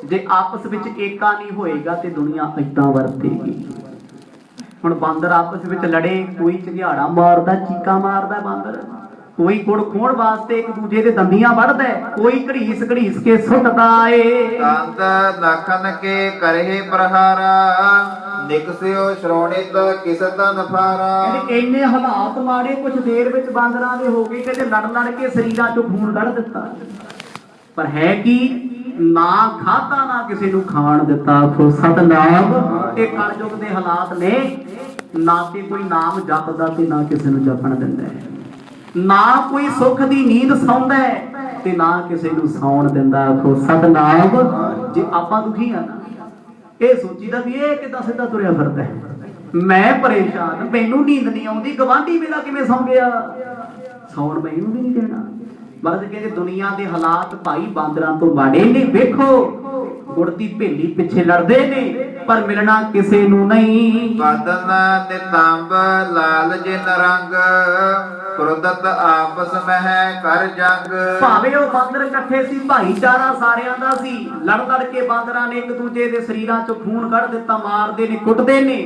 ਜੇ ਆਪਸ ਵਿੱਚ ਏਕਾ ਨਹੀਂ ਹੋਏਗਾ ਤੇ ਦੁਨੀਆ ਏਦਾਂ ਵਰਤੇਗੀ। ਹੁਣ ਬਾਂਦਰ ਆਪਸ ਵਿੱਚ ਲੜੇ, ਕੋਈ ਝਗਿਆੜਾ ਮਾਰਦਾ, ਚੀਕਾਂ ਮਾਰਦਾ ਬਾਂਦਰ, ਕੋਈ ਗੁੜ ਖੋਣ ਵਾਸਤੇ ਇੱਕ ਦੂਜੇ ਦੇ ਦੰਦੀਆਂ ਵੱਢਦਾ, ਕੋਈ ਘੜੀਸ ਘੜੀਸ ਕੇ ਸੁੱਟਦਾ ਏ। ਕੰਦ ਲਖਨ ਕੇ ਕਰਹਿ ਪ੍ਰਹਾਰਾ, ਨਿਕਸਿਓ ਸ਼੍ਰੋਣਿਤ ਕਿਸ ਤਨ ਫਾਰਾ। ਕਹਿੰਦੇ ਇੰਨੇ ਹਾਲਾਤ ਮਾੜੇ ਕੁਝ ਦੇਰ ਵਿੱਚ ਬਾਂਦਰਾਂ ਦੇ ਹੋ ਗਏ ਕਿ ਲੜ ਲੜ ਕੇ ਸਰੀਰਾਂ ਚੋਂ ਖੂਨ ਕੱਢ ਦਿੱਤਾ। ਪਰ ਹੈ ਕੀ? ਨਾ ਖਾਧਾ ਨਾ ਕਿਸੇ ਨੂੰ ਖਾਣ ਦਿੱਤਾ ਆਖੋ ਸਤਨਾਮ। ਇਹ ਕਲਯੁਗ ਦੇ ਹਾਲਾਤ ਨੇ। ਨਾ ਤੇ ਕੋਈ ਨਾਮ ਜਪਦਾ ਤੇ ਨਾ ਕਿਸੇ ਨੂੰ ਜਪਣ ਦਿੰਦਾ ਹੈ। ਨਾ ਕੋਈ ਸੁੱਖ ਦੀ ਨੀਂਦ ਸੌਂਦਾ ਤੇ ਨਾ ਕਿਸੇ ਨੂੰ ਸੌਣ ਦਿੰਦਾ ਆਖੋ ਸਤਨਾਮ। ਜੇ ਆਪਾਂ ਦੁਖੀ ਆ ਨਾ, ਇਹ ਸੋਚੀਦਾ ਵੀ ਇਹ ਕਿੱਦਾਂ ਸਿੱਧਾ ਤੁਰਿਆ ਫਿਰਦਾ ਹੈ, ਮੈਂ ਪਰੇਸ਼ਾਨ, ਮੈਨੂੰ ਨੀਂਦ ਨਹੀਂ ਆਉਂਦੀ, ਗਵਾਂਢੀ ਮੇਰਾ ਕਿਵੇਂ ਸੌਂ ਗਿਆ, ਸੌਣ ਮੈਨੂੰ ਵੀ ਨਹੀਂ ਦੇਣਾ। ਮਰਦ ਕਹਿੰਦੇ ਦੁਨੀਆ ਦੇ ਹਾਲਾਤ ਭਾਈ ਬਾਂਦਰਾਂ ਤੋਂ ਮਾੜੇ ਨੇ। ਵੇਖੋ ਗੁੜ ਦੀ ਭੇਲੀ ਪਿੱਛੇ ਲੜਦੇ ਨੇ, ਪਰ ਮਿਲਣਾ ਕਿਸੇ ਨੂੰ ਨਹੀਂ। ਬਦਨ ਨਿਤੰਬ ਲਾਲ ਜਿਨ ਰੰਗ, ਕ੍ਰੋਧਤ ਆਪਸ ਮਹਿ ਕਰ ਜੰਗ। ਭਾਵੇਂ ਉਹ ਬਾਂਦਰ ਇਕੱਠੇ ਸੀ, ਭਾਈਚਾਰਾ ਸਾਰਿਆਂ ਦਾ ਸੀ। ਲੜ ਲੜ ਕੇ ਬਾਂਦਰਾਂ ਨੇ ਇੱਕ ਦੂਜੇ ਦੇ ਸਰੀਰਾਂ ਚੋਂ ਖੂਨ ਕੱਢ ਦਿੱਤਾ, ਮਾਰਦੇ ਨੇ, ਕੁੱਟਦੇ ਨੇ।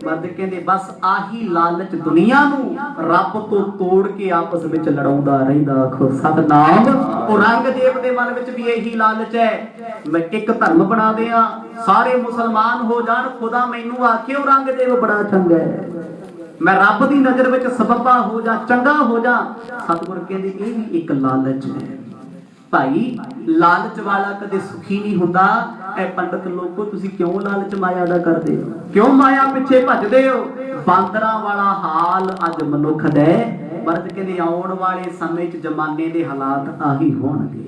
ਮਰਦ ਕਹਿੰਦੇ ਬਸ ਆਹੀ ਲਾਲਚ ਦੁਨੀਆ ਨੂੰ ਰੱਬ ਤੋਂ ਤੋੜ ਕੇ ਆਪਸ ਵਿੱਚ ਲੜਾਉਂਦਾ ਰਹਿੰਦਾ ਆਖੋ ਸਤਨਾਮ। ਉਹ ਰੰਗਦੇਵ ਦੇ ਮਨ ਵਿੱਚ ਵੀ ਇਹੀ ਲਾਲਚ ਹੈ, ਮੈਂ ਇੱਕ ਧਰਮ ਬਣਾ ਦਿਆਂ, ਸਾਰੇ ਮੁਸਲਮਾਨ ਹੋ ਜਾਣ, ਖੁਦਾ ਮੈਨੂੰ ਆਖੇ ਉਹ ਰੰਗਦੇਵ ਬੜਾ ਚੰਗਾ ਹੈ, ਮੈਂ ਰੱਬ ਦੀ ਨਜ਼ਰ ਵਿੱਚ ਸਬੱਬਾ ਹੋ ਜਾ, ਚੰਗਾ ਹੋ ਜਾ। ਸਤਿਗੁਰ ਕਹਿੰਦੇ ਇਹ ਵੀ ਇੱਕ ਲਾਲਚ ਹੈ ਭਾਈ। ਲਾਲਚ ਵਾਲਾ ਕਦੇ ਸੁਖੀ ਨਹੀਂ ਹੁੰਦਾ। ਇਹ ਪੰਡਤ ਲੋਕੋ, ਤੁਸੀਂ ਕਿਉਂ ਲਾਲਚ ਮਾਇਆ ਦਾ ਕਰਦੇ ਹੋ? ਕਿਉਂ ਮਾਇਆ ਪਿੱਛੇ ਭੱਜਦੇ ਹੋ? ਬਾਂਦਰਾਂ ਵਾਲਾ ਹਾਲ ਅੱਜ ਮਨੁੱਖ ਦਾ। ਮਰਦ ਕਹਿੰਦੇ ਆਉਣ ਵਾਲੇ ਸਮੇਂ 'ਚ ਜ਼ਮਾਨੇ ਦੇ ਹਾਲਾਤ ਆਹੀ ਹੋਣਗੇ।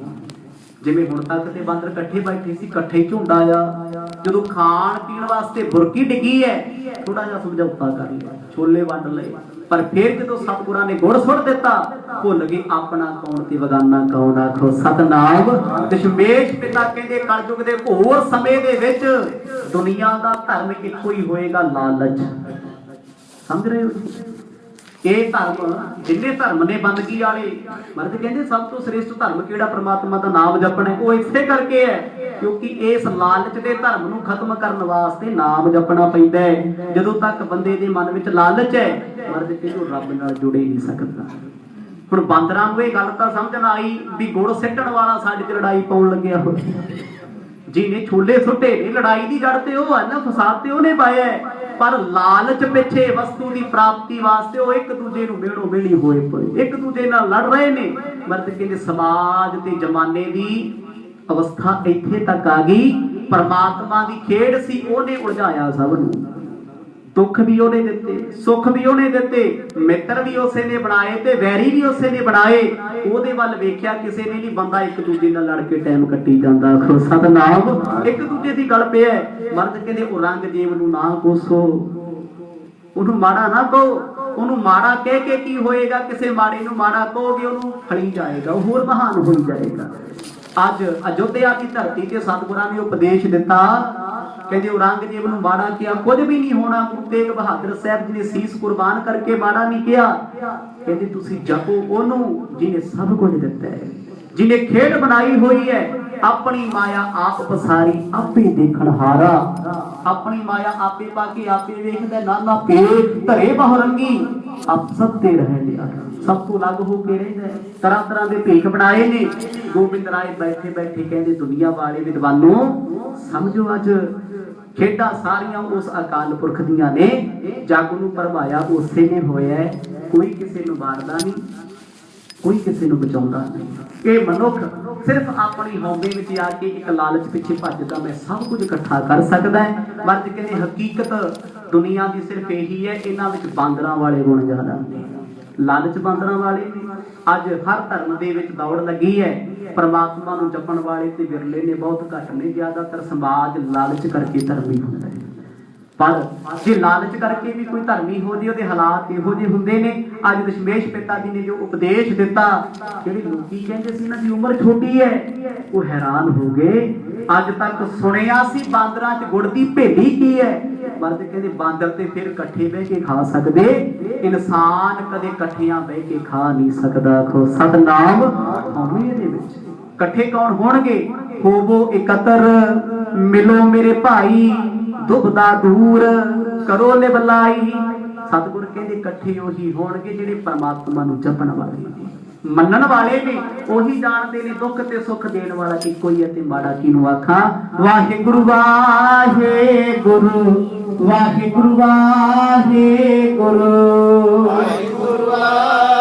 ਜਿਵੇਂ ਹੁਣ ਤੱਕ ਤੇ ਬਾਂਦਰ ਇਕੱਠੇ ਬੈਠੇ ਸੀ, ਇਕੱਠੇ ਹੀ ਝੁੰਡ ਆਇਆ। ਜਦੋਂ ਖਾਣ ਪੀਣ ਵਾਸਤੇ ਬੁਰਕੀ ਡਿੱਗੀ ਹੈ, ਥੋੜਾ ਜਿਹਾ ਸਮਝੌਤਾ ਕਰ ਲਿਆ, ਛੋਲੇ ਵੰਡ ਲਏ। ਪਰ ਫਿਰ ਜਦੋਂ ਸਤਿਗੁਰਾਂ ਨੇ ਗੁੜ ਸੁੱਟ ਦਿੱਤਾ, ਭੁੱਲ ਗਏ ਆਪਣਾ ਕੌਣ ਤੇ ਬਗਾਨਾ ਕੌਣ ਆਖੋ ਸਤਨਾਮ। ਦਸ਼ਮੇਸ਼ ਪਿਤਾ ਕਹਿੰਦੇ ਕਲਯੁਗ ਦੇ ਘੋਰ ਸਮੇਂ ਦੇ ਵਿੱਚ ਦੁਨੀਆ ਦਾ ਧਰਮ ਇੱਕੋ ਹੀ ਹੋਏਗਾ, ਲਾਲਚ। ਸਮਝ ਰਹੇ ਹੋ? ਇਹ ਧਰਮ ਜਿੰਨੇ ਧਰਮ ਨੇ ਬੰਦਗੀ ਵਾਲੇ, ਮਰਦ ਕਹਿੰਦੇ ਸਭ ਤੋਂ ਸ੍ਰੇਸ਼ਟ ਧਰਮ ਕਿਹੜਾ? ਪ੍ਰਮਾਤਮਾ ਦਾ ਨਾਮ ਜਪਣਾ। ਉਹ ਇਸੇ ਕਰਕੇ ਹੈ ਕਿਉਂਕਿ ਇਸ ਲਾਲਚ ਦੇ ਧਰਮ ਨੂੰ ਖਤਮ ਕਰਨ ਵਾਸਤੇ ਨਾਮ ਜਪਣਾ ਪੈਂਦਾ ਹੈ। ਜਦੋਂ ਤੱਕ ਬੰਦੇ ਦੇ ਮਨ ਵਿੱਚ ਲਾਲਚ ਹੈ, ਮਰਦ ਕਹਿੰਦੇ ਉਹ ਰੱਬ ਨਾਲ ਜੁੜੇ ਨਹੀਂ ਸਕਦਾ। ਹੁਣ ਬਾਂਦਰਾਂ ਨੂੰ ਇਹ ਗੱਲ ਤਾਂ ਸਮਝ ਨਾ ਆਈ ਵੀ ਗੁੜ ਸਿੱਟਣ ਵਾਲਾ ਸਾਡੇ 'ਚ ਲੜਾਈ ਪਾਉਣ ਲੱਗਿਆ ਹੋਇਆ। ਜਿਹਨੇ ਛੋਲੇ ਸੁੱਟੇ ਨੇ, ਲੜਾਈ ਦੀ ਜੜ ਤੇ ਉਹ ਹੈ ਨਾ, ਫਸਾਦ ਤੇ ਉਹਨੇ ਪਾਇਆ। ਪਰ ਲਾਲਚ ਪਿੱਛੇ ਵਸਤੂ ਦੀ ਪ੍ਰਾਪਤੀ ਵਾਸਤੇ ਉਹ ਇੱਕ ਦੂਜੇ ਨੂੰ ਮਿਲਣੋਂ ਮਿਲੀ ਹੋਏ ਪਏ, ਇੱਕ ਦੂਜੇ ਨਾਲ ਲੜ ਰਹੇ ਨੇ। ਮਰਦ ਕਹਿੰਦੇ ਸਮਾਜ ਤੇ ਜ਼ਮਾਨੇ ਦੀ ਅਵਸਥਾ ਇੱਥੇ ਤੱਕ ਆ ਗਈ। ਪਰਮਾਤਮਾ ਦੀ ਖੇਡ ਸੀ, ਉਹਨੇ ਉਲਝਾਇਆ ਸਭ ਨੂੰ। दुख भी ਉਹਨੇ ਦਿੱਤੇ, ਸੁੱਖ ਵੀ ਉਹਨੇ ਦਿੱਤੇ, ਮਿੱਤਰ ਵੀ ਉਸੇ ਨੇ ਬਣਾਏ ਤੇ ਵੈਰੀ ਵੀ ਉਸੇ ਨੇ ਬਣਾਏ। ਉਹਦੇ ਵੱਲ ਵੇਖਿਆ ਕਿਸੇ ਨੇ ਨਹੀਂ, ਬੰਦਾ ਇੱਕ ਦੂਜੇ ਨਾਲ ਲੜ ਕੇ ਟਾਈਮ ਕੱਟੀ ਜਾਂਦਾ। ਆਖੋ ਸਤਨਾਮ। ਇੱਕ ਦੂਜੇ ਦੀ ਗੱਲ ਪਿਆ। ਮਰਦ ਕਹਿੰਦੇ ਔਰੰਗਜ਼ੇਬ ਨੂੰ ਨਾ ਕੋਸੋ, ਉਹਨੂੰ ਮਾੜਾ ਨਾ ਕਹੋ। ਉਹਨੂੰ ਮਾੜਾ ਕਹਿ ਕੇ ਕੀ ਹੋਏਗਾ? ਕਿਸੇ ਮਾੜੇ ਨੂੰ ਮਾੜਾ ਕਹੋਗੇ ਉਹਨੂੰ ਫਲੀ ਜਾਏਗਾ, ਉਹ ਹੋਰ ਮਹਾਨ ਹੋਈ ਜਾਏਗਾ। ਅੱਜ ਅਯੋਧਿਆ ਦੀ ਧਰਤੀ ਤੇ ਸਤਿਗੁਰਾਂ ਨੇ ਉਪਦੇਸ਼ ਦਿੱਤਾ, ਕਹਿੰਦੇ ਔਰੰਗਜ਼ੇਬ ਨੂੰ ਮਾੜਾ ਕਿਹਾ ਕੁਝ ਵੀ ਨਹੀਂ ਹੋਣਾ। ਗੁਰੂ ਤੇਗ ਬਹਾਦਰ ਸਾਹਿਬ ਜੀ ਨੇ ਸੀਸ ਕੁਰਬਾਨ ਕਰਕੇ ਮਾੜਾ ਨਹੀਂ ਕਿਹਾ। ਕਹਿੰਦੇ ਤੁਸੀਂ ਜਪੋ ਉਹਨੂੰ ਜਿਹਨੇ ਸਭ ਕੁਝ ਦਿੱਤਾ ਹੈ, ਜਿਹਨੇ ਖੇਡ ਬਣਾਈ ਹੋਈ ਹੈ। ਆਪਣੀ ਮਾਇਆ ਆਪ ਪਸਾਰੀ ਆਪੇ ਦੇਖਣ ਹਾਰਾ। ਆਪਣੀ ਮਾਇਆ ਆਪੇ ਪਾ ਕੇ ਆਪੇ ਵੇਖਦਾ, ਨਾਨਾ ਪੇਖ ਧਰੇ ਬਹੁਰੰਗੀ ਆਪ ਸਭ ਤੇ ਰਹਿ ਲਿਆ। ਸਭ ਤੋਂ ਅਲੱਗ ਹੋ ਕੇ ਰਹਿੰਦਾ। ਤਰ੍ਹਾਂ ਤਰ੍ਹਾਂ ਦੇ ਭੇਖ ਬਣਾਏ ਨੇ। ਗੋਬਿੰਦ ਰਾਏ ਬੈਠੇ ਬੈਠੇ ਕਹਿੰਦੇ ਦੁਨੀਆ ਵਾਲੇ ਵਿਦਵਾਨੋਂ ਸਮਝੋ, ਅੱਜ ਖੇਡਾਂ ਸਾਰੀਆਂ ਉਸ ਅਕਾਲ ਪੁਰਖ ਦੀਆਂ ਨੇ। ਜੱਗ ਨੂੰ ਭਰਵਾਇਆ ਉਸੇ ਨੇ ਹੋਇਆ। ਕੋਈ ਕਿਸੇ ਨੂੰ ਮਾਰਦਾ ਨਹੀਂ, ਕੋਈ ਕਿਸੇ ਨੂੰ ਬਚਾਉਂਦਾ ਨਹੀਂ। ਇਹ ਮਨੁੱਖ ਸਿਰਫ ਆਪਣੀ ਹਉਮੈ ਵਿੱਚ ਆ ਕੇ ਇੱਕ ਲਾਲਚ ਪਿੱਛੇ ਭੱਜਦਾ, ਮੈਂ ਸਭ ਕੁਝ ਇਕੱਠਾ ਕਰ ਸਕਦਾ ਹੈ। ਮਰਦ ਕਹਿੰਦੇ ਹਕੀਕਤ ਦੁਨੀਆ ਦੀ ਸਿਰਫ ਇਹੀ ਹੈ, ਇਹਨਾਂ ਵਿੱਚ ਬਾਂਦਰਾਂ ਵਾਲੇ ਗੁਣ ਜ਼ਿਆਦਾ ਨੇ। ਲਾਲਚ ਬਾਂਦਰਾਂ ਵਾਲੇ ਨੇ। ਅੱਜ ਹਰ ਧਰਮ ਦੇ ਵਿੱਚ ਦੌੜ ਲੱਗੀ ਹੈ। ਪਰਮਾਤਮਾ ਨੂੰ ਜਪਣ ਵਾਲੇ ਤੇ ਵਿਰਲੇ ਨੇ, ਬਹੁਤ ਘੱਟ ਨੇ। ਜ਼ਿਆਦਾਤਰ ਸਮਾਜ ਲਾਲਚ ਕਰਕੇ ਧਰਮੀ ਹੁੰਦਾ ਹੈ। ਪਰ ਜੇ ਲਾਲਚ ਕਰਕੇ ਵੀ ਕੋਈ ਧਰਮੀ ਹੋ ਜੇ, ਉਹਦੇ ਹਾਲਾਤ ਇਹੋ ਜਿਹੇ ਹੁੰਦੇ ਨੇ। ਅੱਜ ਦਸ਼ਮੇਸ਼ ਪਿਤਾ ਜੀ ਨੇ ਜੋ ਉਪਦੇਸ਼ ਦਿੱਤਾ, ਜਿਹੜੇ ਲੋਕੀ ਕਹਿੰਦੇ ਸੀ ਇਹਨਾਂ ਦੀ ਉਮਰ ਛੋਟੀ ਹੈ, ਉਹ ਹੈਰਾਨ ਹੋ ਗਏ। ਅੱਜ ਤੱਕ ਸੁਣਿਆ ਸੀ ਬਾਂਦਰਾਂ 'ਚ ਗੁੜ ਦੀ ਭੇਲੀ ਕੀ ਹੈ। ਮਰਦ ਕਹਿੰਦੇ ਬਾਂਦਰ ਤੇ ਫਿਰ ਇਕੱਠੇ ਬਹਿ ਕੇ ਖਾ ਸਕਦੇ, ਇਨਸਾਨ ਕਦੇ ਇਕੱਠਿਆਂ ਬਹਿ ਕੇ ਖਾ ਨਹੀਂ ਸਕਦਾ। ਆਖੋ ਸਤਨਾਮ। ਹਉਮੈ ਦੇ ਵਿੱਚ ਇਕੱਠੇ ਕੌਣ ਹੋਣਗੇ? ਹੋਵੋ ਇਕੱਤਰ ਮਿਲੋ ਮੇਰੇ ਭਾਈ, ਦੁਬਦਾ ਦੂਰ ਕਰੋ ਨਿਬਲਾਈ। ਸਤਿਗੁਰ ਕਹਿੰਦੇ ਇਕੱਠੇ ਉਹੀ ਹੋਣਗੇ ਜਿਹੜੇ ਪਰਮਾਤਮਾ ਨੂੰ ਜਪਣ ਵਾਲੇ ਨੇ, ਮੰਨਣ ਵਾਲੇ ਨੇ। ਉਹੀ ਜਾਣਦੇ ਨੇ ਦੁੱਖ ਤੇ ਸੁੱਖ ਦੇਣ ਵਾਲਾ ਇੱਕੋ ਹੀ ਹੈ ਤੇ ਮਾੜਾ ਕਿਹਨੂੰ ਆਖਾਂ। ਵਾਹਿਗੁਰੂ ਵਾਹਿਗੁਰੂ ਵਾਹਿਗੁਰੂ ਵਾਹਿਗੁਰੂ ਵਾਹਿਗੁਰੂ।